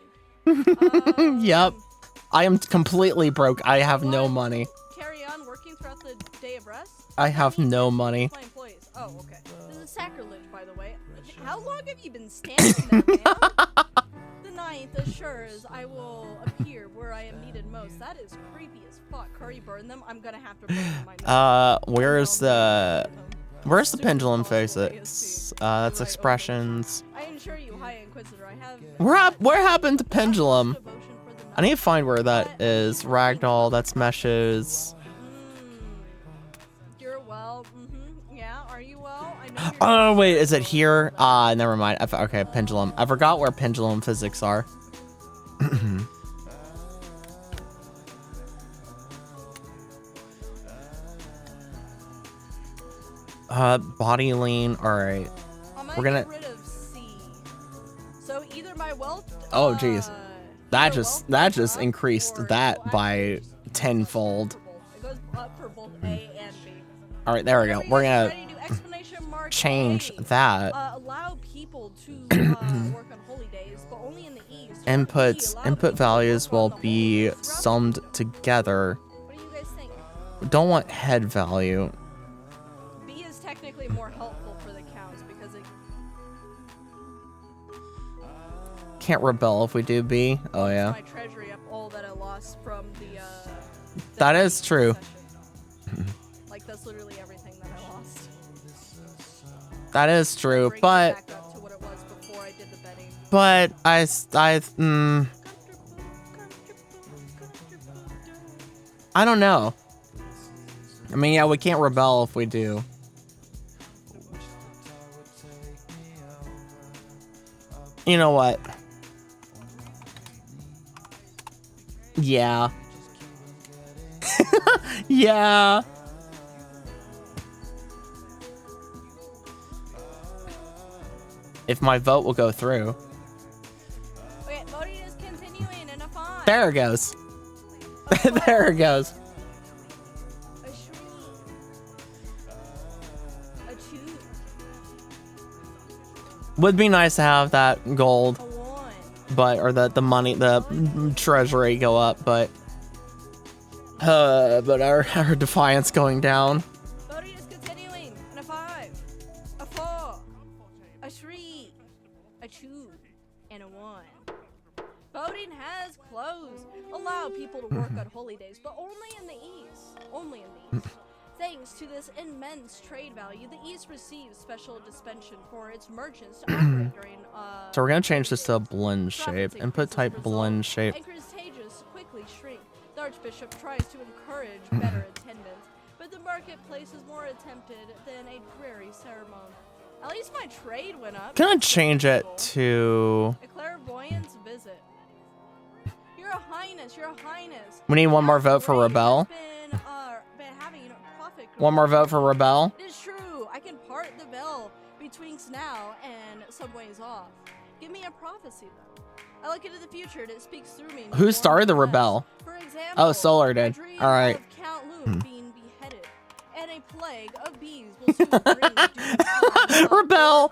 Yep. I am completely broke. I have no money. Carry on working throughout the day of rest? I have no money. My employees. Oh, okay. This is sacrilege, by the way. How long have you been standing there, man? The ninth assures I will appear where I am needed most. That is creepy as fuck. Curry burn them. I'm gonna have to burn them myself. Where's the pendulum face? It's that's expressions. I assure you, High Inquisitor, I have Where happened to pendulum? devotion for the I need to find where that is. Ragdoll, that's meshes. You're well. Yeah, are you well? I know you're Oh wait, is it here? Never mind. Okay, pendulum. I forgot where pendulum physics are. Body lean. All right. We're gonna. get rid of C. So either my wealth. Oh jeez. That just increased that by tenfold. It goes up for both A and B. All right, there we go. We're gonna Ready to exclamation mark change A. that. Allow people to work on holy days, but only in the East. Inputs, Allow input people to values work on will the holy be days. summed together. What do you guys think? Don't want head value. B is technically more helpful for the counts because it Can't rebel if we do B. Oh yeah. my treasury up all that I lost from the That is true. session. Like that's literally everything that I lost. That is true, Bring it but back up to what it was before I did the betting. I don't know. I mean, yeah, we can't rebel if we do. You know what? Yeah. Yeah. If my vote will go through. Okay, voting is continuing in a font. There it goes. There it goes. A shree. A two. Would be nice to have that gold, A one. but or the money, the treasury go up, but But our defiance going down. Voting is continuing. And a 5, a 4, a 3, a 2, and a 1. Voting has closed. Allow people to work on holy days, but only in the East. Only in the East. Thanks to this immense trade value, the East receives special dispensation for its merchants to operate during So we're gonna change this to a blend shape. Input type blend shape. and contagious quickly shrink. The Archbishop tries to encourage better attendance, but the marketplace is more attempted than a dreary ceremony. At least my trade went up. Gonna change it to. A clairvoyance visit. Your Highness, Your Highness. We need one more vote for Rebel. Been having profit One more vote for Rebel. It is true. I can part the veil between now and some ways off. Give me a prophecy, though. I look into the future and it speaks through me. Who started the Rebel? For example, Oh, Solar did. I dream All right. of Count Loom being beheaded, and a plague of bees will soon bring doom. Rebel.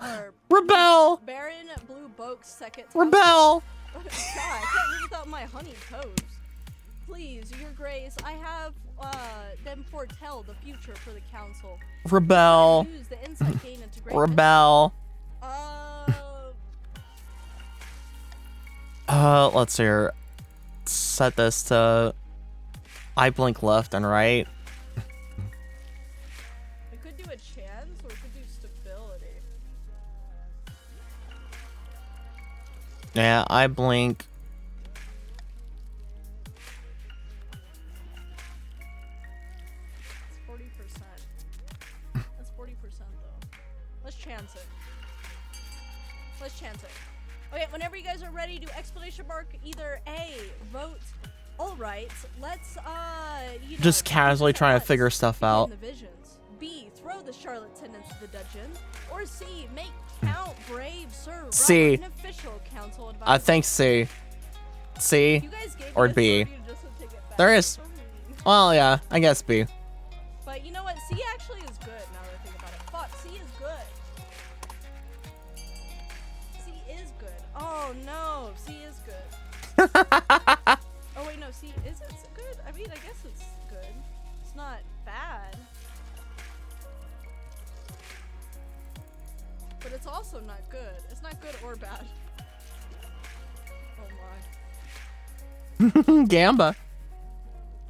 Rebel. Baron Blue Boak's second. Rebel. God, I can't live without my honey toast. Please, Your Grace, I have them foretell the future for the council. Rebel. Use the insight gained into greatness. Rebel. Let's see here. Set this to I blink left and right. We could do a chance, or we could do stability. Yeah, I blink. It's 40%. That's 40% though. Let's chance it. Let's chance it. Okay, whenever you guys are ready, do exclamation mark either A, vote. All right, let's you know, Just casually trying to let's figure stuff begin out. The visions. B, throw the charlatan into the dungeon. Or C, make Count Brave Sir Robert C. an official council advisor. I think C. C You guys gave or me a B. Sylvia just to take it back. There is. So mean. Well, yeah, I guess B. But you know what? C actually is good now that I think about it. Fuck, C is good. C is good. Oh no, C is good. Oh wait, no, C is it good? I mean, I guess it's good. It's not bad. But it's also not good. It's not good or bad. Oh my. Gamba.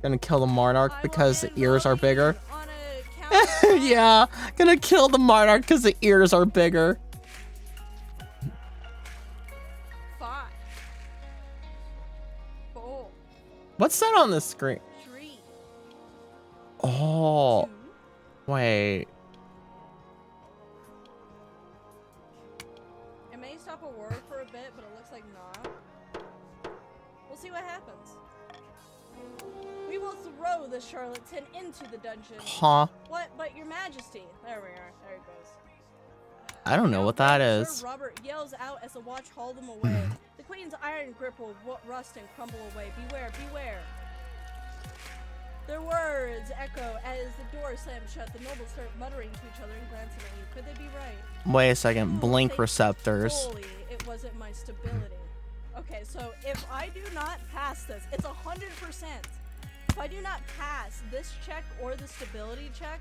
Gonna kill the Monarch because the ears are bigger. On a count of Yeah, gonna kill the Monarch because the ears are bigger. 5, 4, What's that on the screen? 3, Oh, 2. wait. It may stop a word for a bit, but it looks like not. We'll see what happens. We will throw the charlatan into the dungeon. Huh? What? But Your Majesty. There we are. There it goes. I don't know what that Sir is. Robert yells out as the watch haul them away. The queen's iron grip will rust and crumble away. Beware, beware. Their words echo as the door slams shut. The nobles start muttering to each other and glancing at you. Could they be right? Wait a second. Oh, Blink thank receptors. Holy, it wasn't my stability. Okay, so if I do not pass this, it's 100%. If I do not pass this check or the stability check,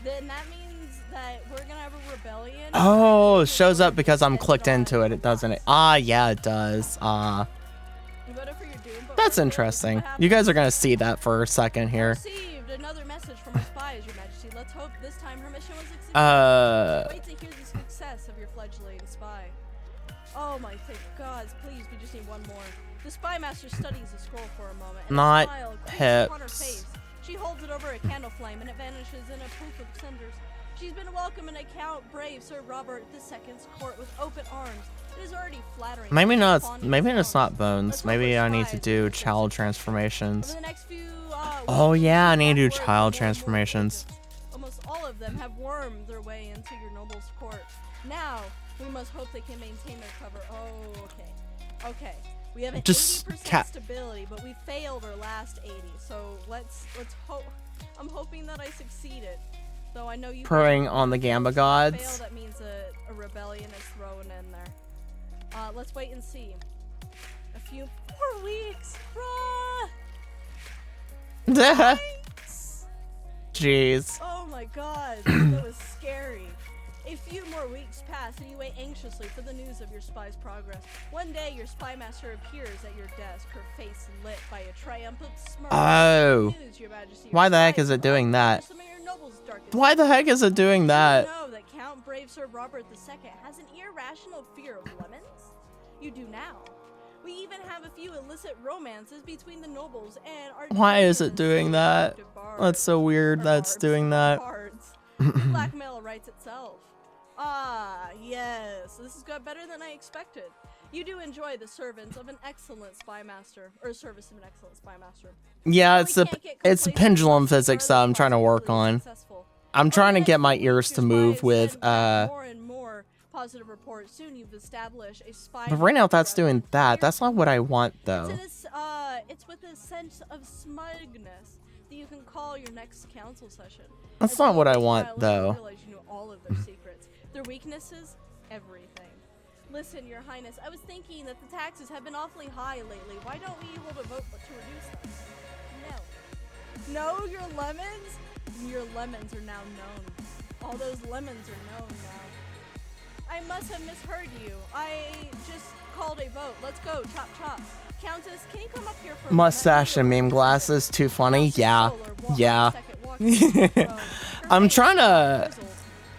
then that means that we're gonna have a rebellion. Oh, it shows up because I'm clicked into it. It doesn't. Yeah, it does. You voted for your doom, but That's what interesting. happened? You guys are gonna see that for a second here. Received another message from our spies, Your Majesty. Let's hope this time her mission was successful. Wait to hear the success of your fledgling spy. Oh my, thank God, please, we just need one more. The spy master studies the scroll for a moment, and Not a smile creeps upon her hips. face. She holds it over a candle flame, and it vanishes in a poof of cinders. She's been welcomed in Count Brave Sir Robert II's court with open arms. It is already flattering. Maybe not. fawning Maybe it's songs. not bones. Let's hope Maybe our I need to spies do will child Over transformations. the next few Oh weeks, yeah, I you'll need to do have word child from more and more transformations. citizens. Almost all of them have wormed their way into your noble's court. Now, we must hope they can maintain their cover. Oh, okay. Okay. We have an Just 80% stability, but we failed our last 80. So let's hope. I'm hoping that I succeeded. Though I know you Preying on the Gamba Fail, gods. that means a rebellion is thrown in there. Let's wait and see. A few more weeks. Bruh! Jeez. Oh my god, that was scary. A few more weeks pass and you wait anxiously for the news of your spy's progress. One day, your spy master appears at your desk, her face lit by a triumphant smirk. Oh. News, Your Majesty, your Why the heck spy is it alive doing that? for some of your nobles' darkest Why the heck is it doing Did that? you know that Count Brave Sir Robert II has an irrational fear of lemons? You do now. We even have a few illicit romances between the nobles and our Why is it genuine doing that? seductive bards. That's so weird Or that's barbs, doing that. bards. The blackmail writes itself. Ah, yes, this has got better than I expected. You do enjoy the servants of an excellent spy master, or service of an excellent spy master. Yeah, While it's we the can't get it's complacent, pendulum we physics that are I'm trying to work possibly on. successful. I'm Over trying to the get next my few ears weeks, to your move spies with send back more and more positive reports. Soon you've established a spy. But right now that's network. doing that. That's not what I want It's though. it's with a sense of smugness that you can call your next council session. That's As not what I nobles want, file in, though. you realize you know all of their secrets, their weaknesses, everything. Listen, Your Highness, I was thinking that the taxes have been awfully high lately. Why don't we hold a vote to reduce them? No. No, your lemons? Your lemons are now known. All those lemons are known now. I must have misheard you. I just called a vote. Let's go, chop chop. Countess, can you come up here for a Mustache and minute? meme glasses, too funny. Yeah. Solar, walk Yeah. on second, walk on the throne. Her I'm face trying to grizzled.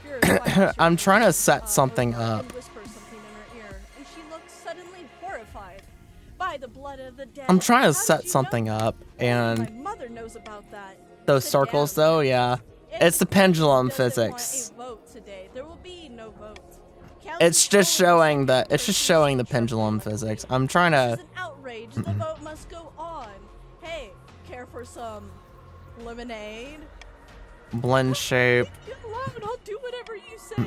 You're a spy, I'm trying to she set something over up. and whispers something in her ear, and she looks suddenly horrified. By the blood of the dead. I'm trying How to did set you something know? up My and mother knows about that. those Sit circles down. though, yeah. If It's the pendulum doesn't want physics. a vote today, there will be no vote. It's just showing the pendulum physics. I'm trying This to is an outrage. The vote must go on. Hey, care for some lemonade? blend shape. Get love and I'll do whatever you say.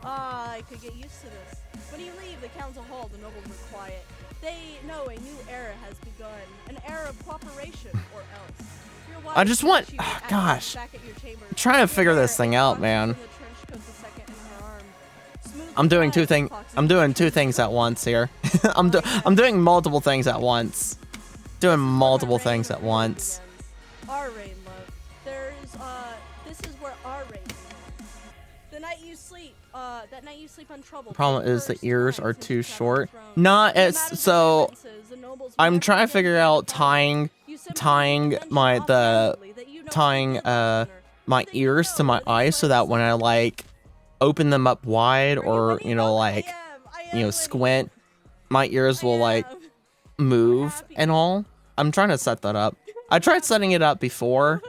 I could get used to this. When you leave the council hall, the nobles are quiet. They know a new era has begun, an era of cooperation, or else. Your wife I just want- she will ask gosh. back at your chambers. I'm trying to figure There, this thing a out, fox man. in the trench coat, the second in her arm. Smooth I'm doing flies, two things. foxes I'm doing in two the things trench at once here. I'm doing multiple things at once. Doing multiple things at once. Our reign, love. This is where our reign begins. The night you sleep, that night you sleep untroubled. Problem is the First ears time are since too you sat on the short. throne. Nah, No matter it's the so differences, the nobles I'm will trying to never figure forget out the tying You simply tying mention my offhandedly that you know tying a good listener, my that you ears to know my that it's eyes so like that when I like open them up wide Are you or ready, you know love? like I you know am squint, my ears ready. will like I am. move happy. and all. I'm trying to set that up. I tried setting it up before.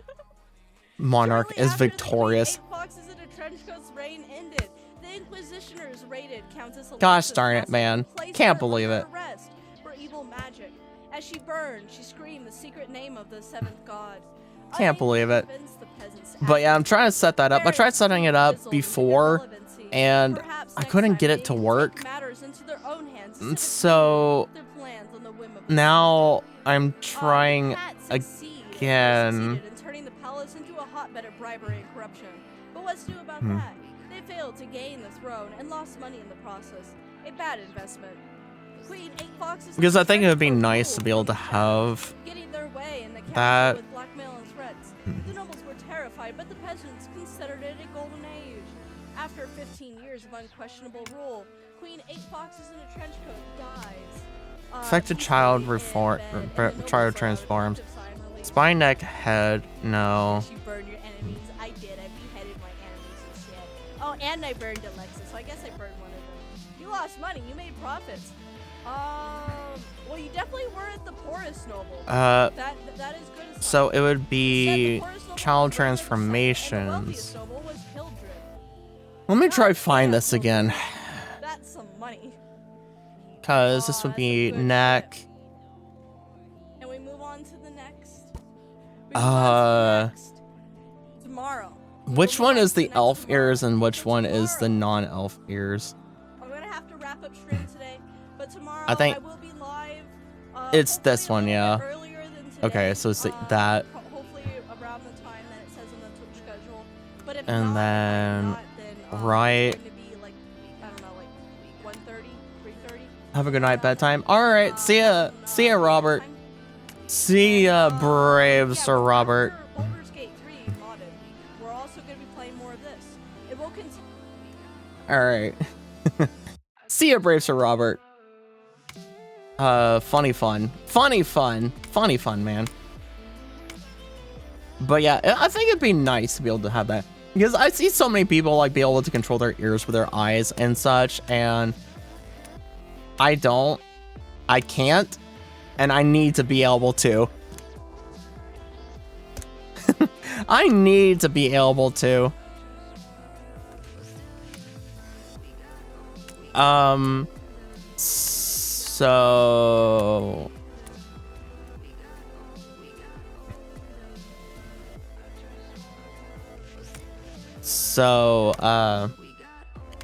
Monarch Shortly is after the victorious. Eight Foxes in a Trenchcoat's reign ended. The Inquisitioners raided Countess Gosh Alexis darn it, Castle man. and placed Can't her believe under it. arrest for evil magic. As she burned, she screamed the secret name of the seventh god. Can't Unable believe to it. convince the peasants to But yeah, I'm act, trying to set that up. I parents tried setting it up grizzled with before irrelevancy. and Perhaps I next couldn't time get they it to take work. matters into their own hands instead of So their plans on the whim of the now I'm the trying Pat succeeded again. in turning the palace into a hotbed of bribery and corruption. But what's new about Hmm. that? They failed to gain the throne and lost money in the process. A bad investment. Queen Eight Foxes. Because I think it would be Trenchcoat nice to ruled be able to from the have getting their way in the castle that. with blackmail and threats. The nobles were terrified, but the peasants considered it a golden age. After 15 years of unquestionable rule, Queen Eight Foxes in a Trenchcoat dies. Affected peacefully child in reform bed, and the nobles child saw a transforms. collective sigh of relief. Spine neck head, no. You burned your enemies. I did. I beheaded my enemies and shit. Oh, and I burned Alexis, so I guess I burned one of them. You lost money. You made profits. Well, you definitely weren't the poorest noble. That is good. As So it would Instead, the be poorest noble child was Roland II, and the transformations. wealthiest noble was Hildred. Let me try God find damn, this again. That's some money. Cause this would Aw, be that's a good neck. shit. And we move on to the next. We move on to the next. Tomorrow. Which We'll one move on is to the next elf tomorrow. ears and which So one is the tomorrow, non-elf ears? I'm gonna have to wrap up stream today, but tomorrow I think will be live. it's Hopefully this a one, little yeah. bit earlier than today. Okay, so it's that. Hopefully around the time that it says on the Twitch schedule. But if And not, then, then right. it's going to be like I don't know, like 1:30, 3:30. Have a good night, bedtime. Alright, see ya, Robert. See ya, brave Sir Robert. Baldur's Gate 3 modded. We're also going to be playing more of this. It will continue. All right. See ya, brave Sir Robert. Funny fun, man. But yeah, I think it'd be nice to be able to have that, because I see so many people like be able to control their ears with their eyes and such, and I can't, and I need to be able to. I need to be able to. So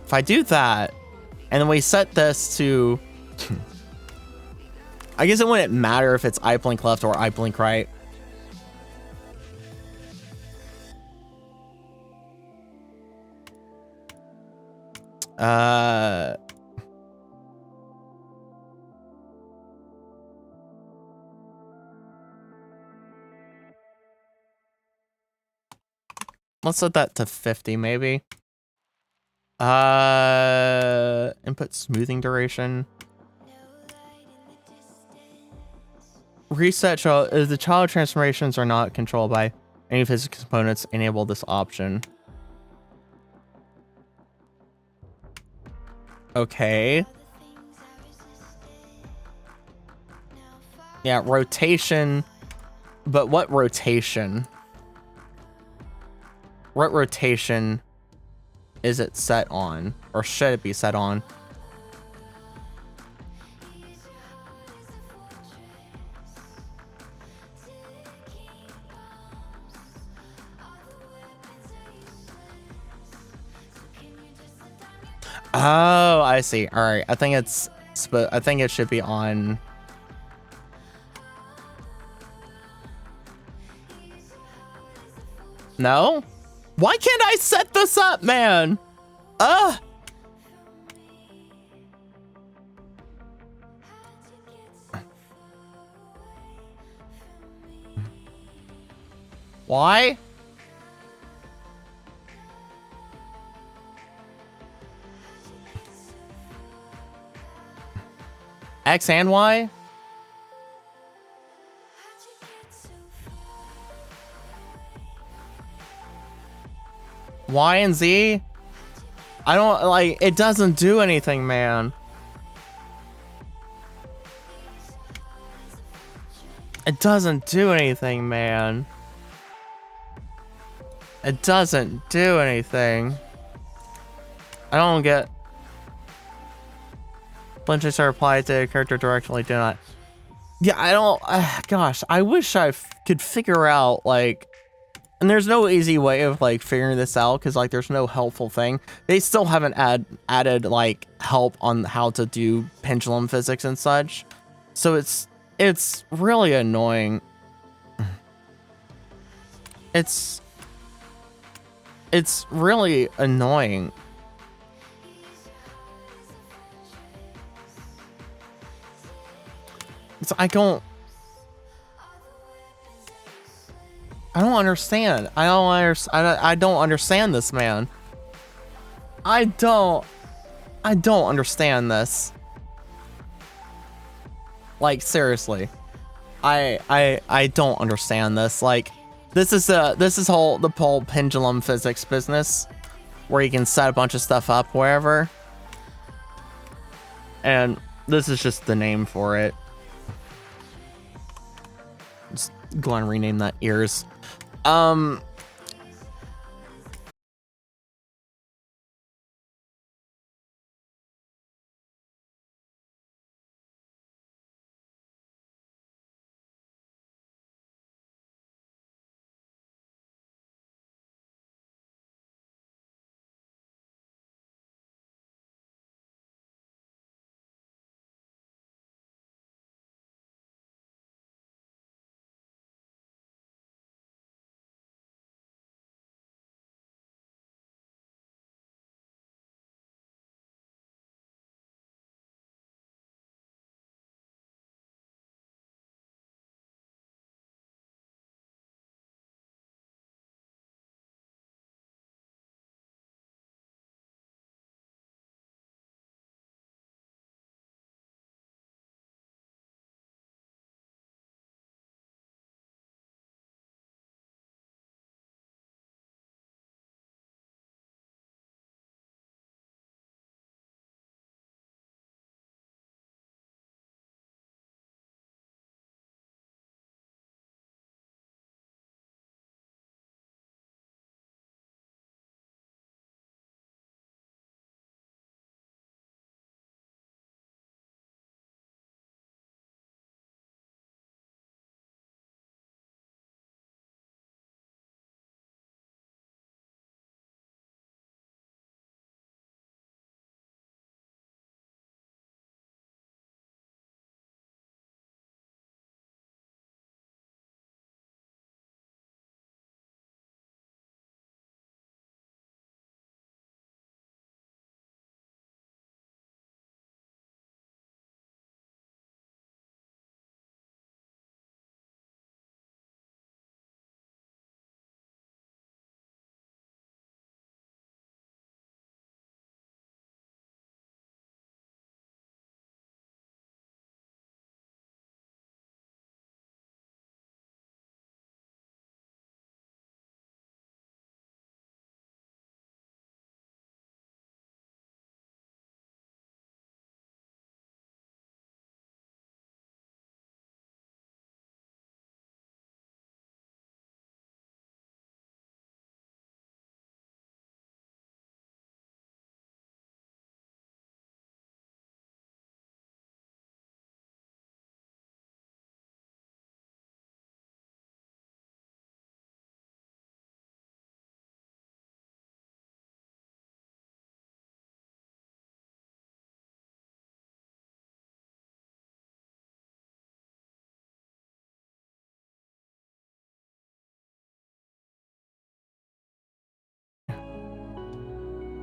if I do that, and then we set this to, I guess it wouldn't matter if it's eye blink left or eye blink right. Let's set that to 50 maybe. Input smoothing duration. Reset child. If the child transformations are not controlled by any of his components, enable this option. Okay. Yeah, rotation. But what rotation? What rotation is it set on? Or should it be set on? Oh, I see. All right. I think it should be on. No? Why can't I set this up, man? Why? X and Y? Y and Z? I don't like, it doesn't do anything, man. It doesn't do anything, man. It doesn't do anything. I don't get. Flinches are applied to a character directly, do not. Yeah, I don't. Gosh, I wish I could figure out, like. And there's no easy way of, like, figuring this out, because, like, there's no helpful thing. They still haven't added, like, help on how to do pendulum physics and such. So it's really annoying. It's really annoying. I don't understand. I don't understand this, man. I don't understand this. Like, seriously. I don't understand this. Like, this is the whole pendulum physics business where you can set a bunch of stuff up wherever. And this is just the name for it. Just go on and rename that ears.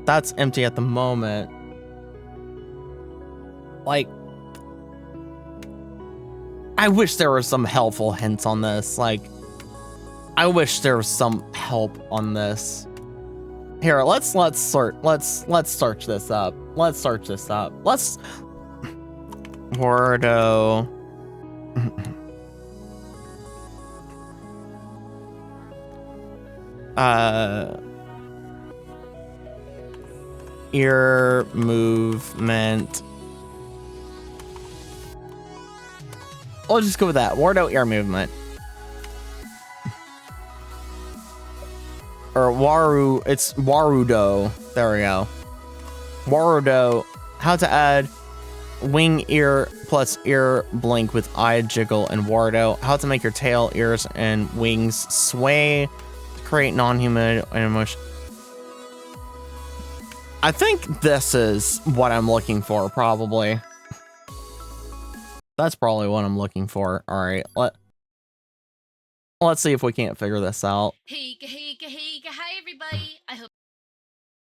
that's empty at the moment. Like, I wish there were some helpful hints on this. Like, I wish there was some help on this. Here, let's search this up. Let's search this up. Let's Wardo. Ear movement. I'll just go with that. Wardo ear movement. Or Waru, it's Warudo. There we go. Warudo. How to add wing ear plus ear blink with eye jiggle and Warudo. How to make your tail, ears, and wings sway. Create non-human emotion. I think this is what I'm looking for, probably. That's probably what I'm looking for. All right, let's see if we can't figure this out. Hey, hi everybody. I hope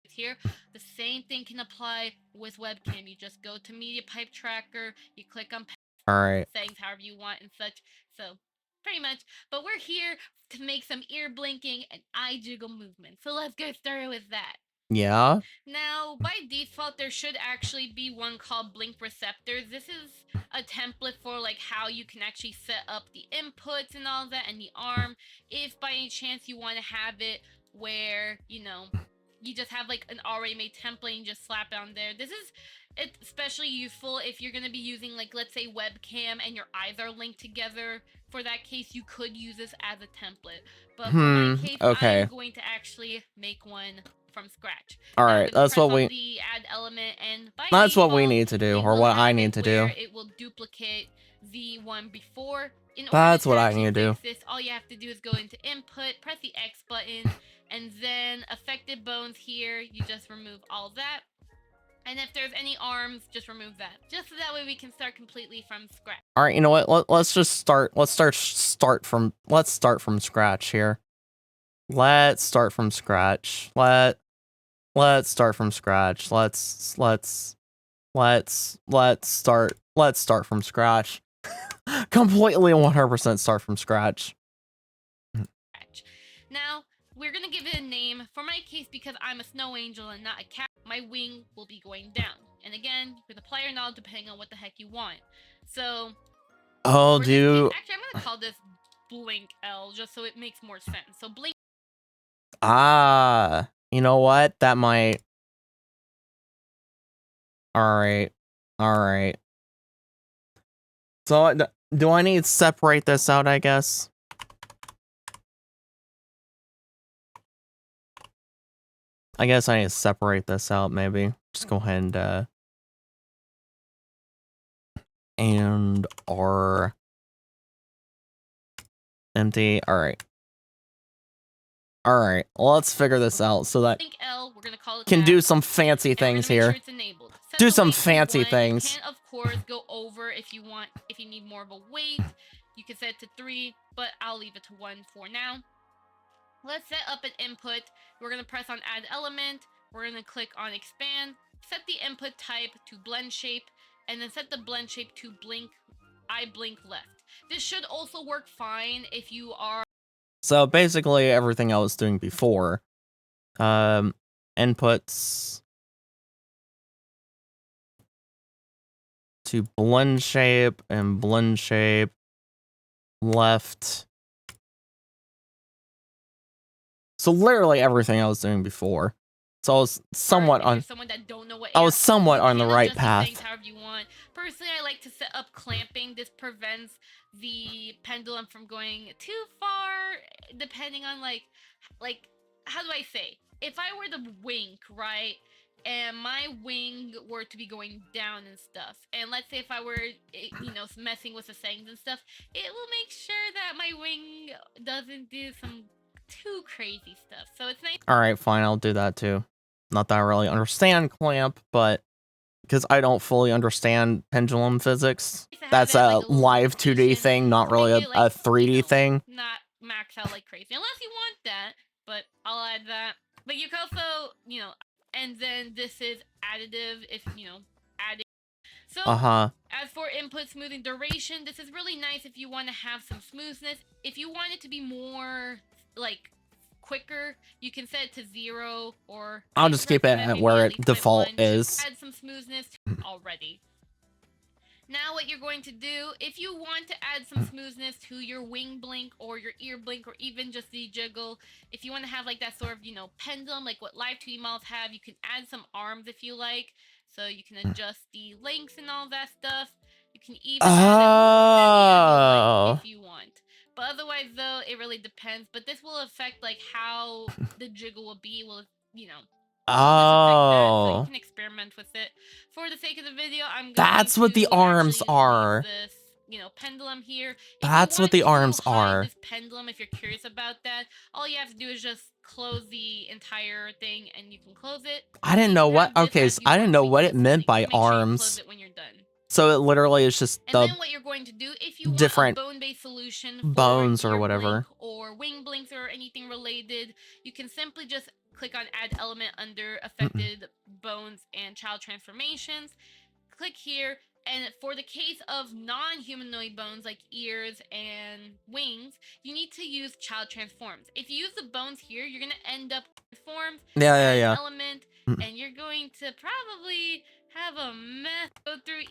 it's here. The same thing can apply with webcam. You just go to Media Pipe Tracker, you click on All right. settings however you want and such. So pretty much, but we're here to make some ear blinking and eye jiggle movement. So let's get started with that. Yeah. Now, by default, there should actually be one called Blink Receptors. This is a template for like how you can actually set up the inputs and all that and the arm. If by any chance you want to have it where, you know, you just have like an already made template and just slap it on there. This is especially useful if you're going to be using like, let's say webcam and your eyes are linked together. For that case, you could use this as a template. But for my case, okay. I'm going to actually make one from scratch. All right, that's what we. The add element, and by that's default, what we need to do, or what I need to do. It will duplicate the one before. That's what I need to do. This, all you have to do is go into input, press the X button, and then affected bones here. You just remove all that, and if there's any arms, just remove that. Just so that way we can start completely from scratch. All right, you know what? Let's just start. Let's start from scratch here. Let's start from scratch. Let's start from scratch. Let's start from scratch. Completely 100% start from scratch. Now, we're gonna give it a name. For my case, because I'm a snow angel and not a cat, my wing will be going down. And again, you can apply your knowledge depending on what the heck you want. So, do actually, I'm gonna call this Blink L just so it makes more sense. So Blink. You know what? That might. All right. So, do I need to separate this out, I guess? I guess I need to separate this out, maybe. Just go ahead and R empty. All right, let's figure this out so that L, we're gonna call it can that. do some fancy things here. Do some fancy things. You can, of course, go over if you want. If you need more of a weight, you can set it to 3, but I'll leave it to 1 for now. Let's set up an input. We're gonna press on Add Element. We're gonna click on Expand. Set the input type to Blend Shape, and then set the blend shape to Blink. I blink left. This should also work fine if you are. So basically everything I was doing before. Inputs to blend shape and blend shape left. So literally everything I was doing before. So I was somewhat on. Someone that don't know what I was somewhat on the right path. However you want. Personally, I like to set up clamping. This prevents the pendulum from going too far, depending on like how do I say? If I were to wink, right, and my wing were to be going down and stuff, and let's say if I were, messing with the settings and stuff, it will make sure that my wing doesn't do some too crazy stuff. So it's nice. All right, fine, I'll do that too. Not that I really understand clamp, but because I don't fully understand pendulum physics, that's a live 2D thing, not really a 3D thing. Not max out like crazy, unless you want that. But I'll add that. But you can also, and then this is additive if, you know, adding. So, as for input smoothing duration, this is really nice if you want to have some smoothness. If you want it to be more, like, quicker, you can set it to 0 or... I'll just keep it at where it default is. Add some smoothness already. Now what you're going to do, if you want to add some smoothness to your wing blink or your ear blink or even just the jiggle, if you want to have like that sort of, you know, pendulum like what live 2D models have, you can add some arms if you like. So you can adjust the lengths and all that stuff. You can even add if you want. But otherwise though, it really depends. But this will affect like how the jiggle will be, will, you know. So you can experiment with it. For the sake of the video, I'm going That's what the arms are. This, you know, pendulum here. That's what the arms are. This pendulum, if you're curious about that, all you have to do is just close the entire thing, and you can close it. I didn't know what. Okay, so I didn't know what it meant by arms. Close it when you're done. So it literally is just and then what you're going to do, if you different want a bone-based solution for bones or whatever, or wing blinks or anything related, you can simply just click on add element under affected bones and child transformations. Click here, and for the case of non-humanoid bones like ears and wings, you need to use child transforms. If you use the bones here, you're gonna end up transformed. Element, and you're going to probably have a mess go through.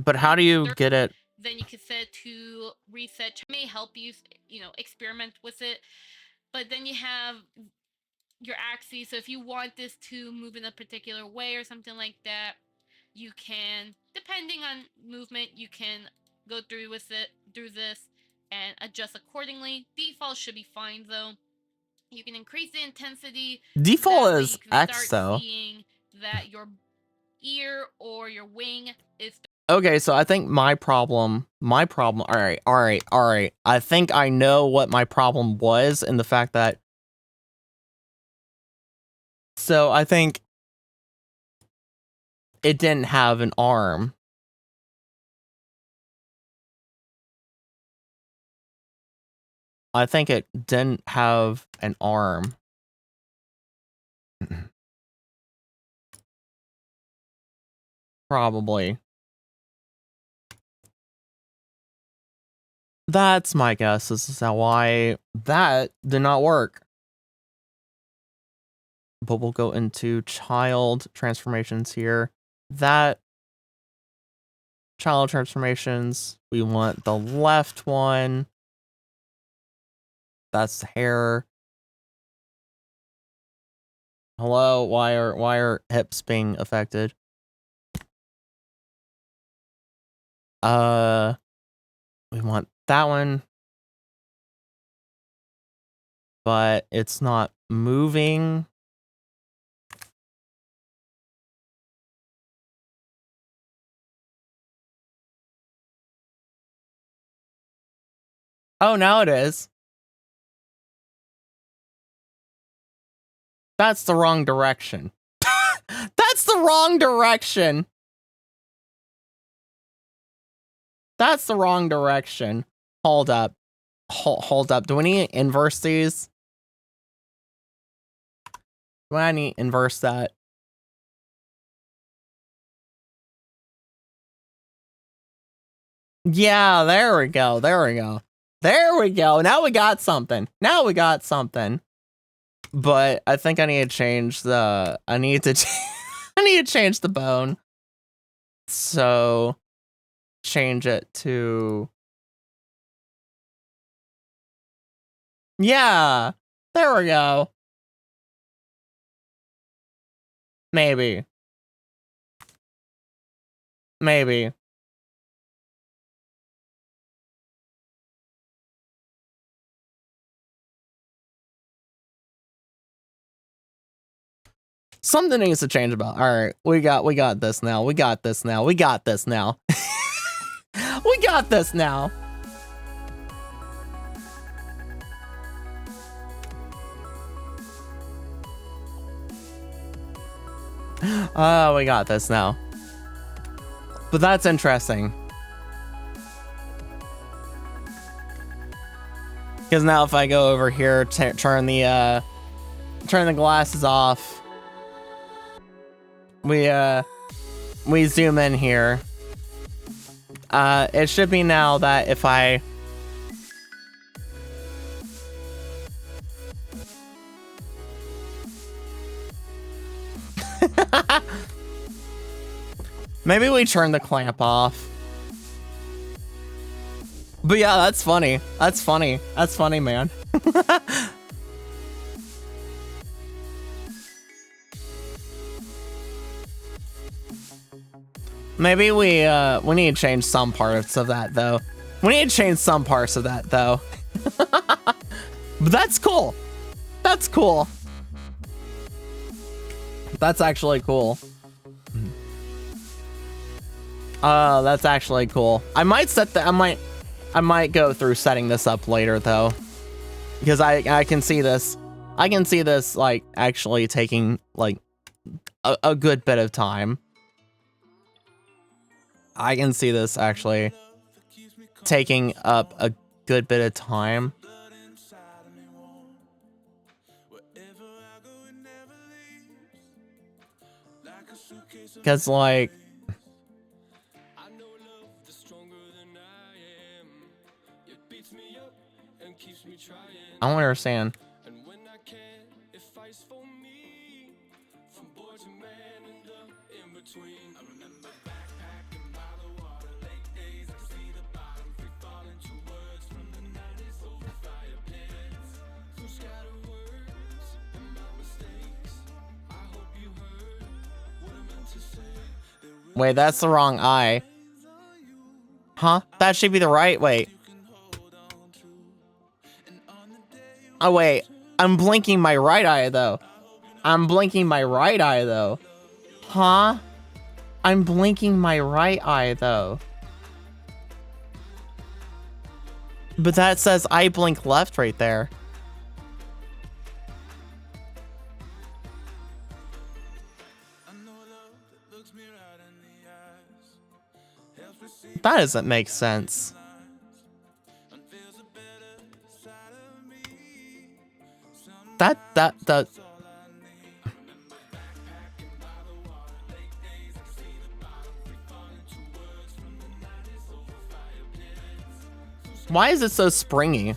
But how do you get it? Then you can set it to reset. May help you, you know, experiment with it. But then you have your axes. So if you want this to move in a particular way or something like that, you can, depending on movement, you can go through with it, through this, and adjust accordingly. Default should be fine though. You can increase the intensity. Default is X though. Seeing that your ear or your wing is. Okay, so I think my problem, all right. I think I know what my problem was in the fact that, so I think it didn't have an arm. I think it didn't have an arm. Probably. That's my guess. This is why that did not work. But we'll go into child transformations here. That child transformations, we want the left one. That's hair. Hello, why are hips being affected? We want that one. But it's not moving. Oh, now it is. That's the wrong direction. That's the wrong direction. That's the wrong direction. Hold up. Hold up. Do we need to inverse these? Do I need to inverse that? Yeah, there we go. There we go. There we go. Now we got something. Now we got something. But I think I need to change the... I need to change the bone. So... change it to... Yeah! There we go. Maybe. Maybe. Something needs to change about. All right, we got this now. We got this now. We got this now. We got this now. Oh, we got this now. But that's interesting. Because now if I go over here, turn the turn the glasses off. We zoom in here. It should be now that if I maybe we turn the clamp off. But yeah, that's funny. That's funny. That's funny, man. Maybe we need to change some parts of that though. We need to change some parts of that though. But that's cool. That's cool. That's actually cool. That's actually cool. I might set the I might go through setting this up later though. Because I can see this. I can see this like actually taking like a good bit of time. I can see this actually taking up a good bit of time. Because like I don't understand. Wait, that's the wrong eye. Huh? That should be the right. Wait. Oh, wait. I'm blinking my right eye, though. I'm blinking my right eye, though. Huh? I'm blinking my right eye, though. But that says I blink left right there. That doesn't make sense. That Why is it so springy?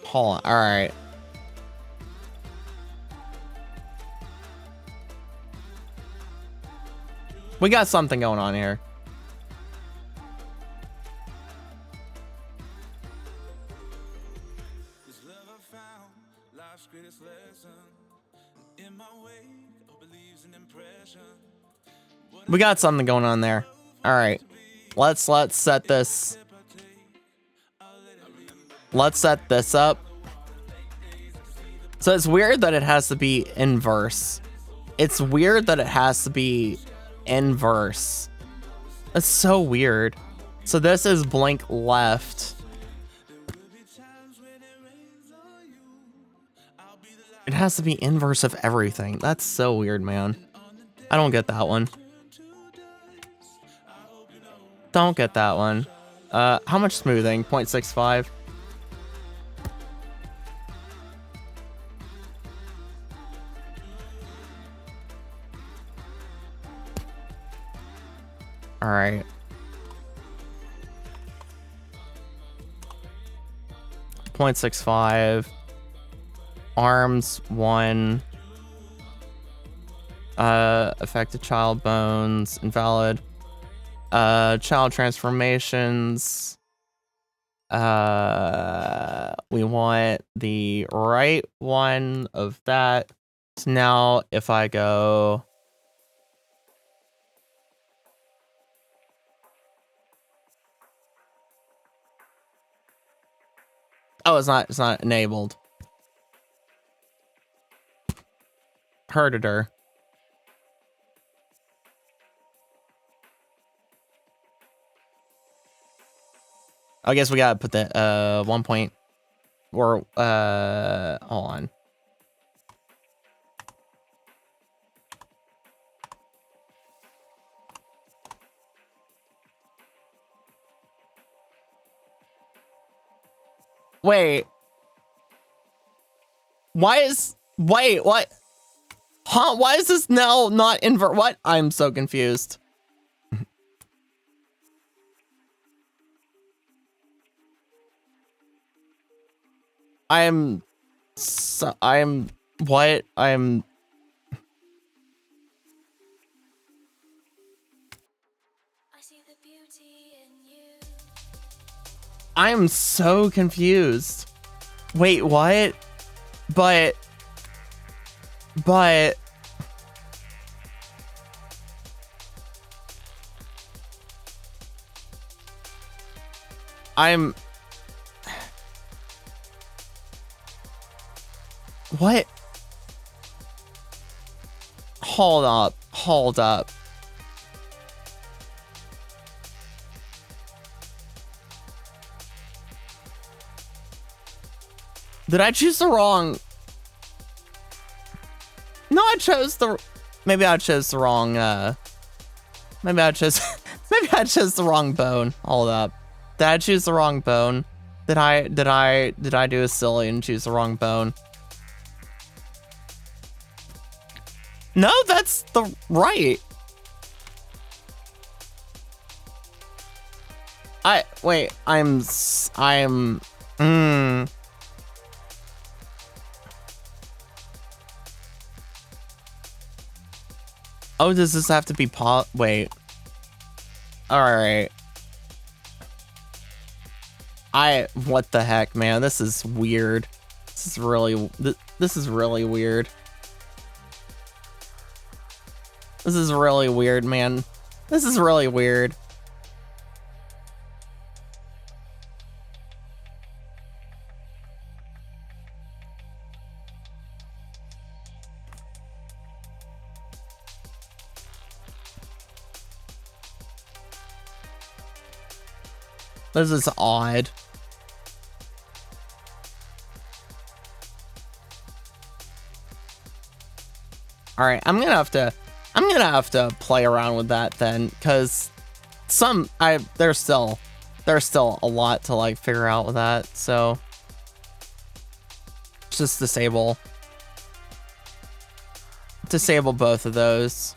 Hold on. All right. We got something going on here. We got something going on there. All right. Let's set this. Let's set this up. So it's weird that it has to be inverse. It's weird that it has to be inverse. That's so weird. So this is blink left. It has to be inverse of everything. That's so weird, man. I don't get that one. Don't get that one. How much smoothing? 0.65. All right. 0.65. Arms 1. Affected child bones invalid. Child transformations. We want the right one of that. So now if I go. Oh, it's not enabled. Herditor. I guess we gotta put the 1 point. hold on. Wait. Wait, what? Huh? Why is this now not invert? What? I'm so confused. What? I'm so confused. Wait, what? But what? Hold up. Did I choose the wrong? No, maybe I chose the wrong, maybe I chose the wrong bone. Hold up. Did I choose the wrong bone? Did I do a silly and choose the wrong bone? No, that's the right. Oh, does this have to be wait. Alright. What the heck, man? This is weird. This is really weird. This is really weird, man. This is really weird. This is odd. All right, I'm gonna have to play around with that then, because there's still a lot to like figure out with that. So just disable both of those.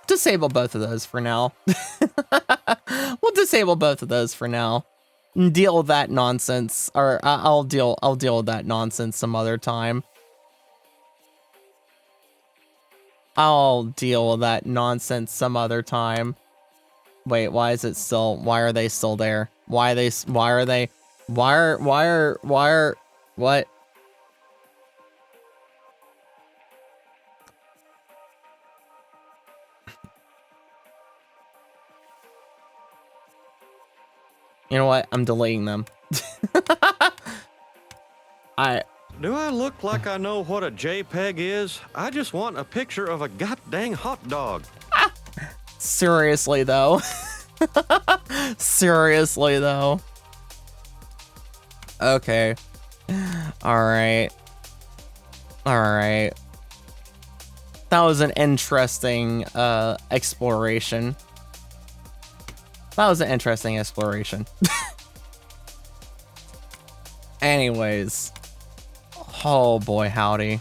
Disable both of those for now. We'll disable both of those for now. And deal with that nonsense, or I'll deal with that nonsense some other time. I'll deal with that nonsense some other time. Wait, why are they still there? What? You know what? I'm deleting them. Do I look like I know what a JPEG is? I just want a picture of a goddamn hot dog. Seriously, though. Seriously, though. Okay. Alright. Alright. That was an interesting exploration. That was an interesting exploration. Anyways. Oh boy, howdy.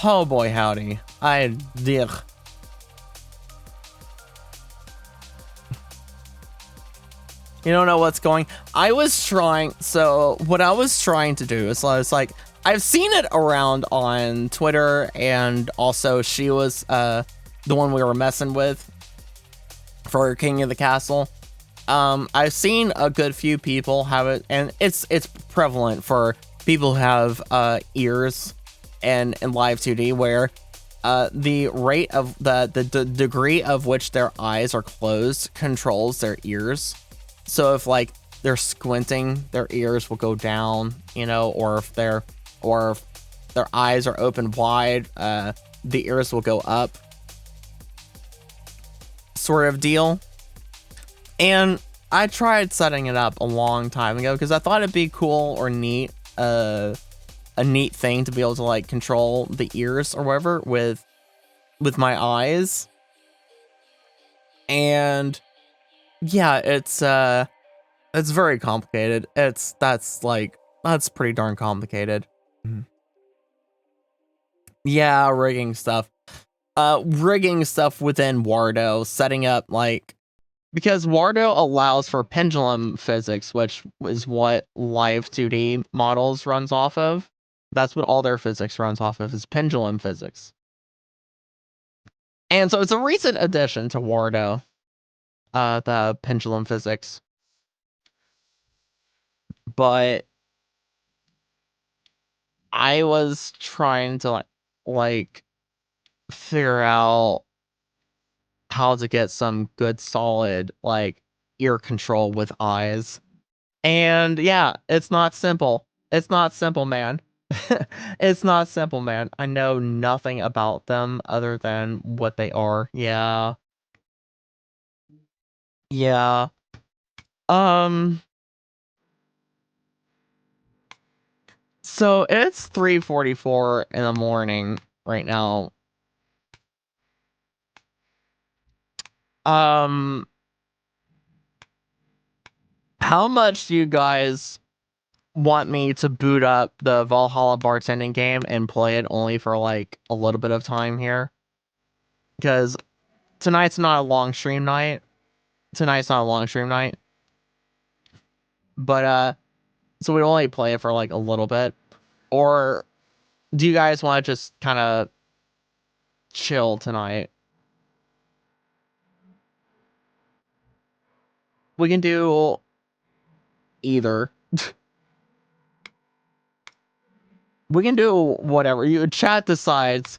Oh boy, howdy. You don't know what's going. So what I was trying to do is I was like, I've seen it around on Twitter, and also she was the one we were messing with for King of the Castle. I've seen a good few people have it, and it's prevalent for people who have ears and in Live 2D, where the rate of the degree of which their eyes are closed controls their ears. So if like they're squinting, their ears will go down, you know, or if their eyes are open wide, the ears will go up, sort of deal. And I tried setting it up a long time ago because I thought it'd be cool or neat, a neat thing to be able to like control the ears or whatever with my eyes. And yeah, it's very complicated. That's pretty darn complicated. Yeah, rigging stuff. Rigging stuff within Wardo, setting up like, because Wardo allows for pendulum physics, which is what Live 2D models runs off of. That's what all their physics runs off of, is pendulum physics. And so it's a recent addition to Wardo, the pendulum physics. But I was trying to like figure out how to get some good solid like ear control with eyes. And yeah, it's not simple. It's not simple, man. It's not simple, man. I know nothing about them other than what they are. Yeah. Yeah. So it's 3:44 in the morning right now. How much do you guys want me to boot up the Valhalla bartending game and play it only for like a little bit of time here? Because tonight's not a long stream night. But so we only play it for like a little bit. Or do you guys want to just kind of chill tonight? We can do either. We can do whatever. Chat decides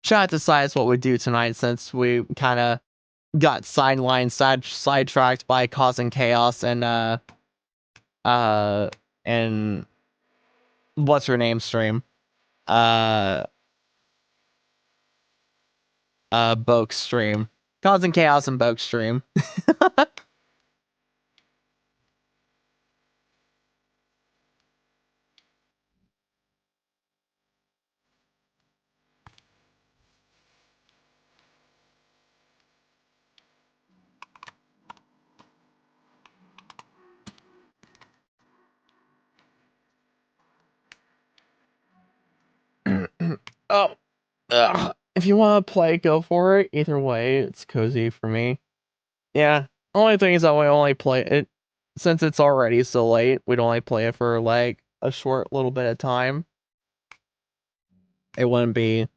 what we do tonight, since we kind of got sidetracked by causing chaos and what's her name stream, Boke stream, causing chaos in Boke stream. Oh, if you want to play, go for it. Either way, it's cozy for me. Yeah, only thing is that we only play it, since it's already so late, we'd only play it for like a short little bit of time. It wouldn't be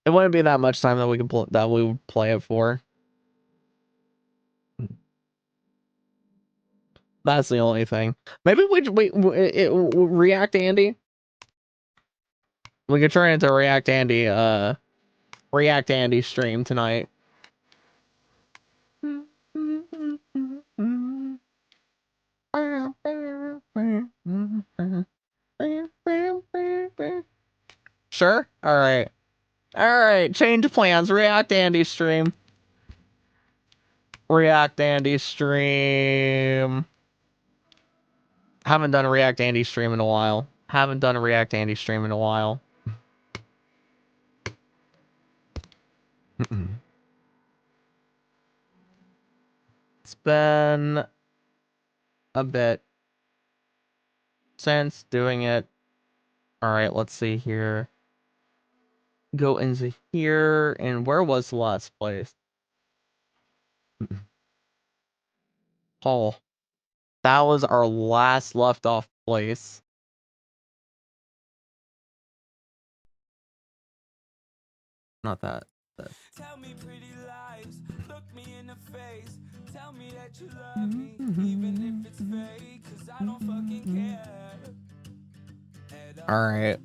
that much time that we would play it for. That's the only thing. Maybe we React Andy. We could turn into React Andy stream tonight. Sure? Alright. Alright, change plans. React Andy stream. React Andy stream. Haven't done a React Andy stream in a while. It's been a bit since doing it. Alright, let's see here. Go into here, and where was the last place? Oh, that was our last left off place. Not that. Tell me pretty lies, look me in the face. Tell me that you love me, even if it's fake, 'cause I don't fucking care. All right.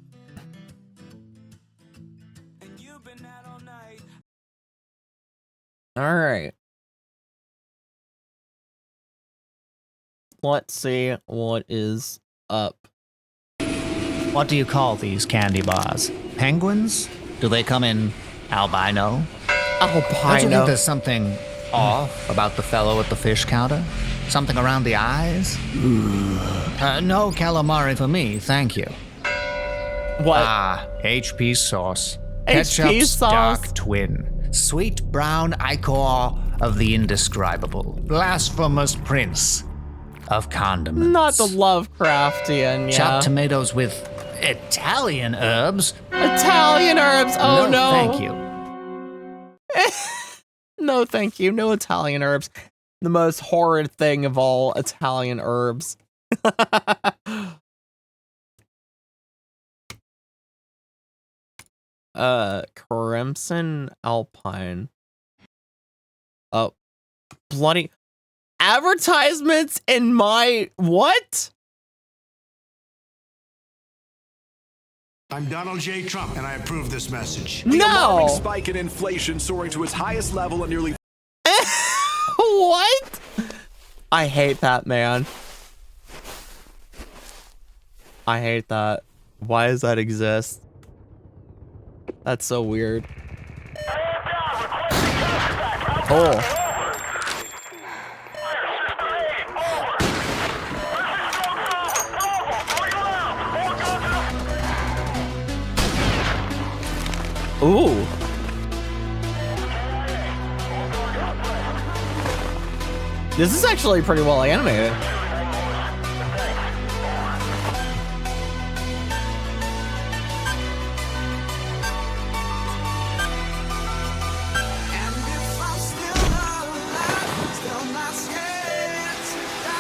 And you've been out all night. All right. Let's see what is up. What do you call these candy bars? Penguins? Do they come in albino? Don't you think there's something off about the fellow at the fish counter? Something around the eyes? No calamari for me, thank you. What? Ah, HP sauce. HP Ketchup's sauce? dark twin. Sweet brown ichor of the indescribable. Blasphemous prince of condiments. Not the Lovecraftian, yeah. Chopped tomatoes with Italian herbs. Italian herbs. Oh no. Thank you. No, thank you. No Italian herbs. The most horrid thing of all, Italian herbs. Crimson Alpine. Oh, bloody advertisements in my what? I'm Donald J. Trump, and I approve this message. The alarming No. spike in inflation soaring to its highest level in nearly What? I hate that, man. I hate that. Why does that exist? That's so weird. Oh. Ooh. This is actually pretty well animated.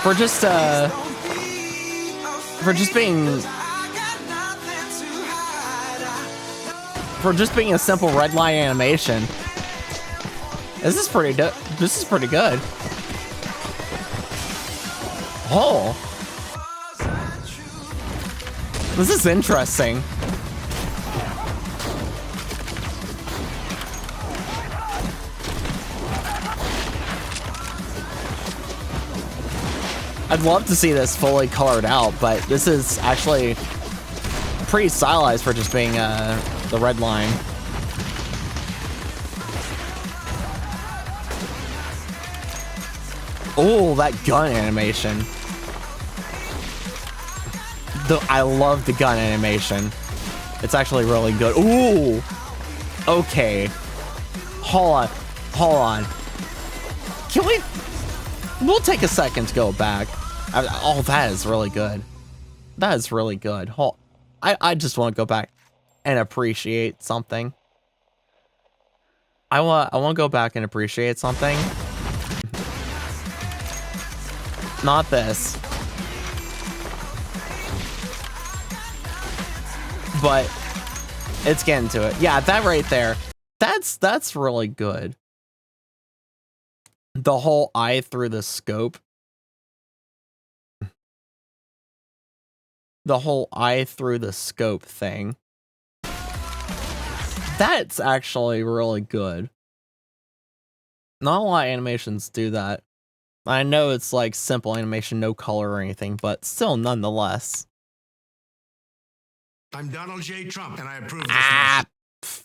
For just being a simple red line animation. This is pretty good. Oh. This is interesting. I'd love to see this fully colored out, but this is actually pretty stylized for just being the red line. Oh, that gun animation. I love the gun animation. It's actually really good. Ooh. Okay. Hold on. Can we? We'll take a second to go back. Oh, that is really good. That is really good. I just want to go back and appreciate something. I want to go back and appreciate something. Not this. But it's getting to it. Yeah, that right there. That's really good. The whole eye through the scope. The whole eye through the scope thing. That's actually really good. Not a lot of animations do that. I know it's like simple animation, no color or anything, but still nonetheless. I'm Donald J. Trump, and I approve this message.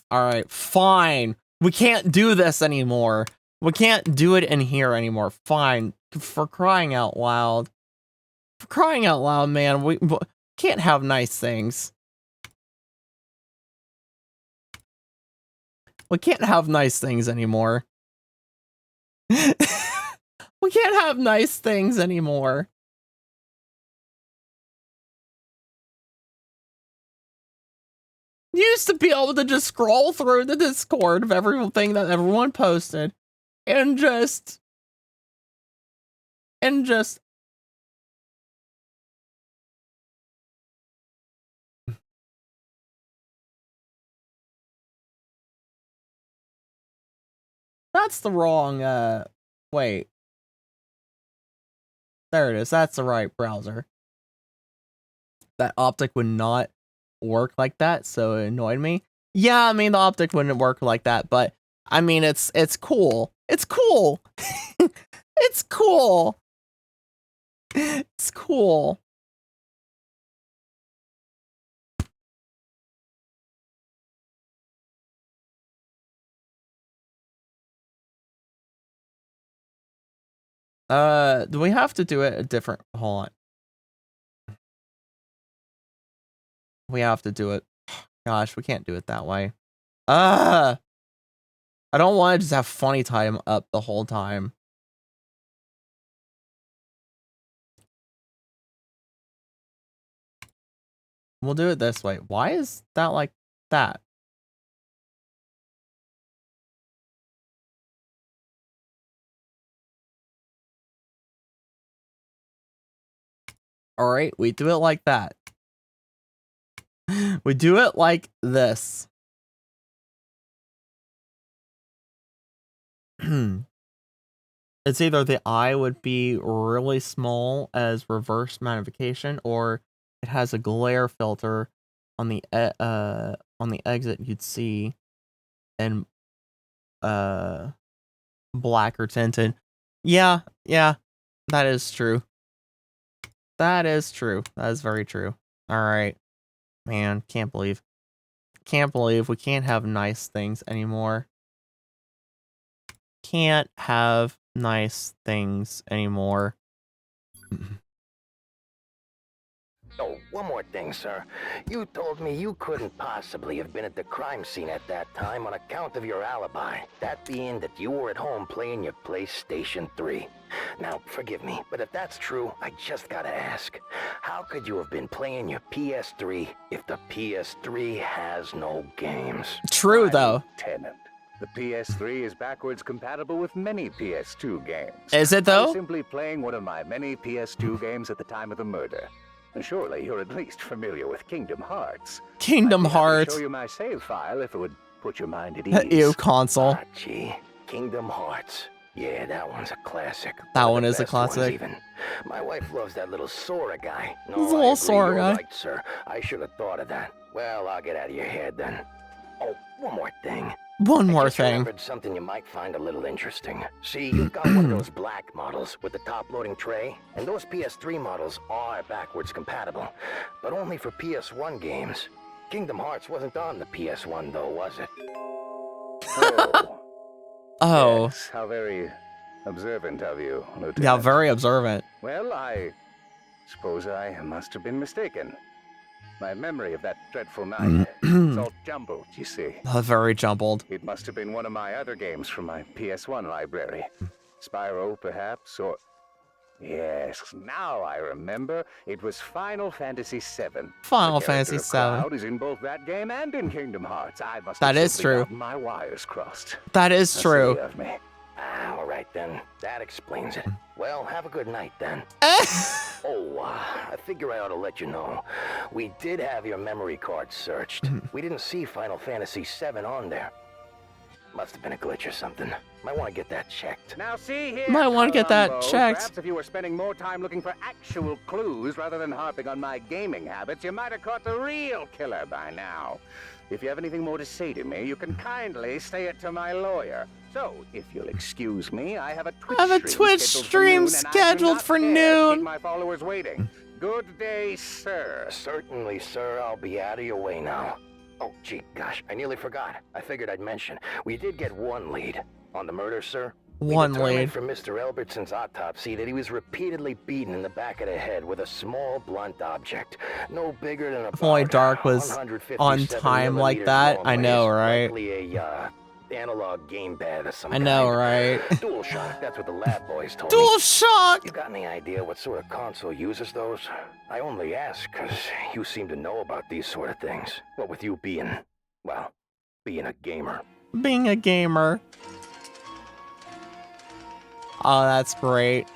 Alright, fine. We can't do this anymore. We can't do it in here anymore. Fine. For crying out loud. For crying out loud, man. We can't have nice things. We can't have nice things anymore. We can't have nice things anymore. You used to be able to just scroll through the Discord of everything that everyone posted and just that's the wrong wait. There it is. That's the right browser. That optic would not work like that, so it annoyed me. Yeah, I mean the optic wouldn't work like that, but I mean it's cool. It's cool. It's cool. It's cool. Do we have to do it a different... Hold on. We have to do it. Gosh, we can't do it that way. I don't want to just have funny time up the whole time. We'll do it this way. Why is that like that? All right, we do it like that. We do it like this. It's either the eye would be really small as reverse magnification, or it has a glare filter on the exit you'd see, and blacker tinted. Yeah, that is true. That is true. That is very true. All right, man, can't believe we can't have nice things anymore. Can't have nice things anymore. Oh, one more thing, sir. You told me you couldn't possibly have been at the crime scene at that time on account of your alibi. That being that you were at home playing your PlayStation 3. Now, forgive me, but if that's true, I just gotta ask. How could you have been playing your PS3 if the PS3 has no games? True, though. Lieutenant, the PS3 is backwards compatible with many PS2 games. Is it, I though? was simply playing one of my many PS2 games at the time of the murder. And surely you're at least familiar with Kingdom Hearts. Kingdom I'd be happy to Hearts. show you my save file if it would put your mind at ease. Ew, console. Ah, gee, Kingdom Hearts. Yeah, that one's a classic. That One one of is the a best ones classic. even. My wife loves that little Sora guy. No, He's a I little agree, Sora you're guy. right, sir. I should have thought of that. Well, I'll get out of your head then. Oh, one more thing. One I more just thing. remembered something you might find a little interesting. See, you've got one of those black models with the top-loading tray, and those PS3 models are backwards compatible, but only for PS1 games. Kingdom Hearts wasn't on the PS1, though, was it? Oh. Yes, how very observant of you, Lieutenant. Yeah, very observant. Well, I suppose I must have been mistaken. My memory of that dreadful night, it's all jumbled, you see. Very jumbled. It must have been one of my other games from my PS1 library. Spyro, perhaps, or... Yes, now I remember. It was Final Fantasy VII. Final The Fantasy character of VII. Cloud is in both that game and in Kingdom Hearts. I must That have is simply true. gotten my wires crossed. That is How true. silly of me. Ah, all right then. That explains it. Well, have a good night then. I figure I ought to let you know. We did have your memory card searched. We didn't see Final Fantasy VII on there. Must have been a glitch or something. Might want to get that checked. Now see here, Might wanna get that Columbo, checked. Perhaps if you were spending more time looking for actual clues rather than harping on my gaming habits, you might have caught the real killer by now. If you have anything more to say to me, you can kindly say it to my lawyer. So, if you'll excuse me, I have a Twitch stream scheduled for Keep noon. my followers waiting. Good day, sir. Certainly, sir. I'll be out of your way now. Oh, gee, gosh, I nearly forgot. I figured I'd mention. We did get one lead. On the murder, sir? One We determined lead. from Mr. Albertson's autopsy that he was repeatedly beaten in the back of the head with a small, blunt object. No bigger than If only about Dark was 157 on time like that, I know, right? Likely a, analog gamepad or some I know, kind. right? Dual Shock, that's what the lab boys told me. Dual Shock! You got any idea what sort of console uses those? I only ask because you seem to know about these sort of things. What with you being, well, being a gamer. Being a gamer. Oh, that's great.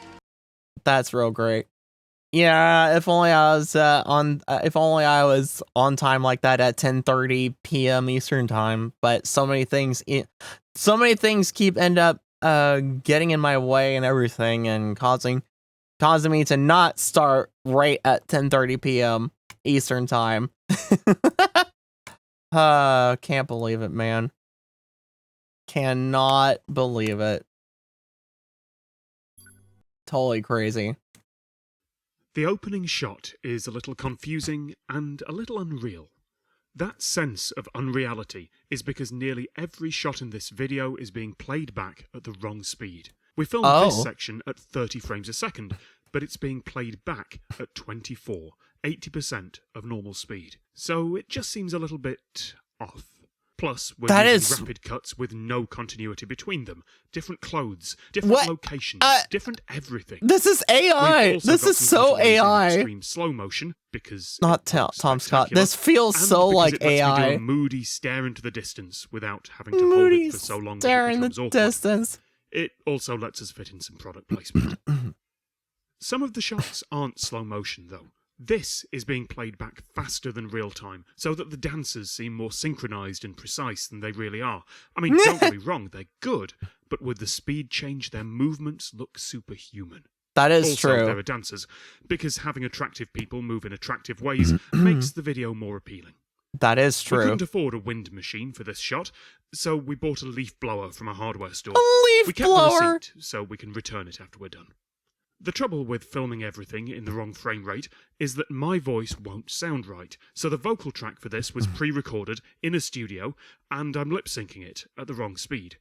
That's real great. Yeah, if only I was on time like that at 10:30 p.m. Eastern time. But so many things keep end up getting in my way and everything, and causing me to not start right at 10:30 p.m. Eastern time. Can't believe it, man. Cannot believe it. Totally crazy. The opening shot is a little confusing and a little unreal. That sense of unreality is because nearly every shot in this video is being played back at the wrong speed, We filmed Oh. this section at 30 frames a second, but it's being played back at 24, 80% of normal speed. So it just seems a little bit off. Plus, we're That using is- rapid cuts with no continuity between them. Different clothes, different What? locations, different everything. This is AI. We've also This got is some so cut away in AI. Extreme slow motion because Not Tom Scott. spectacular, This feels and so because like it lets me do AI. a moody stare into the distance without having to hold Moody it for so long that stare it in the becomes awkward. distance. It also lets us fit in some product placement. Some of the shots aren't slow motion though. This is being played back faster than real time, so that the dancers seem more synchronized and precise than they really are. I mean, don't get me wrong, they're good, but with the speed change, their movements look superhuman. That is Also, true. there are dancers, because having attractive people move in attractive ways makes the video more appealing. That is We true. couldn't afford a wind machine for this shot, so we bought a leaf blower from a hardware store. A leaf we kept blower? the receipt, so we can return it after we're done. The trouble with filming everything in the wrong frame rate is that my voice won't sound right, so the vocal track for this was pre-recorded in a studio, and I'm lip-syncing it at the wrong speed.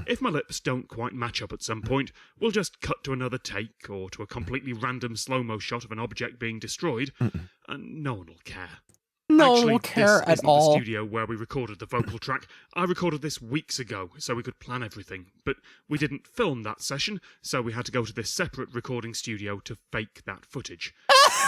If my lips don't quite match up at some point, we'll just cut to another take, or to a completely random slow-mo shot of an object being destroyed, and no one will care. No one Actually, will care this at isn't all. the studio where we recorded the vocal track. I recorded this weeks ago, so we could plan everything. But we didn't film that session, so we had to go to this separate recording studio to fake that footage.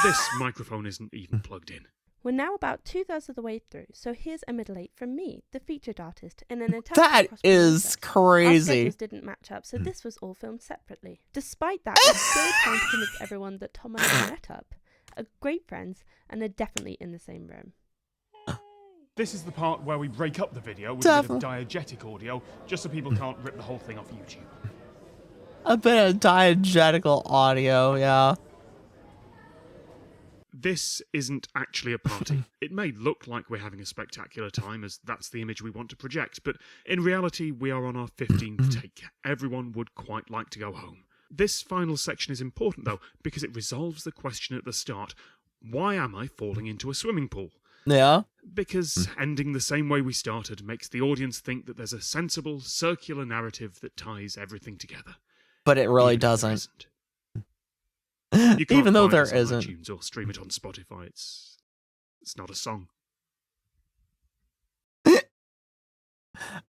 This microphone isn't even plugged in. We're now about 2/3 of the way through, so here's a middle eight from me, the featured artist, in an attempt That to cross-promote is us. Our crazy. schedules didn't match up, so this was all filmed separately. Despite that, we're still trying to convince everyone that Tom and I met up, are great friends, and are definitely in the same room. This is the part where we break up the video with a a bit bit of diegetic audio, just so people can't rip the whole thing off YouTube. A bit of diegetical audio, yeah. This isn't actually a party. It may look like we're having a spectacular time, as that's the image we want to project, but in reality, we are on our 15th take. Everyone would quite like to go home. This final section is important, though, because it resolves the question at the start: why am I falling into a swimming pool? Yeah. Because ending the same way we started makes the audience think that there's a sensible, circular narrative that ties everything together. But it really doesn't. You can't Even though buy there this on isn't. iTunes or stream it on Spotify. It's not a song.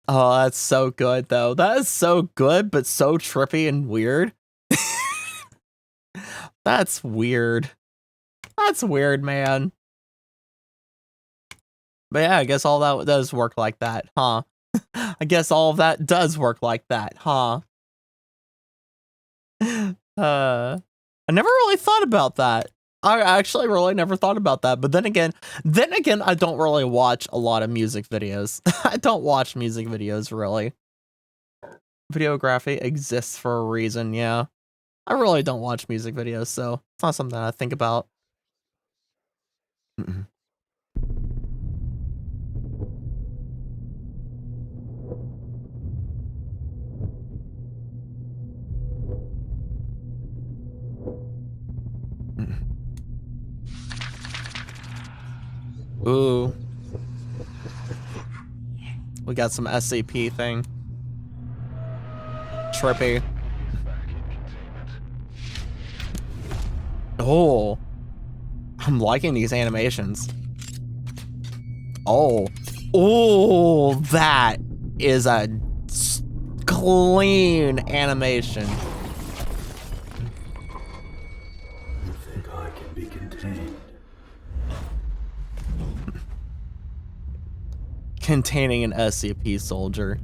Oh, that's so good, though. That is so good, but so trippy and weird. That's weird. That's weird, man. But yeah, I guess all that does work like that, huh? I guess all of that does work like that, huh? I never really thought about that. I actually really never thought about that. But then again, I don't really watch a lot of music videos. I don't watch music videos, really. Videography exists for a reason, yeah. I really don't watch music videos, so it's not something I think about. Ooh. We got some SCP thing. Trippy. Oh. I'm liking these animations. Oh. Oh, that is a clean animation. You think I can be contained? Containing an SCP soldier.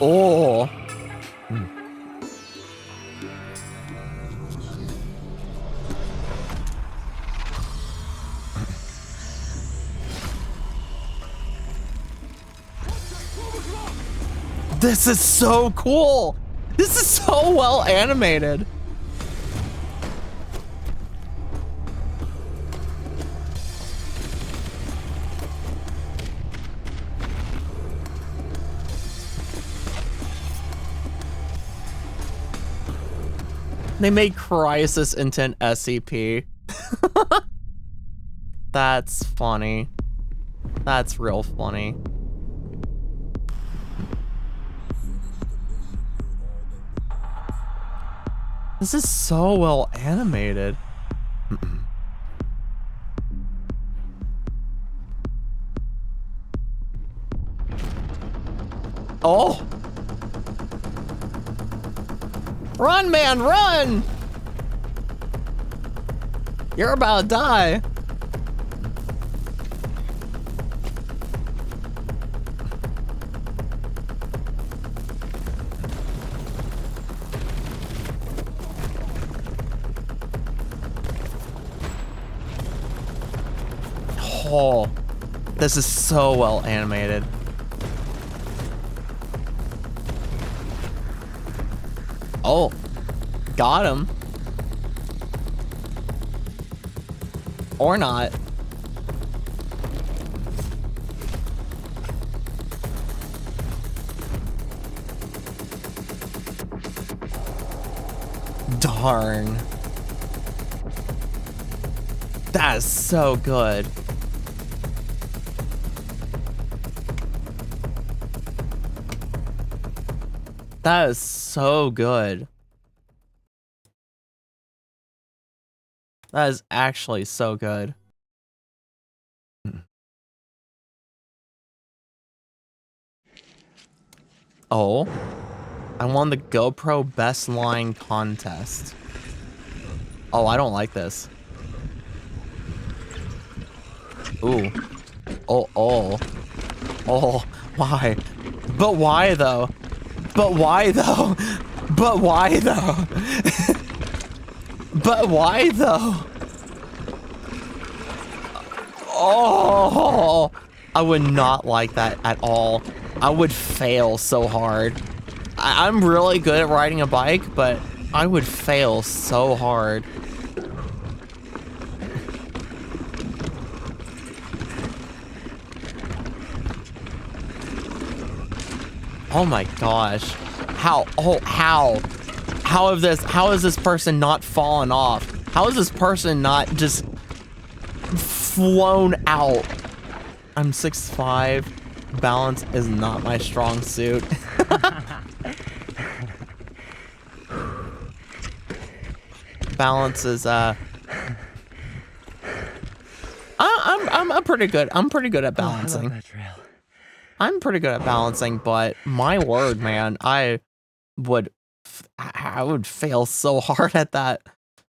Oh. This is so cool. This is so well animated. They made Crisis into an SCP. That's funny. That's real funny. This is so well animated. Oh! Run, man, run! You're about to die. Oh, this is so well animated. Oh, got him. Or not. Darn. That is so good. That is so good. That is actually so good. Oh, I won the GoPro Best Line contest. Oh, I don't like this. Ooh. Oh, oh. Oh, why? But why though? But why though? But why though? But why though? Oh, I would not like that at all. I would fail so hard. I'm really good at riding a bike, but I would fail so hard. Oh my gosh. How? Oh, how? How is this person not fallen off? How is this person not just flown out? I'm 6'5". Balance is not my strong suit. Balance is I'm pretty good. I'm pretty good at balancing. I'm pretty good at balancing, but my word, man, I would fail so hard at that.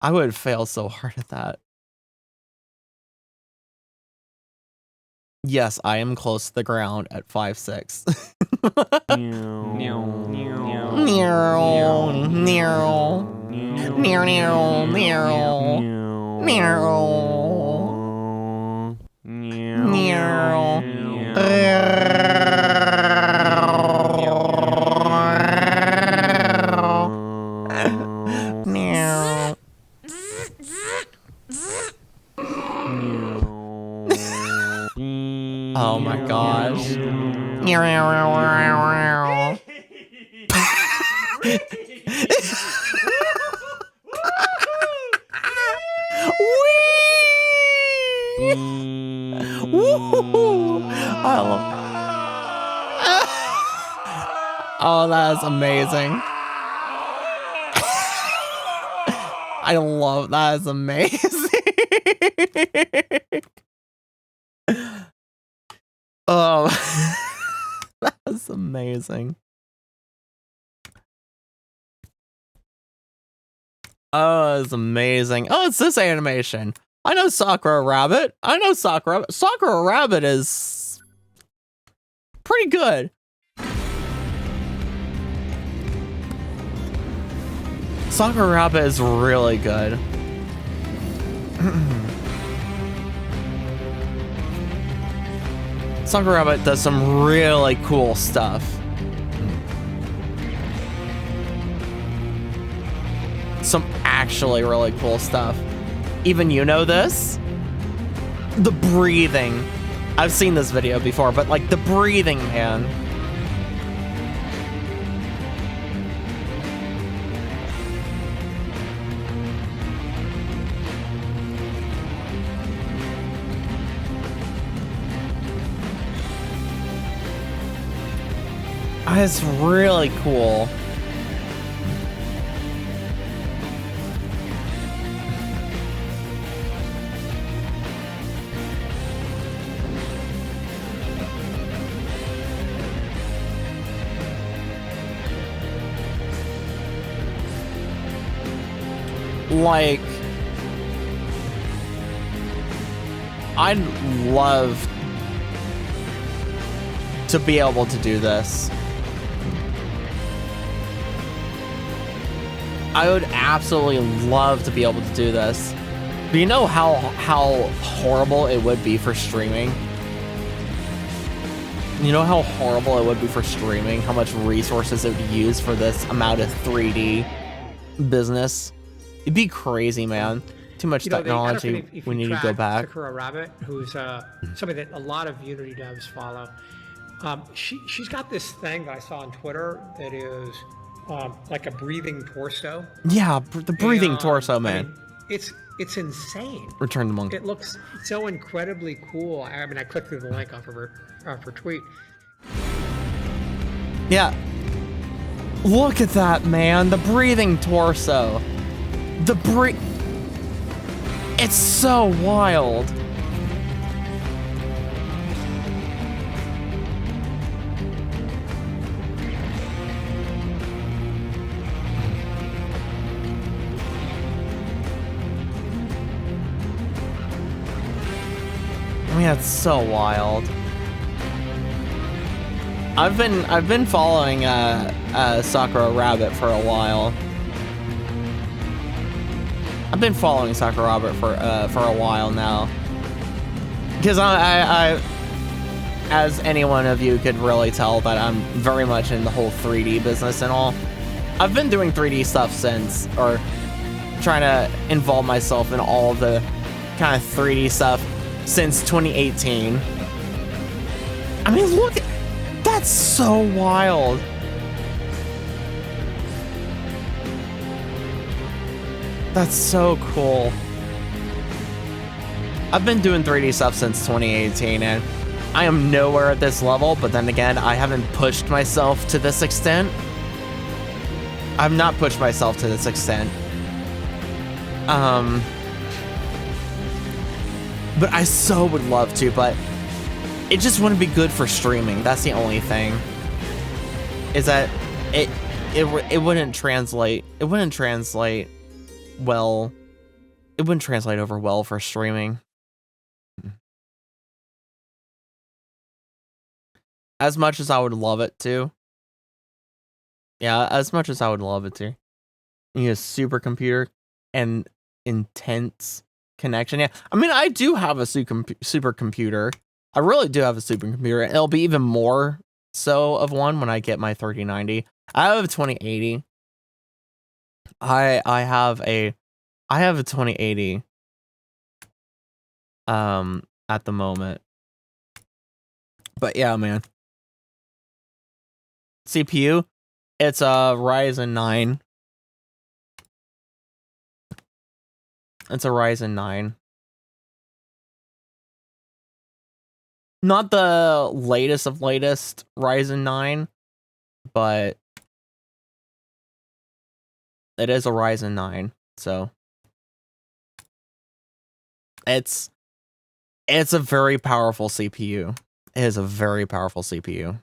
I would fail so hard at that. Yes, I am close to the ground at 5'6". Oh my gosh. Oh, that is amazing. I love that. Is amazing. Oh, that's amazing. Oh, it's amazing. Oh, it's this animation. I know Sakura Rabbit. I know Sakura Rabbit. Sakura Rabbit is pretty good. Sakura Rabbit is really good. Sakura Rabbit does some really cool stuff. Some actually really cool stuff. Even you know this? The breathing. I've seen this video before, but like the breathing, man. It's really cool. Like, I'd love to be able to do this. I would absolutely love to be able to do this. But you know how horrible it would be for streaming? You know how horrible it would be for streaming? How much resources it would use for this amount of 3D business? It'd be crazy, man. Too much technology. If We you need to go track back. Sakura Rabbit, who's somebody that a lot of Unity devs follow. She's got this thing that I saw on Twitter that is like a breathing torso. Yeah, the breathing torso, I man. mean, it's insane. Return the monkey. It looks so incredibly cool. I mean, I clicked through the link off of her tweet. Yeah. Look at that, man. The breathing torso. It's so wild. I mean, it's so wild. I've been following Sakura Rabbit for a while. I've been following Sakura Rabbit for a while now, because I as any one of you could really tell, that I'm very much in the whole 3D business and all. I've been doing 3D stuff since, or trying to involve myself in all of the kind of 3D stuff since 2018. I mean, look, that's so wild. That's so cool. I've been doing 3D stuff since 2018, and I am nowhere at this level, but then again, I haven't pushed myself to this extent. I've not pushed myself to this extent. But I so would love to, but it just wouldn't be good for streaming. That's the only thing. Is that it wouldn't translate. It wouldn't translate well. It wouldn't translate over well for streaming. As much as I would love it to. Yeah, as much as I would love it to. You need a supercomputer and intense connection. Yeah, I mean, I do have a supercomputer. I really do have a supercomputer, and it'll be even more so of one when I get my 3090. I have a 2080. I have a 2080 at the moment. But yeah, man. CPU, it's a Ryzen 9. It's a Ryzen 9. Not the latest of latest Ryzen 9, but it is a Ryzen 9, so it's a very powerful CPU. It is a very powerful CPU.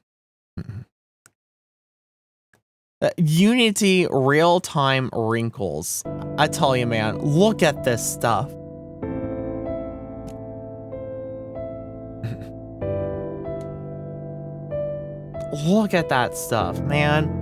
Unity real-time wrinkles. I tell you, man, look at this stuff. Look at that stuff, man.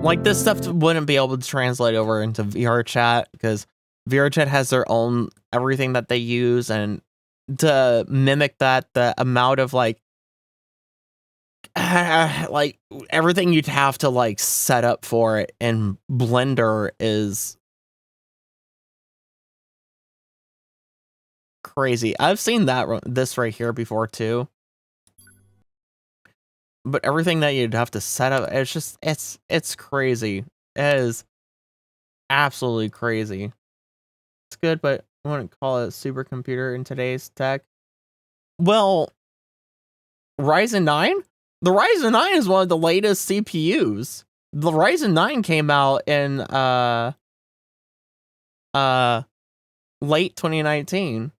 Like, this stuff wouldn't be able to translate over into VRChat, because VRChat has their own everything that they use, and to mimic that, the amount of like everything you'd have to like set up for it in Blender is crazy. I've seen this right here before too. but everything that you'd have to set up, it's just it's crazy. It is absolutely crazy. It's good, but I wouldn't call it a supercomputer in today's tech. Well, Ryzen 9? The Ryzen 9 is one of the latest CPUs. The Ryzen 9 came out in late 2019.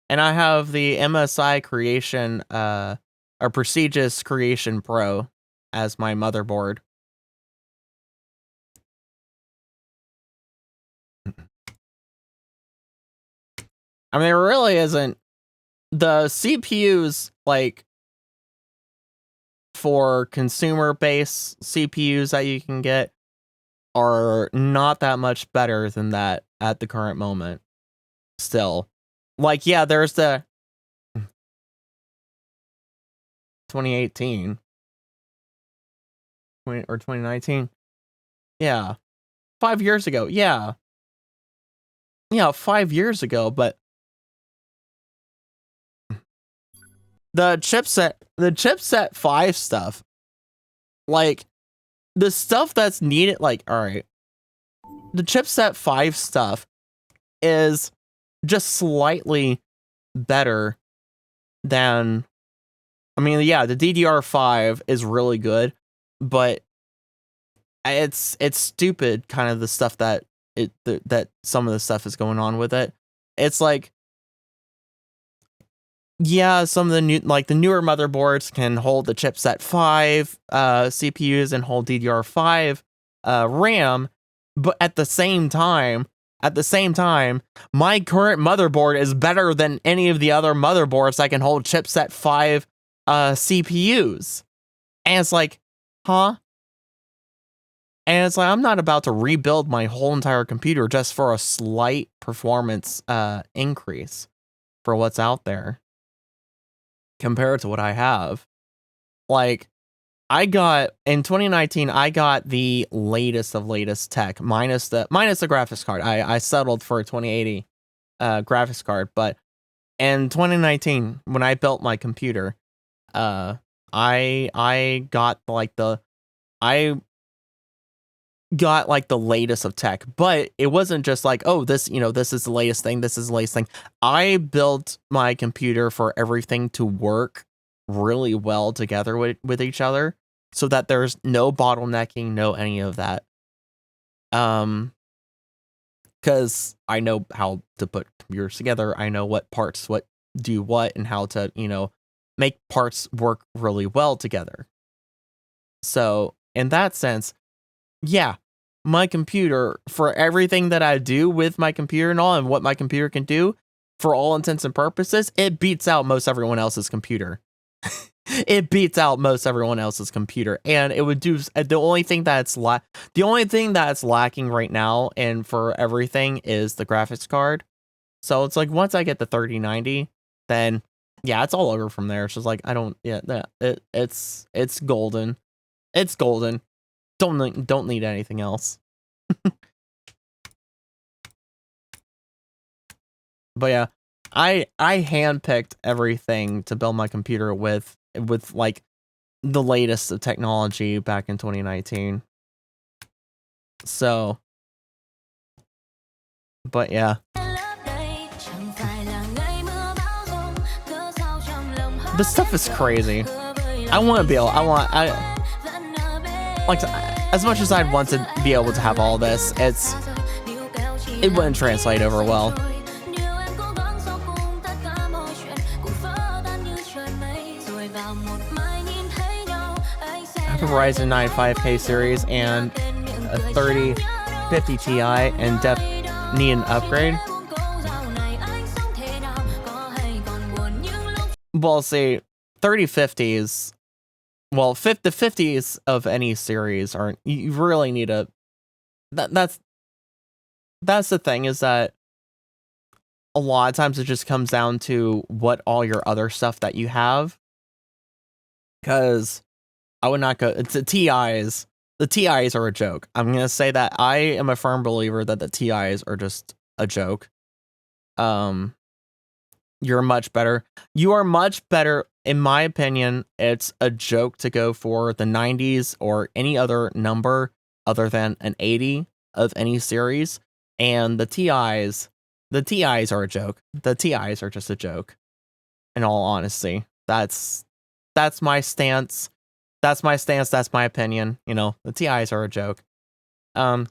And I have the MSI Creation or Prestigious Creation Pro as my motherboard. I mean, there really isn't. The CPUs, like, for consumer-based CPUs that you can get are not that much better than that at the current moment. Still. Like, yeah, there's the 2018 or 2019. Yeah. 5 years ago. Yeah. Yeah, 5 years ago, but the chipset 5 stuff, like, the stuff that's needed, like, all right, the chipset 5 stuff is just slightly better than, I mean, yeah, the DDR5 is really good, but it's stupid kind of the stuff that that some of the stuff is going on with it. It's like, yeah, some of the new, like the newer motherboards can hold the chipset 5 CPUs and hold DDR5 RAM, but at the same time, my current motherboard is better than any of the other motherboards that can hold chipset 5 CPUs. And it's like, huh? And it's like, I'm not about to rebuild my whole entire computer just for a slight performance increase for what's out there compared to what I have. Like, in 2019, I got the latest of latest tech, minus the graphics card. I settled for a 2080 graphics card, but in 2019, when I built my computer, I got like the latest of tech, but it wasn't just like, oh, this is the latest thing. This is the latest thing. I built my computer for everything to work really well together with each other so that there's no bottlenecking, no any of that. Because I know how to put computers together. I know what parts do what and how to, make parts work really well together. So in that sense, yeah, my computer, for everything that I do with my computer and all, and what my computer can do, for all intents and purposes, it beats out most everyone else's computer. It beats out most everyone else's computer, and it would do the only thing that's lacking right now, and for everything, is the graphics card. So it's like, once I get the 3090, then yeah, it's all over from there. It's just like, it's golden. It's golden. Don't need anything else. But yeah, I handpicked everything to build my computer with like the latest of technology back in 2019. So, but yeah. This stuff is crazy. I want to be able, like, as much as I'd want to be able to have all this, it wouldn't translate over well. I have a Ryzen 9 5K series and a 3050 Ti, and need an upgrade. Well, see, 3050s, well, the 50s of any series aren't, you really need a, that's the thing, is that a lot of times it just comes down to what all your other stuff that you have. Because I would not go, it's the TIs are a joke. I'm going to say that I am a firm believer that the TIs are just a joke. You're much better. You are much better. In my opinion, it's a joke to go for the 90s or any other number other than an 80 of any series. And the TIs are a joke. The TIs are just a joke. In all honesty, that's my stance. That's my stance. That's my opinion. You know, the TIs are a joke. But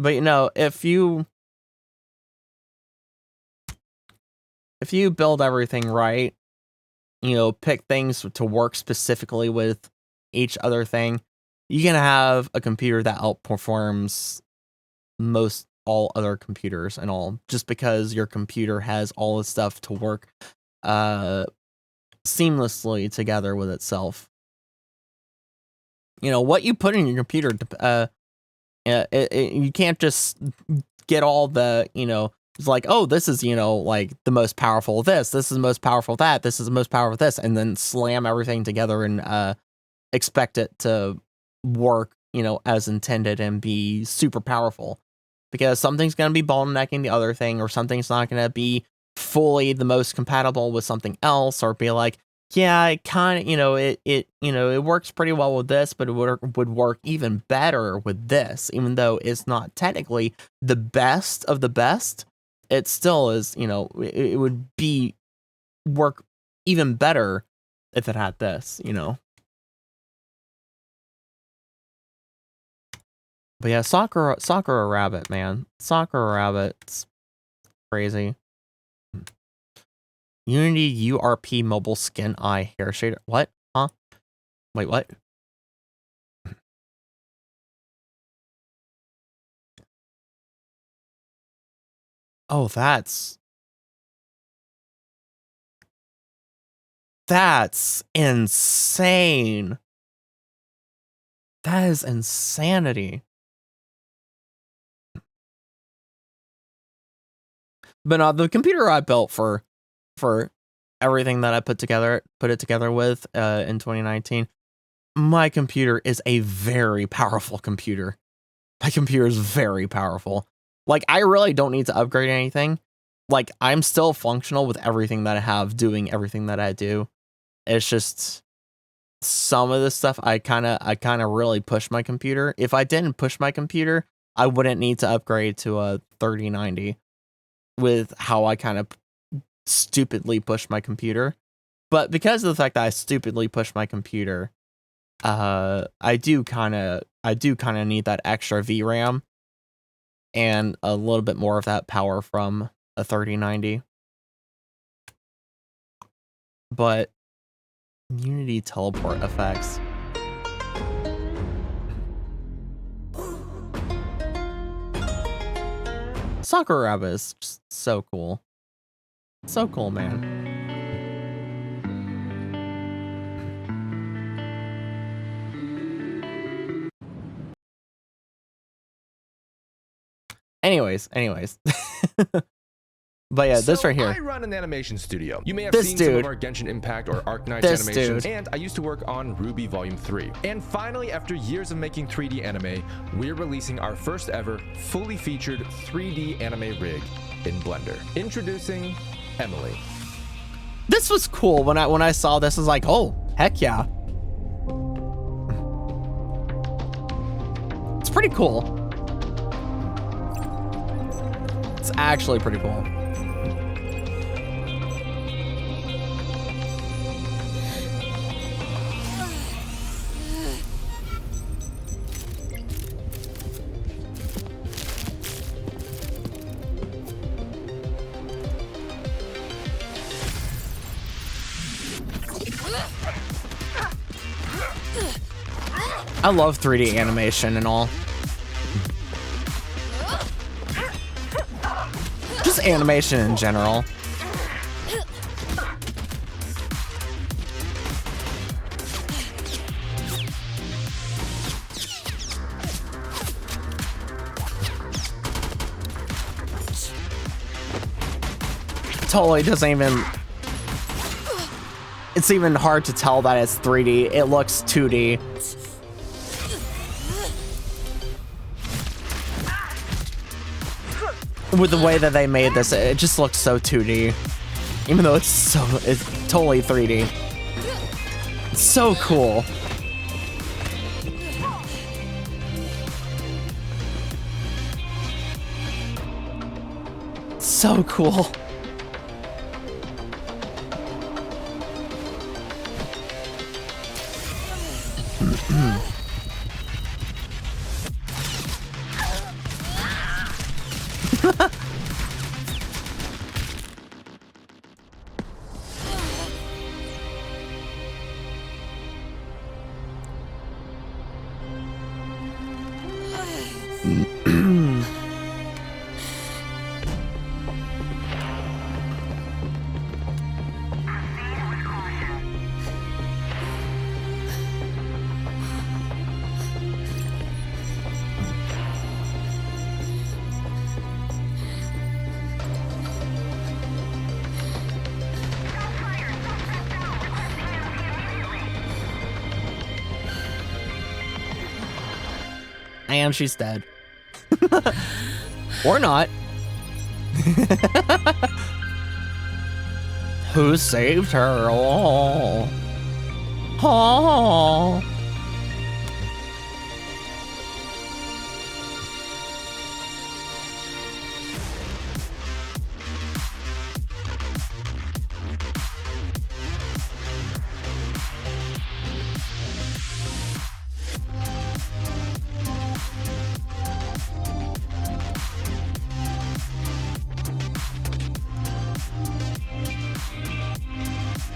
you know, if you build everything right, you know, pick things to work specifically with each other thing, you can have a computer that outperforms most all other computers and all, just because your computer has all the stuff to work seamlessly together with itself. You know, what you put in your computer, you can't just get all the, you know, it's like, oh, this is, you know, like the most powerful this is the most powerful that, this is the most powerful this, and then slam everything together and expect it to work, you know, as intended and be super powerful. Because something's going to be bottlenecking the other thing, or something's not going to be fully the most compatible with something else, or be like, yeah, it kind of, you know, it works pretty well with this, but it would work even better with this, even though it's not technically the best of the best. It still is, you know, it would work even better if it had this, you know. But yeah, Sakura Rabbit, man. Sakura Rabbit's crazy. Unity URP mobile skin eye hair shader. What? Huh? Wait, what? Oh, that's insane. That is insanity. But the computer I built for everything that I put it together with in 2019, my computer is a very powerful computer. My computer is very powerful. Like, I really don't need to upgrade anything. Like, I'm still functional with everything that I have, doing everything that I do. It's just some of the stuff I kind of really push my computer. If I didn't push my computer, I wouldn't need to upgrade to a 3090 with how I kind of stupidly push my computer. But because of the fact that I stupidly push my computer, I do kind of need that extra VRAM and a little bit more of that power from a 3090. But Unity teleport effects. Sakura Rabbit is just so cool. So cool, man. Anyways. But yeah, this right here. I run an animation studio. You may have This seen some dude. of our Genshin Impact or Arknights This animations, dude. and I used to work on Ruby Volume 3. And finally, after years of making 3D anime, we're releasing our first ever fully featured 3D anime rig in Blender. Introducing Emily. This was cool when I saw this. I was like, oh, heck yeah. It's pretty cool. It's actually pretty cool. I love 3D animation and all. Just animation in general. Totally doesn't even... It's even hard to tell that it's 3D. It looks 2D. With the way that they made this, it just looks so 2D. Even though it's totally 3D. It's so cool. So cool. And she's dead. Or not. Who saved her? Oh. Oh.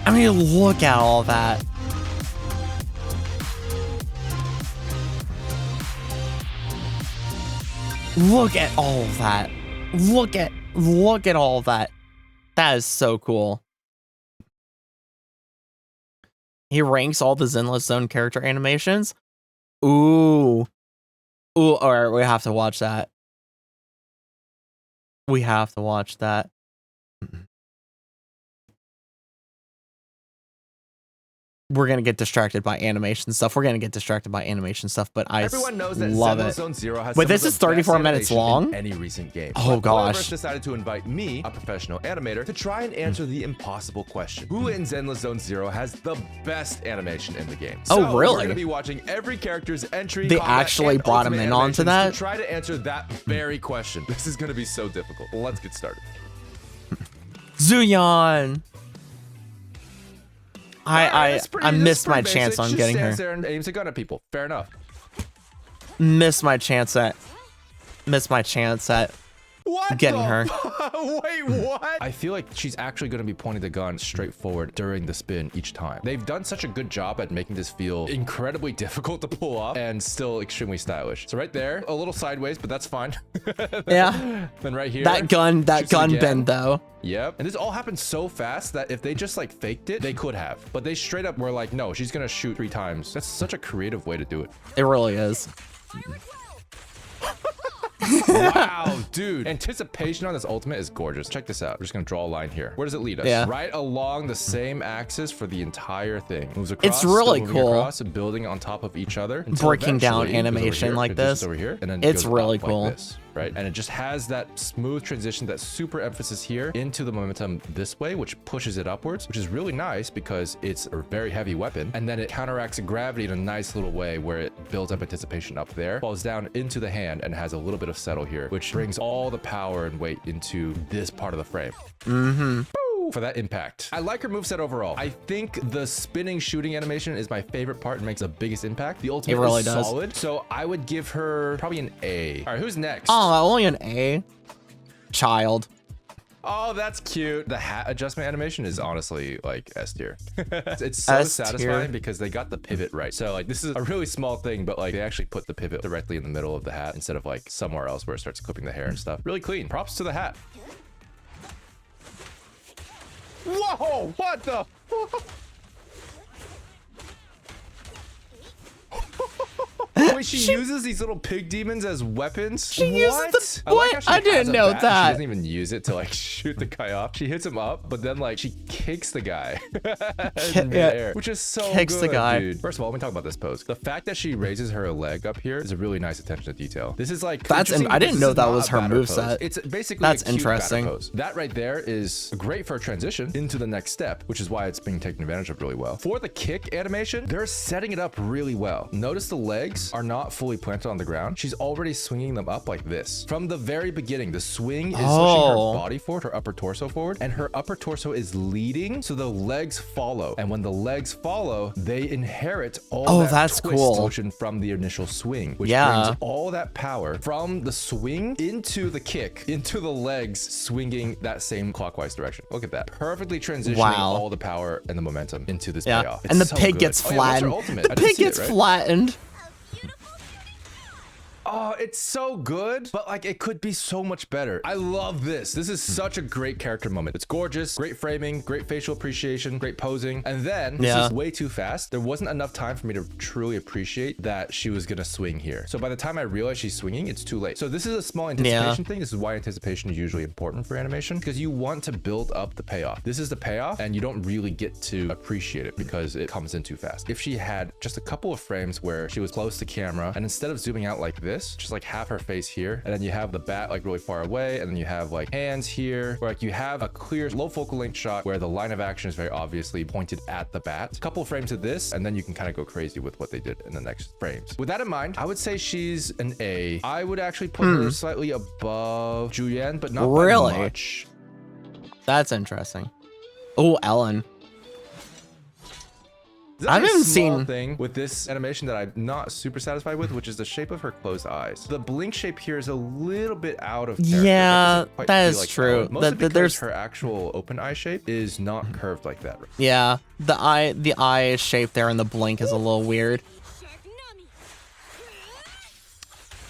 I mean, look at all that. Look at all that. Look at all that. That is so cool. He ranks all the Zenless Zone character animations. Ooh. Ooh, alright, we have to watch that. We have to watch that. We're gonna get distracted by animation stuff. But Everyone knows that love Zenless it. Zone Zero has Wait, some this of is the best 34 minutes animation long? in any recent game. Oh, But gosh. Polaris decided to invite me, a professional animator, to try and answer the impossible question: who in Zenless Zone Zero has the best animation in the game? Oh, So really? We're gonna be watching every character's entry. They combat, actually and brought him ultimate in onto animations that? to try to answer that very question. This is gonna be so difficult. Let's get started. Zuyan. I missed my Pretty chance basic. on Just getting stands her. there and aims a gun at people. Fair enough. Missed my chance at What getting the her. Wait, what? I feel like she's actually going to be pointing the gun straight forward during the spin each time. They've done such a good job at making this feel incredibly difficult to pull off and still extremely stylish. So right there, a little sideways, but that's fine. Yeah. Then right here. That gun shoots it again. bend though. Yep. And this all happened so fast that if they just like faked it, they could have. But they straight up were like, no, she's going to shoot 3 times. That's such a creative way to do it. It really is. Wow, dude. Anticipation on this ultimate is gorgeous. Check this out. We're just gonna draw a line here. Where does it lead us? Yeah. Right along the same axis for the entire thing. Moves across. It's really still moving cool. Across and building on top of each other. until Breaking down eventually it goes over animation here, like it goes this. over here, and then It's goes really up cool. Like this, right? And it just has that smooth transition, that super emphasis here into the momentum this way, which pushes it upwards, which is really nice because it's a very heavy weapon. And then it counteracts gravity in a nice little way where it builds up anticipation up there, falls down into the hand, and has a little bit of settle here, which brings all the power and weight into this part of the frame. Mm-hmm. For that impact. I like her moveset overall. I think the spinning shooting animation is my favorite part and makes the biggest impact. The ultimate really is does. solid, so I would give her probably an A. All right, who's next? Oh, only an A. Child. Oh, that's cute. The hat adjustment animation is honestly like S tier. It's so S tier. satisfying because they got the pivot right. So like this is a really small thing, but like they actually put the pivot directly in the middle of the hat instead of like somewhere else where it starts clipping the hair and stuff. Really clean. Props to the hat. Whoa! What the? Wait, she uses these little pig demons as weapons? She uses the like how she I has didn't a know bat and that. She doesn't even use it to like shoot the guy off. She hits him up, but then like she kicks the guy in midair, which is so Kicks the good, guy. dude. First of all, let me talk about this pose. The fact that she raises her leg up here is a really nice attention to detail. This is like That's interesting I didn't because know this is that not was a her batter moveset. pose. It's basically That's a cute batter interesting. pose. That right there is great for a transition into the next step, which is why it's being taken advantage of really well. For the kick animation, they're setting it up really well. Notice the legs are not fully planted on the ground. She's already swinging them up like this. From the very beginning, the swing is pushing her body forward, her upper torso forward, and her upper torso is leading, so the legs follow. And when the legs follow, they inherit all that that's twist cool. motion from the initial swing, which brings all that power from the swing into the kick, into the legs swinging that same clockwise direction. Look at that. Perfectly transitioning all the power and the momentum into this payoff. And the It's so pig good. gets Oh, yeah, what's her flattened. ultimate? I The didn't pig see it, gets right? flattened. Oh, it's so good, but like it could be so much better. I love this. This is such a great character moment. It's gorgeous, great framing, great facial appreciation, great posing. And then this is way too fast. There wasn't enough time for me to truly appreciate that she was gonna swing here. So by the time I realize she's swinging, it's too late. So this is a small anticipation thing. This is why anticipation is usually important for animation, because you want to build up the payoff. This is the payoff and you don't really get to appreciate it because it comes in too fast. If she had just a couple of frames where she was close to camera and instead of zooming out like this, just like half her face here, and then you have the bat like really far away, and then you have like hands here, where like you have a clear low focal length shot where the line of action is very obviously pointed at the bat. A couple of frames of this, and then you can kind of go crazy with what they did in the next frames. With that in mind, I would say she's an A. I would actually put her slightly above Julian, but not by much. That's interesting. Oh, Ellen. I haven't seen thing with this animation that I'm not super satisfied with, which is the shape of her closed eyes. The blink shape here is a little bit out of character. Yeah, That that feel is like true. Ellen. Mostly because There's her actual open eye shape is not curved like that. yeah, the eye shape there in the blink is a little weird.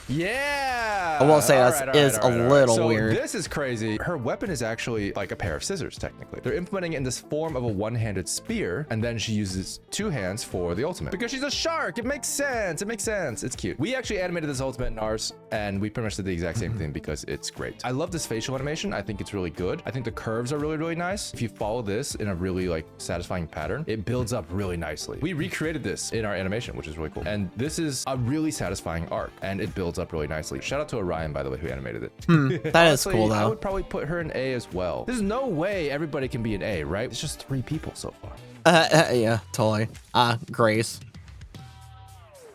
Yeah, I will say All that right, is all right, a all right. little So weird. This is crazy. Her weapon is actually like a pair of scissors, technically. They're implementing it in this form of a one-handed spear, and then she uses two hands for the ultimate. Because she's a shark, it makes sense. It makes sense. It's cute. We actually animated this ultimate in ours, and we pretty much did the exact same thing because it's great. I love this facial animation. I think it's really good. I think the curves are really, really nice. If you follow this in a really like satisfying pattern, it builds up really nicely. We recreated this in our animation, which is really cool. And this is a really satisfying arc, and it builds up really nicely. Shout out to Orion, by the way, who animated it. That is Honestly, cool, I though. would probably put her in A as well. There's no way everybody can be an A, right? It's just 3 people so far. Yeah, totally. Grace.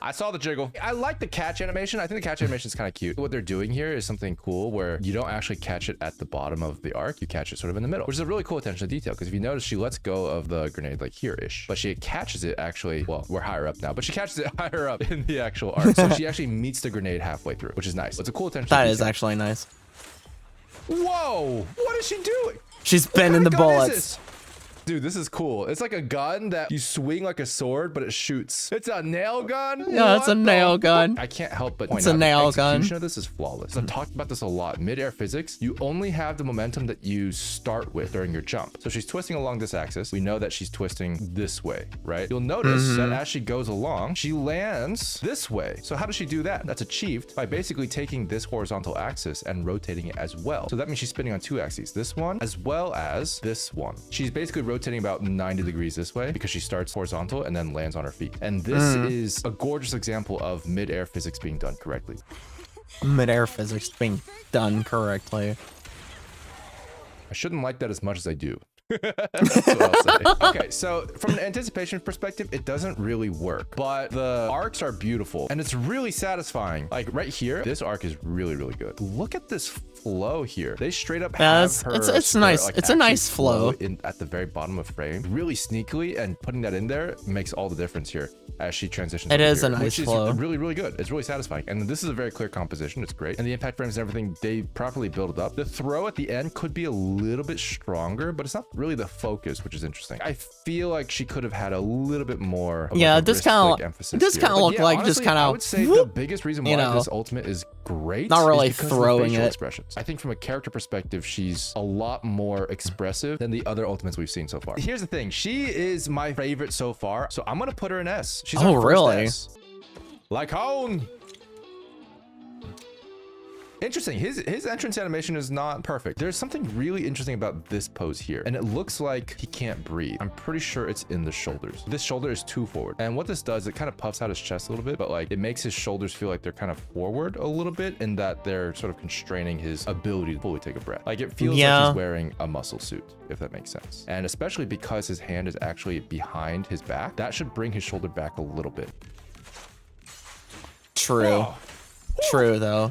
I saw the jiggle. I like the catch animation. I think the catch animation is kind of cute. What they're doing here is something cool where you don't actually catch it at the bottom of the arc. You catch it sort of in the middle, which is a really cool attention to detail. Because if you notice, she lets go of the grenade like here-ish, but she catches it actually, well, we're higher up now, but she catches it higher up in the actual arc. So she actually meets the grenade halfway through, which is nice. It's a cool attention to That detail. is actually nice. Whoa! What is she doing? She's bending the What kind of gun is bullets. this? Dude, this is cool. It's like a gun that you swing like a sword, but it shoots. It's a nail gun? Yeah, it's a What the nail gun. I can't help but point It's a out the nail gun. execution of this is flawless. I've talked about this a lot. Mid-air physics, you only have the momentum that you start with during your jump. So she's twisting along this axis. We know that she's twisting this way, right? You'll notice that as she goes along, she lands this way. So how does she do that? That's achieved by basically taking this horizontal axis and rotating it as well. So that means she's spinning on 2 axes. This one as well as this one. She's basically rotating about 90 degrees this way because she starts horizontal and then lands on her feet. And this is a gorgeous example of mid-air physics being done correctly. Mid-air physics being done correctly. I shouldn't like that as much as I do. That's what I'll say. Okay, so from an anticipation perspective, it doesn't really work, but the arcs are beautiful and it's really satisfying. Like right here, this arc is really, really good. Look at this flow here. They straight up have her it's square, nice. like, It's a actually nice flow. at the very bottom of frame, really sneakily, and putting that in there makes all the difference here as she transitions. It over is a here, nice which flow. is really, really good. It's really satisfying, and this is a very clear composition. It's great, and the impact frames and everything, they properly build it up. The throw at the end could be a little bit stronger, but it's not really the focus, which is interesting. I feel like she could have had a little bit more of Yeah, like a this wrist kinda- flick emphasis this here. kinda But looked yeah, like just honestly, kinda I would say the whoop, biggest reason you why know, this ultimate is great not really is because throwing of the facial it. expressions. I think from a character perspective, she's a lot more expressive than the other ultimates we've seen so far. Here's the thing, she is my favorite so far, so I'm gonna put her in S. She's Oh, our first really? S. Lycaon! Interesting. His entrance animation is not perfect. There's something really interesting about this pose here, and it looks like he can't breathe. I'm pretty sure it's in the shoulders. This shoulder is too forward, and what this does, it kind of puffs out his chest a little bit, but like it makes his shoulders feel like they're kind of forward a little bit, in that they're sort of constraining his ability to fully take a breath. Like it feels like he's wearing a muscle suit, if that makes sense. And especially because his hand is actually behind his back, that should bring his shoulder back a little bit. True. True though.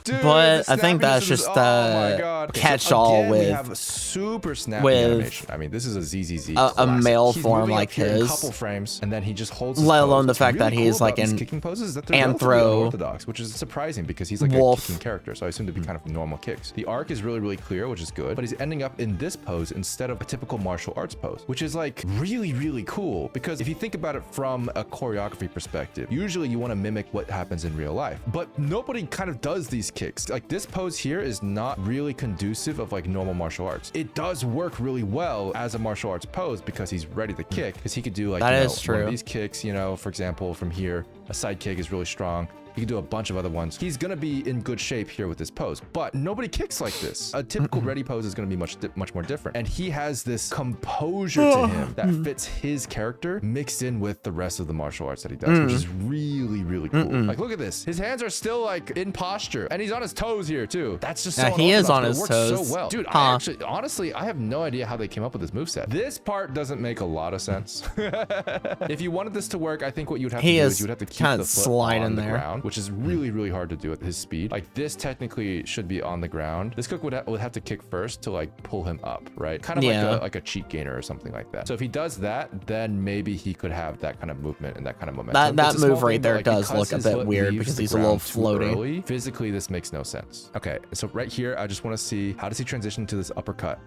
Dude, but I think that's just catch-all we have a super snappy with animation. I mean, this is a ZZZ a male he's form like his. his. A couple frames, and then he just holds. Let his alone pose. the What's fact really that cool he's like about these an kicking poses is that they're relatively anthro unorthodox, which is surprising because he's like wolf. a kicking character. So I assume to be kind of normal kicks. The arc is really clear, which is good. But he's ending up in this pose instead of a typical martial arts pose, which is like really cool. Because if you think about it from a choreography perspective, usually you want to mimic what happens in real life, but nobody kind of does these kicks. Like this pose here is not really conducive of like normal martial arts. It does work really well as a martial arts pose because he's ready to kick, because he could do like one of these kicks, you know, for example, from here, a side kick is really strong. He can do a bunch of other ones. He's gonna be in good shape here with this pose, but nobody kicks like this. A typical ready pose is gonna be much more different. And he has this composure to him that fits his character mixed in with the rest of the martial arts that he does, which is really cool. Like, look at this. His hands are still like in posture, and he's on his toes here too. That's just so he is on his works toes. so well. Dude, I actually, honestly, I have no idea how they came up with this moveset. This part doesn't make a lot of sense. If you wanted this to work, I think what you'd have to do is you'd have to keep the foot on the ground, which is really hard to do at his speed. Like this technically should be on the ground. This cook would have to kick first to like pull him up, right? Kind of like a cheat gainer or something like that. So if he does that, then maybe he could have that kind of movement and that kind of momentum. That move right there does look a bit weird because he's a little floaty. Physically, this makes no sense. Okay, so right here, I just want to see, how does he transition to this uppercut?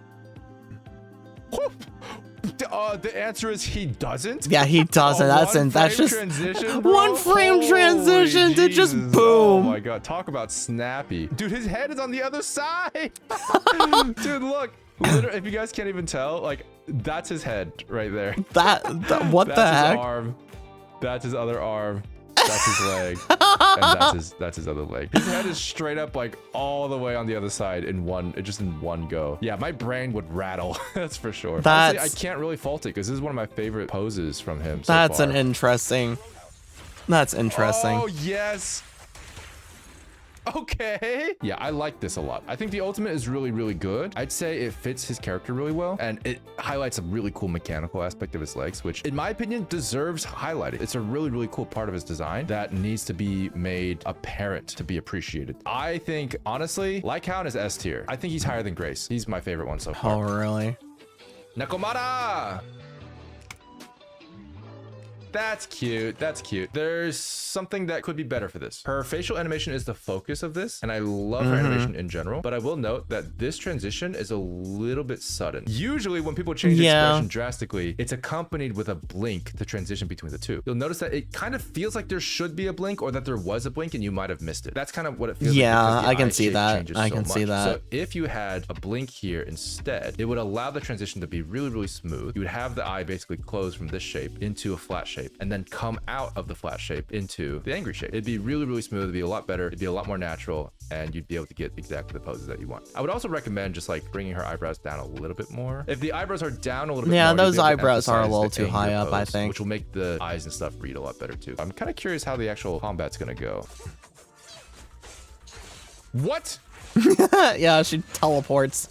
The answer is he doesn't. Yeah, he doesn't. That's just transition, one frame transition to just boom. Oh my god, talk about snappy. Dude, his head is on the other side. Dude, look. Literally, if you guys can't even tell, like that's his head right there. What the heck? His arm. That's his other arm. That's his leg, and that's his other leg. His head is straight up like all the way on the other side in one go. Yeah, my brain would rattle. That's for sure. Honestly, I can't really fault it because this is one of my favorite poses from him. So that's far. interesting. Oh yes. Okay. Yeah, I like this a lot. I think the ultimate is really good. I'd say it fits his character really well, and it highlights a really cool mechanical aspect of his legs, which in my opinion deserves highlighting. It's a really cool part of his design that needs to be made apparent to be appreciated. I think, honestly, Lycaon is S tier. I think he's higher than Grace. He's my favorite one so far. Oh, really? Nekomata! That's cute. That's cute. There's something that could be better for this. Her facial animation is the focus of this, and I love her animation in general, but I will note that this transition is a little bit sudden. Usually when people change expression drastically, it's accompanied with a blink to transition between the two. You'll notice that it kind of feels like there should be a blink, or that there was a blink and you might have missed it. That's kind of what it feels like. Yeah, I can see that. I can see that. So if you had a blink here instead, it would allow the transition to be really smooth. You would have the eye basically close from this shape into a flat shape, and then come out of the flat shape into the angry shape. It'd be really smooth. It'd be a lot better. It'd be a lot more natural, and you'd be able to get exactly the poses that you want. I would also recommend just like bringing her eyebrows down a little bit more. If the eyebrows are down a little bit more, those eyebrows are a little too high up, I think. Which will make the eyes and stuff read a lot better too. I'm kind of curious how the actual combat's gonna go. What? Yeah, she teleports.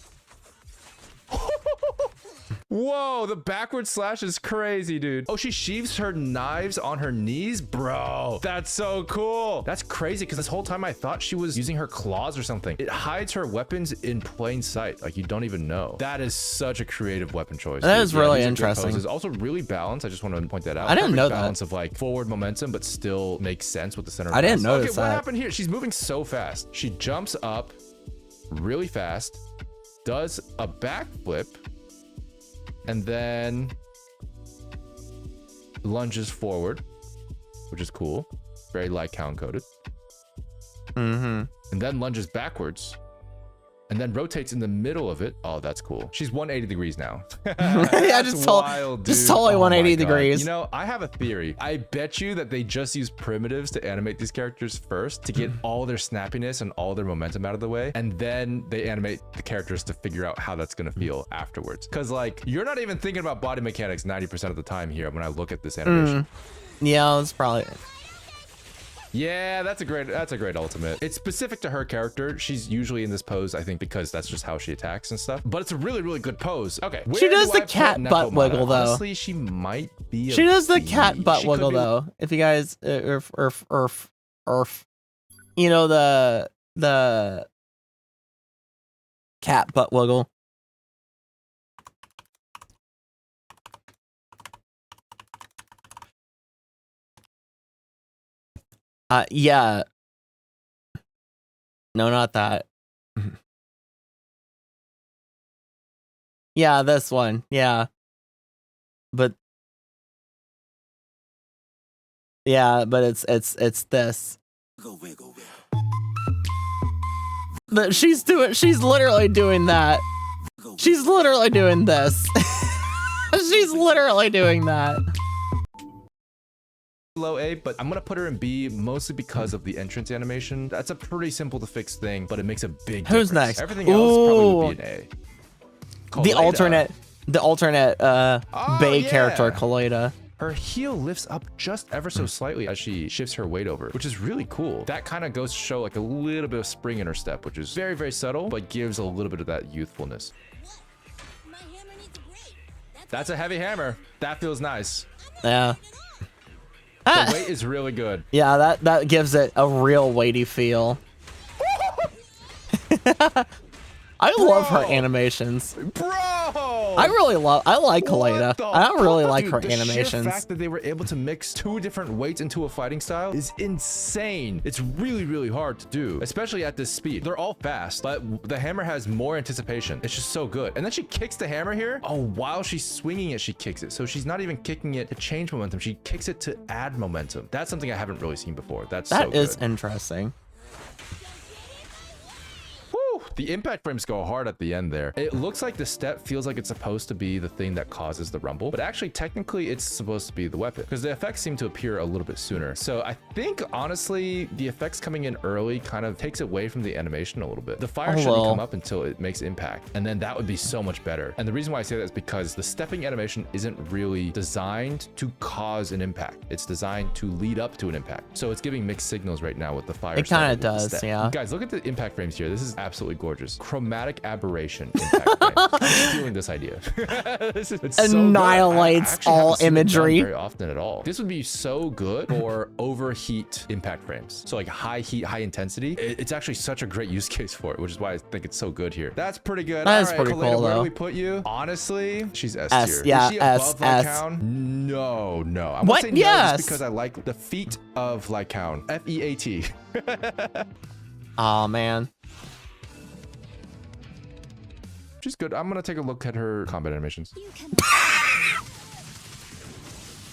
Whoa, the backward slash is crazy, dude. Oh, she sheaves her knives on her knees? Bro, that's so cool. That's crazy, because this whole time I thought she was using her claws or something. It hides her weapons in plain sight. Like, you don't even know. That is such a creative weapon choice. That is really interesting. It's also really balanced. I just want to point that out. I didn't know that. Balance of like forward momentum, but still makes sense with the center. I didn't notice that. What happened here? She's moving so fast. She jumps up really fast, does a backflip, and then lunges forward, which is cool. Very Lycaon coded. And then lunges backwards. and then rotates in the middle of it. Oh, that's cool. She's 180 degrees now. Yeah, just totally 180 degrees. You know, I have a theory. I bet you that they just use primitives to animate these characters first to get all their snappiness and all their momentum out of the way, and then they animate the characters to figure out how that's gonna feel afterwards. Because like, you're not even thinking about body mechanics 90% of the time here when I look at this animation. Yeah, that's probably. Yeah, that's a great ultimate. It's specific to her character. She's usually in this pose, I think, because that's just how she attacks and stuff. But it's a really, really good pose. Okay. She does the cat butt wiggle though. Honestly, she might be. She does the cat butt wiggle though. If you guys, you know the cat butt wiggle. Yeah. No, not that. Yeah, this one. Yeah. But yeah, but it's this. She's literally doing that. She's literally doing this. She's literally doing that. Low A, but I'm gonna put her in B mostly because of the entrance animation. That's a pretty simple to fix thing, but it makes a big difference. Who's next? Everything else probably would be an A. The alternate Bay character, Kaleda. Her heel lifts up just ever so slightly as she shifts her weight over, which is really cool. That kind of goes to show like a little bit of spring in her step, which is very, very subtle, but gives a little bit of that youthfulness. That's a heavy hammer. That feels nice. Yeah. The weight is really good. Yeah, that gives it a real weighty feel. I love her animations. Bro! I like Kaleda. I really like her animations. The fact that they were able to mix two different weights into a fighting style is insane. It's really, really hard to do, especially at this speed. They're all fast, but the hammer has more anticipation. It's just so good. And then she kicks the hammer here. Oh, while she's swinging it, she kicks it. So she's not even kicking it to change momentum. She kicks it to add momentum. That's something I haven't really seen before. That is interesting. The impact frames go hard at the end there. It looks like the step feels like it's supposed to be the thing that causes the rumble, but actually technically it's supposed to be the weapon because the effects seem to appear a little bit sooner. So I think honestly the effects coming in early kind of takes away from the animation a little bit. The fire shouldn't come up until it makes impact, and then that would be so much better. And the reason why I say that is because the stepping animation isn't really designed to cause an impact. It's designed to lead up to an impact. So it's giving mixed signals right now with the fire. It kind of does, yeah. Guys, look at the impact frames here. This is absolutely gorgeous. Chromatic aberration impact frame. I'm stealing this idea. It's annihilates so all imagery. Very often at all. This would be so good for overheat impact frames. So like high heat, high intensity. It's actually such a great use case for it, which is why I think it's so good here. That's pretty good. That's pretty cool, Kaleda, where though. do we put you? Honestly, she's S tier. Yeah, is she above Lycaon? No. I'm gonna say no just because I like the feat of Lycaon. F-E-A-T. Oh man. She's good. I'm gonna take a look at her combat animations.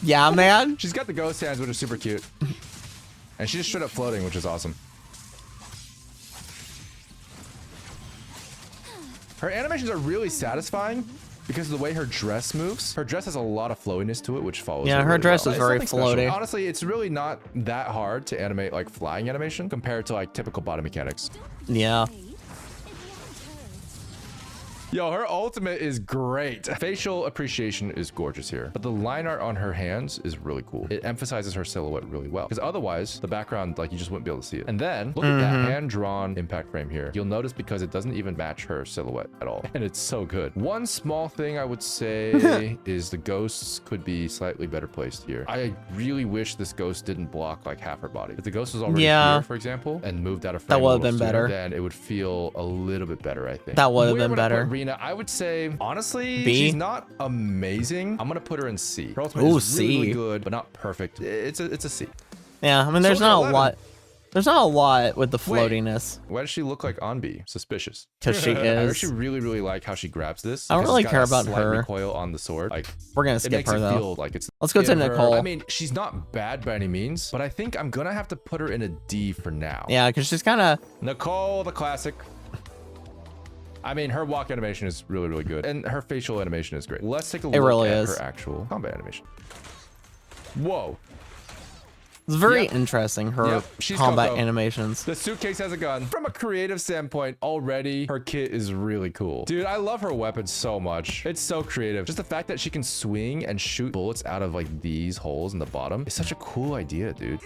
Yeah, man. She's got the ghost hands, which is super cute. And she's just straight up floating, which is awesome. Her animations are really satisfying because of the way her dress moves. Her dress has a lot of flowiness to it, which follows. Yeah, her really dress well. is very It's nothing special. floaty. Honestly, it's really not that hard to animate like flying animation compared to like typical body mechanics. Yeah. Yo, her ultimate is great. Facial appreciation is gorgeous here, but the line art on her hands is really cool. It emphasizes her silhouette really well because otherwise the background, like you just wouldn't be able to see it. And then look at that hand-drawn impact frame here. You'll notice because it doesn't even match her silhouette at all. And it's so good. One small thing I would say is the ghosts could be slightly better placed here. I really wish this ghost didn't block like half her body. If the ghost was already here, for example, and moved out of frame, that would have been better. Then it would feel a little bit better, I think. That would have been better. Rena, I would say, honestly, B? she's not amazing. I'm gonna put her in C. Her ultimate is really, really good, but not perfect. It's a C. Yeah, I mean, there's not a lot. There's not a lot with the floatiness. Why does she look like on B? Suspicious. Because she I is. actually really like how she grabs this. I don't really care about her. her. Recoil on the sword. Like, we're gonna skip her though. Feel like it's Let's go to Nicole. I mean, she's not bad by any means, but I think I'm gonna have to put her in a D for now. Yeah, because she's kind of Nicole, the classic. I mean, her walk animation is really, really good. And her facial animation is great. Let's take a look really at is. her actual combat animation. Whoa. It's very interesting, her She's combat Coco. animations. The suitcase has a gun. From a creative standpoint, already her kit is really cool. Dude, I love her weapon so much. It's so creative. Just the fact that she can swing and shoot bullets out of like these holes in the bottom is such a cool idea, dude.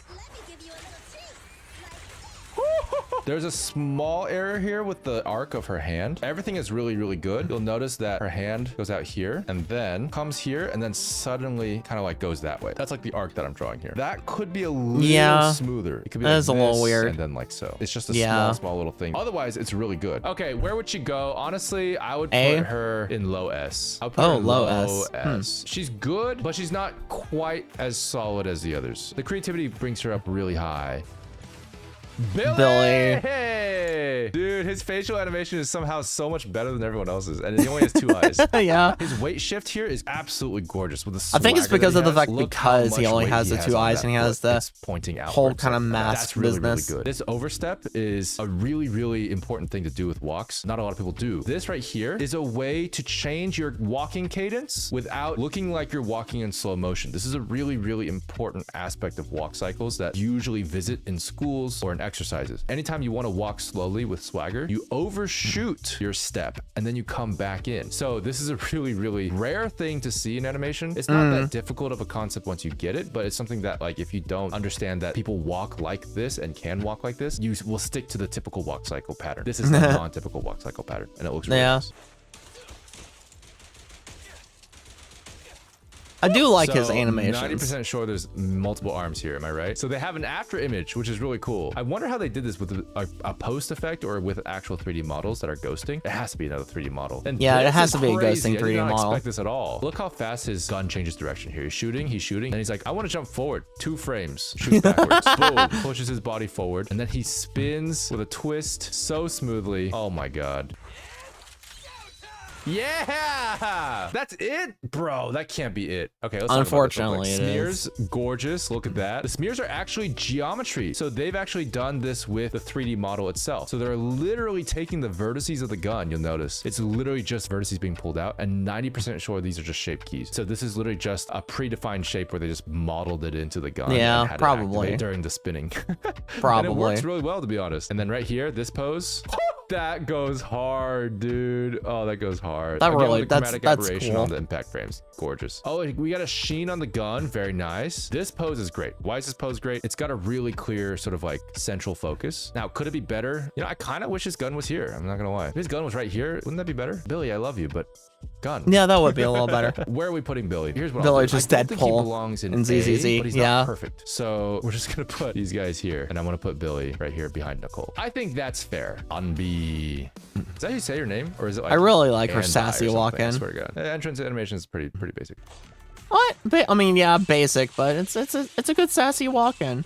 There's a small error here with the arc of her hand. Everything is really, really good. You'll notice that her hand goes out here and then comes here and then suddenly kind of like goes that way. That's like the arc that I'm drawing here. That could be a little smoother. It could be that like is a little this weird. and then like so. It's just a small little thing. Otherwise, it's really good. Okay, where would she go? Honestly, I would put her in low S. I would put her in low S. She's good, but she's not quite as solid as the others. The creativity brings her up really high. Billy! Hey! Dude, his facial animation is somehow so much better than everyone else's, and he only has 2 eyes. Yeah. His weight shift here is absolutely gorgeous. With the I think it's swagger because that of the he has. fact Look how because he much only weight has the 2 on eyes that and he has foot. the It's pointing whole outwards. kind of mass That's really, business. really good. This overstep is a really, really important thing to do with walks. Not a lot of people do. This right here is a way to change your walking cadence without looking like you're walking in slow motion. This is a really, really important aspect of walk cycles that you usually visit in schools or in exercises. Anytime you want to walk slowly with swagger, you overshoot your step and then you come back in. So this is a really, really rare thing to see in animation. It's not that difficult of a concept once you get it, but it's something that like if you don't understand that people walk like this and can walk like this, you will stick to the typical walk cycle pattern. This is the non-typical walk cycle pattern and it looks really nice. I do like his So, animations. 90% sure there's multiple arms here, am I right? So they have an after image, which is really cool. I wonder how they did this with a post effect or with actual 3D models that are ghosting. It has to be another 3D model. And Yeah, it this has is to be a crazy. ghosting I did 3D not model. expect this at all. Look how fast his gun changes direction here. He's shooting, and he's like, I want to jump forward. 2 frames. Shoots backwards. Boom. Pushes his body forward. And then he spins with a twist so smoothly. Oh my god. Yeah, that's it, bro. That can't be it. Okay, let's Unfortunately, talk it about is. Smears, gorgeous. Look at that. The smears are actually geometry, so they've actually done this with the 3D model itself. So they're literally taking the vertices of the gun. You'll notice it's literally just vertices being pulled out, and 90% sure these are just shape keys. So this is literally just a predefined shape where they just modeled it into the gun. Yeah, and had it probably. activate during the spinning. Probably. And it works really well, to be honest. And then right here, this pose. That goes hard, dude. Oh, that goes hard. That Again, really- with the that's chromatic aberration cool. on the impact frames. Gorgeous. Oh, we got a sheen on the gun. Very nice. This pose is great. Why is this pose great? It's got a really clear sort of like central focus. Now, could it be better? You know, I kind of wish his gun was here. I'm not gonna lie. If his gun was right here, wouldn't that be better? Billy, I love you, but gun. Yeah, that would be a little better. Where are we putting Billy? Here's what Billy I'll do. just I don't think he Deadpool belongs in and ZZZ, A, but he's yeah. not perfect. So we're just gonna put these guys here, and I'm gonna put Billy right here behind Nicole. I think that's fair. On B. Is that how you say your name, or is it like? I really like her Anbai or sassy something? walk-in. I swear to God. The entrance animation is pretty basic. What? I mean, yeah, basic, but it's a good sassy walk-in.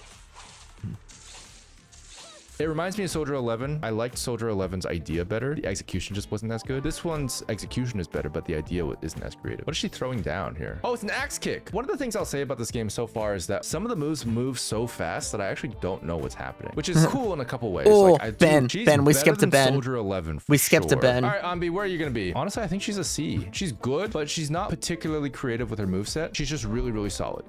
It reminds me of Soldier 11. I liked Soldier 11's idea better. The execution just wasn't as good. This one's execution is better, but the idea isn't as creative. What is she throwing down here? Oh, it's an axe kick. One of the things I'll say about this game so far is that some of the moves move so fast that I actually don't know what's happening, which is cool in a couple ways. Oh, Like, Ben, she's Ben, we better skipped to than Ben. Soldier 11 for We skipped to sure. Ben. All right, Ambi, where are you gonna be? Honestly, I think she's a C. She's good, but she's not particularly creative with her moveset. She's just really, really solid.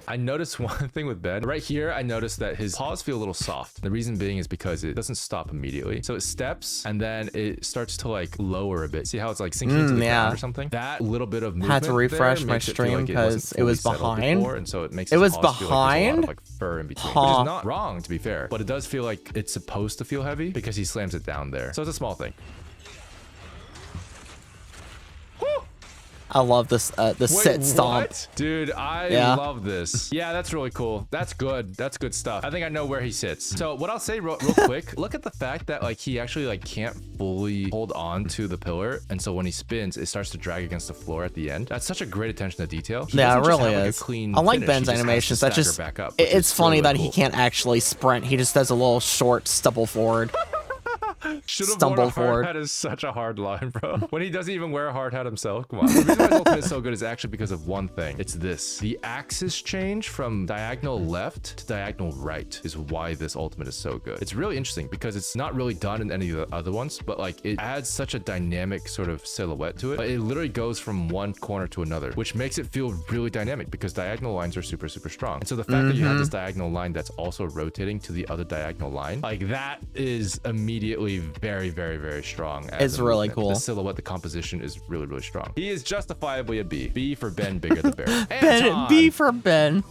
I noticed one thing with Ben. Right here, I noticed that his paws feel a little soft. The reason being is because it doesn't stop immediately. So it steps and then it starts to like lower a bit. See how it's like sinking into the ground or something? That little bit of movement Had to refresh there my makes it feel stream like it wasn't because it was fully settled behind. before, and so it makes It his was paws feel like there's a lot behind? of, like fur in between, which Huh. is not wrong to be fair, but it does feel like it's supposed to feel heavy because he slams it down there. So it's a small thing. I love this the sit stomp. What? Dude, I Yeah. love this. Yeah, that's really cool. That's good. That's good stuff. I think I know where he sits. So what I'll say real quick, look at the fact that like he actually like can't fully hold on to the pillar. And so when he spins, it starts to drag against the floor at the end. That's such a great attention to detail. He Yeah, it doesn't just really have, like, a is. clean I like finish. Ben's He just has to animations. That stagger just back up, which it's is funny really that cool. he can't actually sprint. He just does a little short stubble forward. Should've stumbled worn a hard forward. hat is such a hard line, bro. When he doesn't even wear a hard hat himself. Come on. The reason why his ultimate is so good is actually because of one thing. It's this. The axis change from diagonal left to diagonal right is why this ultimate is so good. It's really interesting because it's not really done in any of the other ones, but like it adds such a dynamic sort of silhouette to it. But it literally goes from one corner to another, which makes it feel really dynamic because diagonal lines are super, super strong. And so the fact that you have this diagonal line that's also rotating to the other diagonal line, like that is immediately very, very, very strong. It's really cool. The silhouette, the composition is really, really strong. He is justifiably a B. B for Ben, bigger the bear. B for Ben.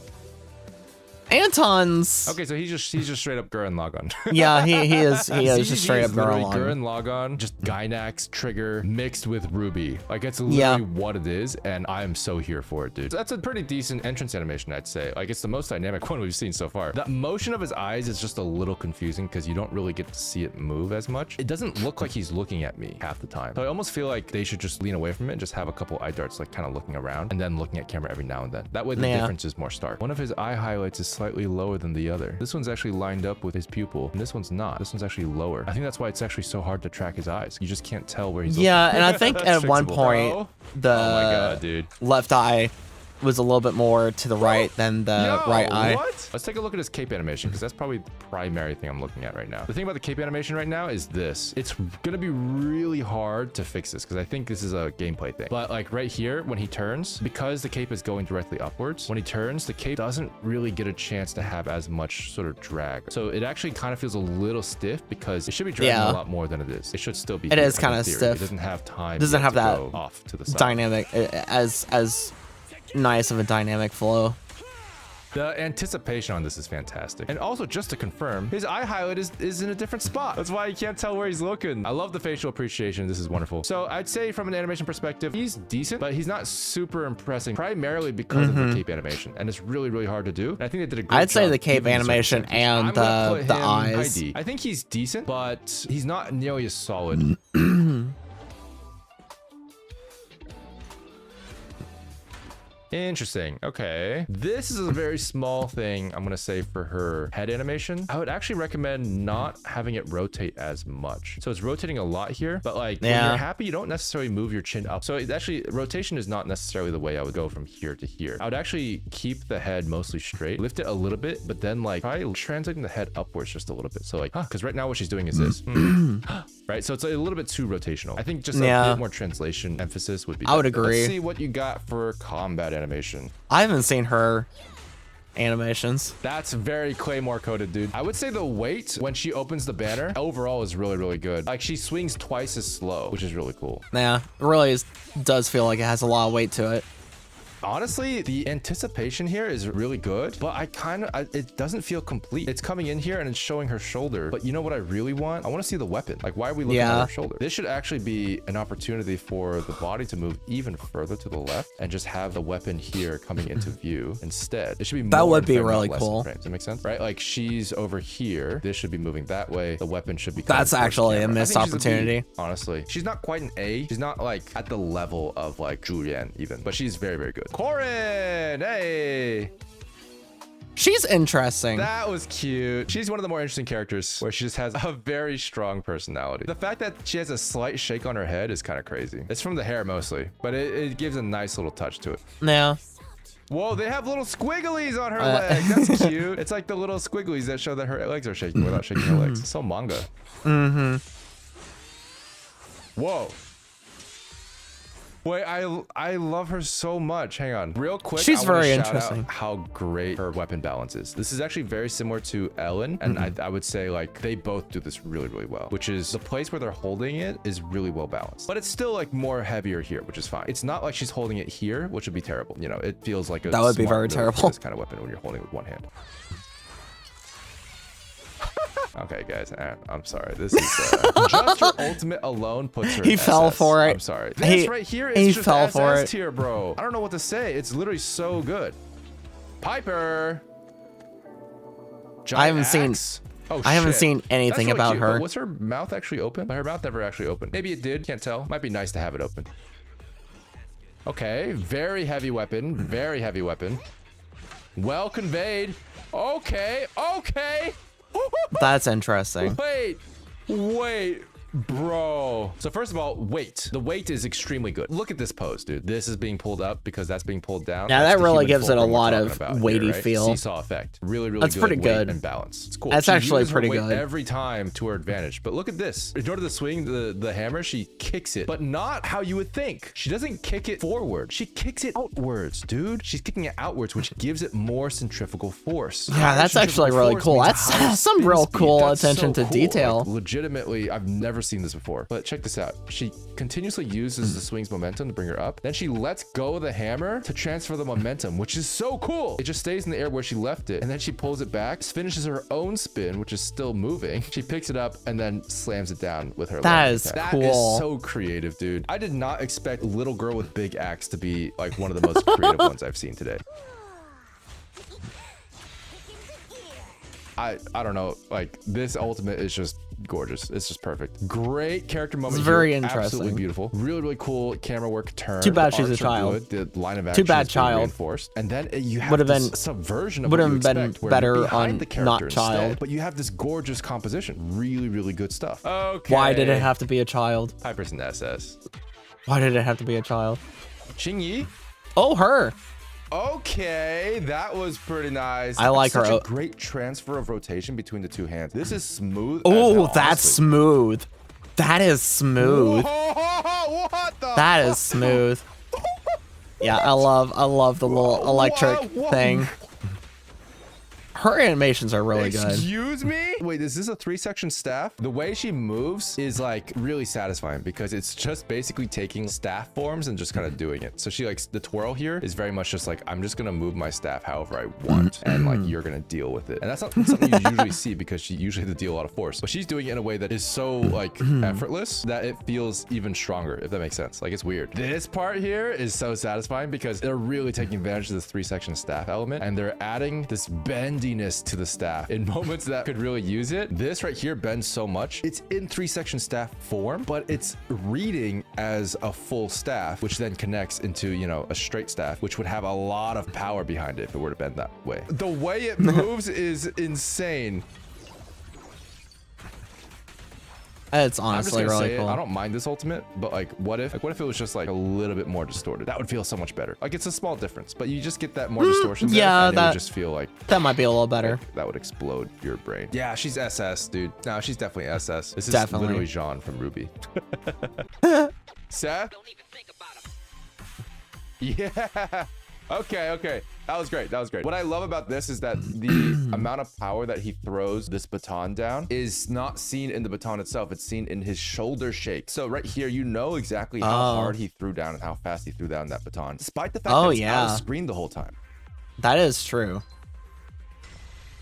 Anton's. Okay, so he's just straight up Gurren Lagann. Yeah, he is just straight up Gurren Lagann, just Gynax trigger mixed with Ruby. Like it's literally what it is, and I am so here for it, dude. So that's a pretty decent entrance animation, I'd say. Like it's the most dynamic one we've seen so far. The motion of his eyes is just a little confusing because you don't really get to see it move as much. It doesn't look like he's looking at me half the time. So I almost feel like they should just lean away from it and just have a couple eye darts like kind of looking around and then looking at camera every now and then. That way the difference is more stark. One of his eye highlights is slightly lower than the other. This one's actually lined up with his pupil, and this one's not. This one's actually lower. I think that's why it's actually so hard to track his eyes. You just can't tell where he's looking. And I think at one point the oh my God, dude. left eye was a little bit more to the right than the right eye. What? Let's take a look at his cape animation because that's probably the primary thing I'm looking at right now. The thing about the cape animation right now is this. It's gonna be really hard to fix this because I think this is a gameplay thing. But like right here, when he turns, because the cape is going directly upwards, when he turns, the cape doesn't really get a chance to have as much sort of drag. So it actually kind of feels a little stiff because it should be dragging a lot more than it is. It should still be. It is kind of stiff. It doesn't have time. Doesn't have that go off to the side. Dynamic as nice of a dynamic flow. The anticipation on this is fantastic. And also, just to confirm, his eye highlight is in a different spot. That's why you can't tell where he's looking. I love the facial appreciation. This is wonderful. So I'd say from an animation perspective, he's decent, but he's not super impressing, primarily because of the cape animation. And it's really, really hard to do. And I think they did a great job. I'd say the cape animation and the eyes. ID. I think he's decent, but he's not nearly as solid. Interesting. Okay. This is a very small thing I'm going to say for her head animation. I would actually recommend not having it rotate as much. So it's rotating a lot here, but like when you're happy, you don't necessarily move your chin up. So it actually, rotation is not necessarily the way I would go from here to here. I would actually keep the head mostly straight, lift it a little bit, but then like try translating the head upwards just a little bit. So like, because right now what she's doing is this. Right? So it's a little bit too rotational. I think just a bit more translation emphasis would be I would better. agree. Let's see what you got for combat animation. I haven't seen her animations. That's very Claymore coded, dude. I would say the weight when she opens the banner overall is really, really good. Like she swings twice as slow, which is really cool. Yeah, it really does feel like it has a lot of weight to it. Honestly, the anticipation here is really good, but it doesn't feel complete. It's coming in here and it's showing her shoulder, but you know what I really want? I want to see the weapon. Like, why are we looking at her shoulder? This should actually be an opportunity for the body to move even further to the left and just have the weapon here coming into view instead. It should be more that would be frame, really not less cool. frame. Does that make sense? Right? Like she's over here. This should be moving that way. The weapon should be. That's actually a missed opportunity. Honestly, she's not quite an A. She's not like at the level of like Julian even, but she's very, very good. Corin, hey. She's interesting. That was cute. She's one of the more interesting characters where she just has a very strong personality. The fact that she has a slight shake on her head is kind of crazy. It's from the hair mostly, but it gives a nice little touch to it. Yeah. Whoa, they have little squigglies on her leg. That's cute. It's like the little squigglies that show that her legs are shaking without shaking her legs. It's so manga. Whoa. Wait, I love her so much. Hang on. Real quick, she's very shout interesting. Out how great her weapon balance is. This is actually very similar to Ellen, and I would say like they both do this really, really well, which is the place where they're holding it is really well balanced. But it's still like more heavier here, which is fine. It's not like she's holding it here, which would be terrible. You know, it feels like that would be very terrible. This kind of weapon when you're holding it with one hand. Okay, guys, I'm sorry. This is just her ultimate alone puts her. He fell for it. I'm sorry. This right here is just fell for SS it. tier, bro. I don't know what to say. It's literally so good. Piper. I haven't seen. Oh, I haven't shit. seen anything That's really about cute, her. but was her mouth actually open? Her mouth never actually opened. Maybe it did. Can't tell. Might be nice to have it open. Okay, very heavy weapon. Very heavy weapon. Well conveyed. Okay. Okay. That's interesting. Wait. Bro. So first of all, weight. The weight is extremely good. Look at this pose, dude. This is being pulled up because that's being pulled down. Yeah, That's that the really human gives it a fulcrum we're lot talking of about weighty here, right? feel. Seesaw effect. Really, really That's good pretty weight good. and balance. It's cool. That's She actually uses her pretty weight good. every time to her advantage. But look at this. In order to swing the hammer, she kicks it, but not how you would think. She doesn't kick it forward. She kicks it outwards, dude. She's kicking it outwards, which gives it more centrifugal force. Yeah, that's actually really cool. That's some real cool attention to detail. Like, legitimately, I've never seen this before. But check this out. She continuously uses the swing's momentum to bring her up. Then she lets go of the hammer to transfer the momentum, which is so cool. It just stays in the air where she left it. And then she pulls it back, finishes her own spin, which is still moving. She picks it up and then slams it down with her That is That cool. is so creative, dude. I did not expect Little Girl with Big Axe to be like one of the most creative ones I've seen today. I don't know, like this ultimate is just gorgeous. It's just perfect. Great character moment. It's very here. interesting. Absolutely beautiful. Really, really cool camera work turn. Too bad The she's a arcs are child. good. The line of action Too bad is being child. reinforced. And then you have Would have this been- subversion of would what you have been expect, where better you're behind on the character not instead, child. but you have this gorgeous composition. Really, really good stuff. Okay. Why did it have to be a child? Hyperson SS. Why did it have to be a child? Qingyi. Oh, her. Okay, that was pretty nice. I like Such her. a great transfer of rotation between the two hands. This is smooth. Oh, that's smooth. That is smooth. What the? That is smooth. Yeah, I love the little electric thing. Her animations are really good. Excuse me? Wait, is this a 3-section staff? The way she moves is like really satisfying because it's just basically taking staff forms and just kind of doing it. So she likes the twirl here is very much just like, I'm just going to move my staff however I want. And like, you're going to deal with it. And that's not something you usually see because she usually has to deal a lot of force. But she's doing it in a way that is so like effortless that it feels even stronger, if that makes sense. Like it's weird. This part here is so satisfying because they're really taking advantage of this 3-section staff element and they're adding this bendiness to the staff in moments that could really use it. This right here bends so much. It's in 3-section staff form, but it's reading as a full staff, which then connects into, you know, a straight staff, which would have a lot of power behind it if it were to bend that way. The way it moves is insane. It's I'm just honestly gonna really say cool. I don't mind this ultimate, but like what if it was just like a little bit more distorted? That would feel so much better. Like it's a small difference, but you just get that more distortion there, yeah, and it that would just feel like that might be a little better. like, that would explode your brain. Yeah, she's SS, dude. No, she's definitely SS. This is Definitely. literally Jean from Ruby. Seth? Yeah. Okay. That was great. What I love about this is that the amount of power that he throws this baton down is not seen in the baton itself. It's seen in his shoulder shake. So right here, you know exactly how hard he threw down and how fast he threw down that baton, despite the fact that it's out of screen the whole time. That is true.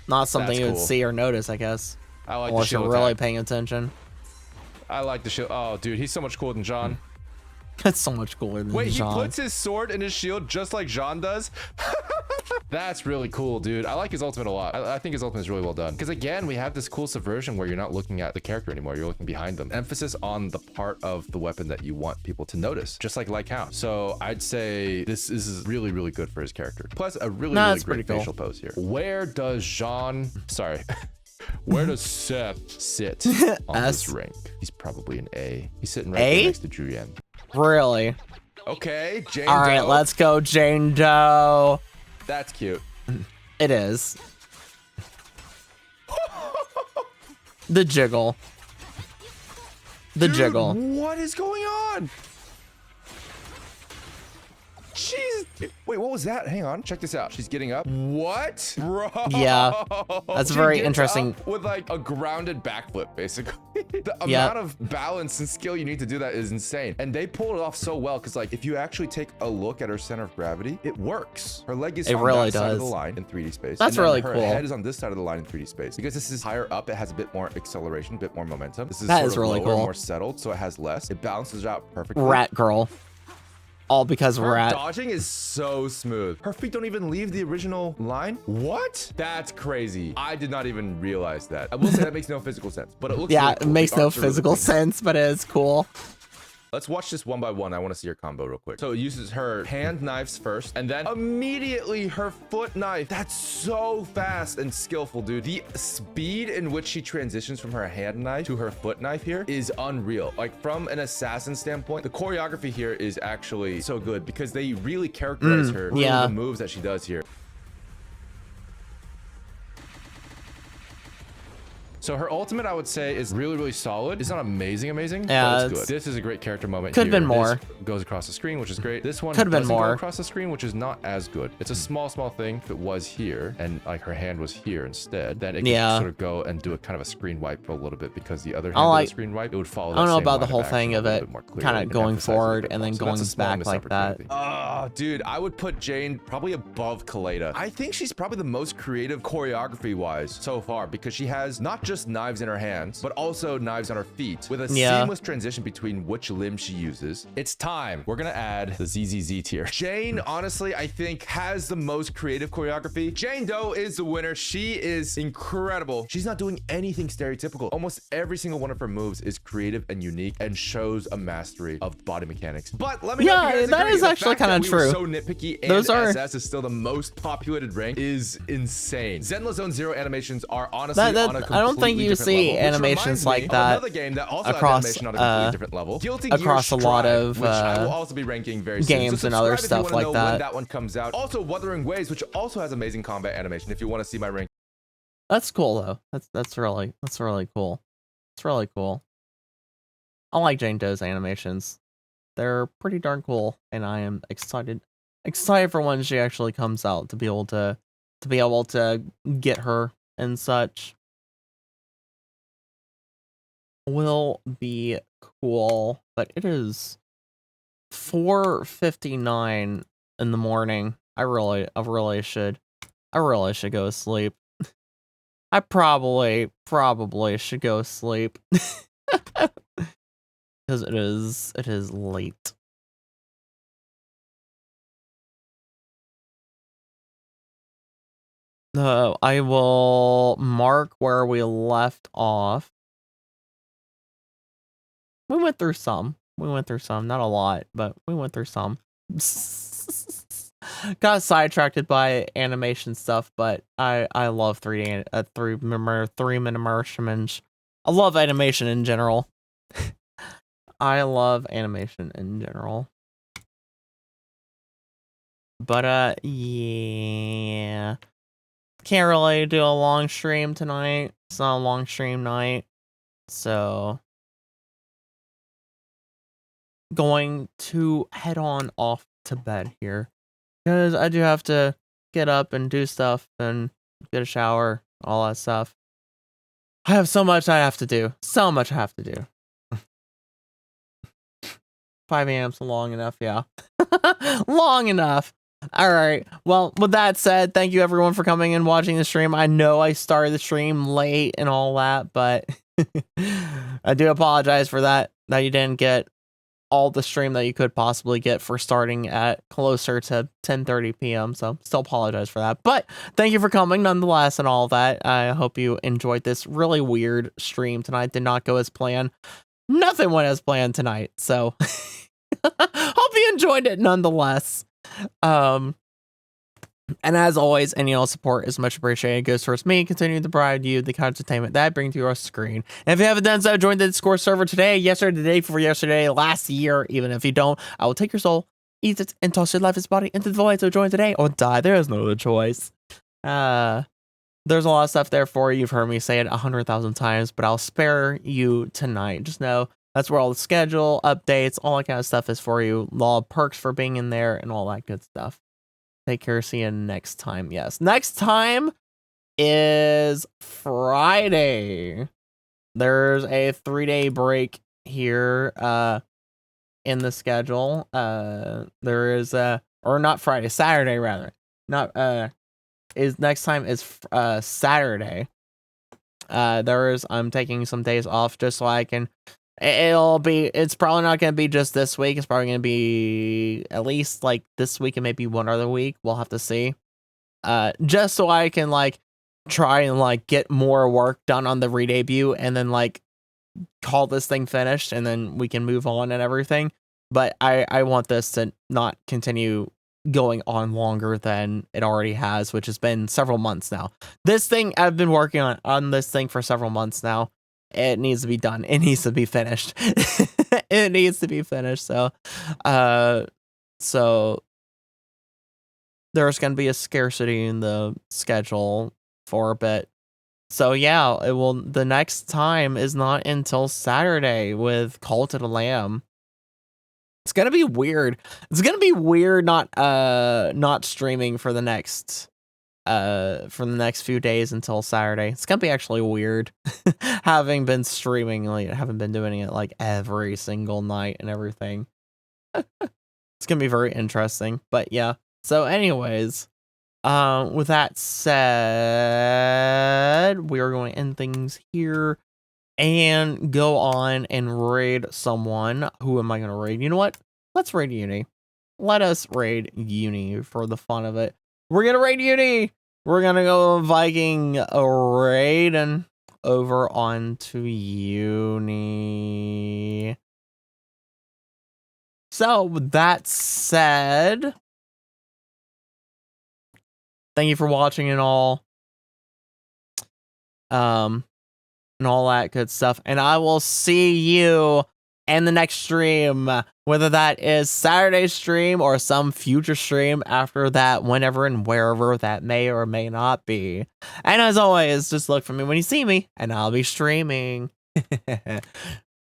Not something That's you would cool. see or notice, I guess. I like the unless you're shield really attack. paying attention. I like the shield. Oh, dude, he's so much cooler than Jean. That's so much cooler than Wait, Jean. he puts his sword in his shield just like Jean does? That's really cool, dude. I like his ultimate a lot. I think his ultimate is really well done. Because again, we have this cool subversion where you're not looking at the character anymore. You're looking behind them. Emphasis on the part of the weapon that you want people to notice, just like How. So I'd say this is really, really good for his character. Plus a really, really it's great pretty cool. facial pose here. Where does where does Seth sit on this rank? He's probably an A. He's sitting right there A? next to Julian. Really? Okay, Jane All right, Doe. let's go, Jane Doe. That's cute. It is. The jiggle. The jiggle. What is going on? Jeez. Wait, what was that? Hang on. Check this out. She's getting up. What? Bro. Yeah. That's She very gets interesting. up with like a grounded backflip, basically. The Yep. amount of balance and skill you need to do that is insane. And they pulled it off so well because like if you actually take a look at her center of gravity, it works. Her leg is It on really that side of the does. line in 3D space. That's and then really her cool. head is on this side of the line in 3D space. Because this is higher up, it has a bit more acceleration, a bit more momentum. This is That sort is of really lower, cool. more settled, so it has less. It balances out perfectly. Rat girl. All because Her rat. dodging is so smooth. Her feet don't even leave the original line. What? That's crazy. I did not even realize that. I will say that makes no physical sense, but it looks Yeah, really it cool. makes The no arcs are really physical clean. sense, but it is cool. Let's watch this one by one. I want to see her combo real quick. So it uses her hand knives first, and then immediately her foot knife. That's so fast and skillful, dude. The speed in which she transitions from her hand knife to her foot knife here is unreal. Like, from an assassin standpoint, the choreography here is actually so good because they really characterize her through the moves that she does here. So her ultimate, I would say, is really, really solid. It's not amazing, but it's good. This is a great character moment. Could have been more. This goes across the screen, which is great. This one could have been doesn't more go across the screen, which is not as good. It's a small thing. If it was here and like her hand was here instead, then it could sort of go and do a kind of a screen wipe for a little bit because the other hand with a screen wipe, it would follow. I don't know about the whole thing of it kind of going forward and then going back like that. Oh, dude, I would put Jane probably above Kaleda. I think she's probably the most creative choreography-wise so far because she has not just knives in her hand, but also knives on her feet with a seamless transition between which limb she uses. It's time. We're gonna add the ZZZ tier. Jane, honestly, I think has the most creative choreography. Jane Doe is the winner. She is incredible. She's not doing anything stereotypical. Almost every single one of her moves is creative and unique and shows a mastery of body mechanics. But let me know if you guys that agree. is actually kind of true. So nitpicky, and SS is still the most populated rank is insane. Zenless Zone Zero animations are honestly on a completely I don't think you see level, animations like that another game that also across has animation on a completely different level. Guilty across Gear a lot Strive, of which I will also be ranking very games soon. and other stuff like when that. that one comes out. Also, Wuthering Waves, which also has amazing combat animation. If you want to see my rank, that's cool though. That's really cool. It's really cool. I like Jane Doe's animations. They're pretty darn cool, and I am excited for when she actually comes out to be able to get her and such. Will be cool, but it is 4:59 in the morning. I really should go to sleep. I probably should go to sleep because it is late. I will mark where we left off. We went through some, not a lot, but we went through some. Got sidetracked by animation stuff, but I love 3D, 3-minute immersions. I love animation in general. I love animation in general. But, yeah. Can't really do a long stream tonight. It's not a long stream night, so going to head on off to bed here because I do have to get up and do stuff and get a shower, all that stuff. I have so much I have to do. 5 a.m.'s long enough, yeah. Long enough. All right. Well, with that said, thank you everyone for coming and watching the stream. I know I started the stream late and all that, but I do apologize for that you didn't get all the stream that you could possibly get for starting at closer to 10:30 p.m. So still apologize for that. But thank you for coming nonetheless and all that. I hope you enjoyed this really weird stream tonight. Did not go as planned. Nothing went as planned tonight. So hope you enjoyed it nonetheless. And as always, any all support is much appreciated. It goes towards me continuing to provide you the entertainment that I bring to your screen. And if you haven't done so, join the Discord server today, yesterday, the day before yesterday, last year. Even if you don't, I will take your soul, eat it, and toss your lifeless body into the void. So join today or die. There is no other choice. There's a lot of stuff there for you. You've heard me say it 100,000 times, but I'll spare you tonight. Just know that's where all the schedule, updates, all that kind of stuff is for you. Law perks for being in there and all that good stuff. Take care. See you next time. Yes. Next time is Friday. There's a 3-day break here in the schedule. There is or not Friday, Saturday rather. Not next time is Saturday. I'm taking some days off just so I can. It's probably not going to be just this week. It's probably going to be at least like this week and maybe one other week. We'll have to see. Just so I can like try and like get more work done on the re-debut and then like call this thing finished and then we can move on and everything. But I want this to not continue going on longer than it already has, which has been several months now. This thing, I've been working on this thing for several months now. It needs to be done. It needs to be finished. It needs to be finished. So there's going to be a scarcity in the schedule for a bit. So yeah, the next time is not until Saturday with Cult of the Lamb. It's gonna be weird. It's gonna be weird not streaming for the next few days until Saturday. It's gonna be actually weird. Having been streaming, like, haven't been doing it like every single night and everything. It's gonna be very interesting. But yeah. So anyways, with that said, we are going to end things here and go on and raid someone. Who am I going to raid? You know what? Let's raid Uni. Let us raid Uni for the fun of it. We're going to raid Uni. We're going to go Viking raid and over onto Uni. So with that said, thank you for watching and all. And all that good stuff. And I will see you in the next stream, whether that is Saturday's stream or some future stream after that, whenever and wherever that may or may not be. And as always, just look for me when you see me, and I'll be streaming.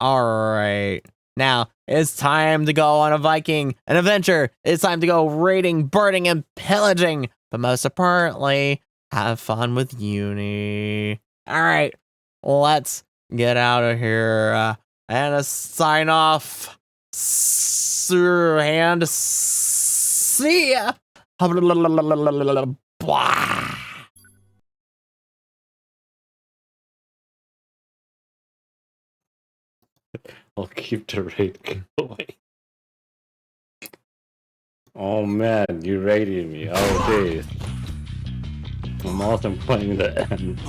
Alright. Now, it's time to go on a Viking, an adventure. It's time to go raiding, burning, and pillaging. But most importantly, have fun with Uni. Alright. Let's get out of here and sign off. And see ya. I'll keep the raid going. Oh man, you raided me. Oh, jeez. I'm also playing the end.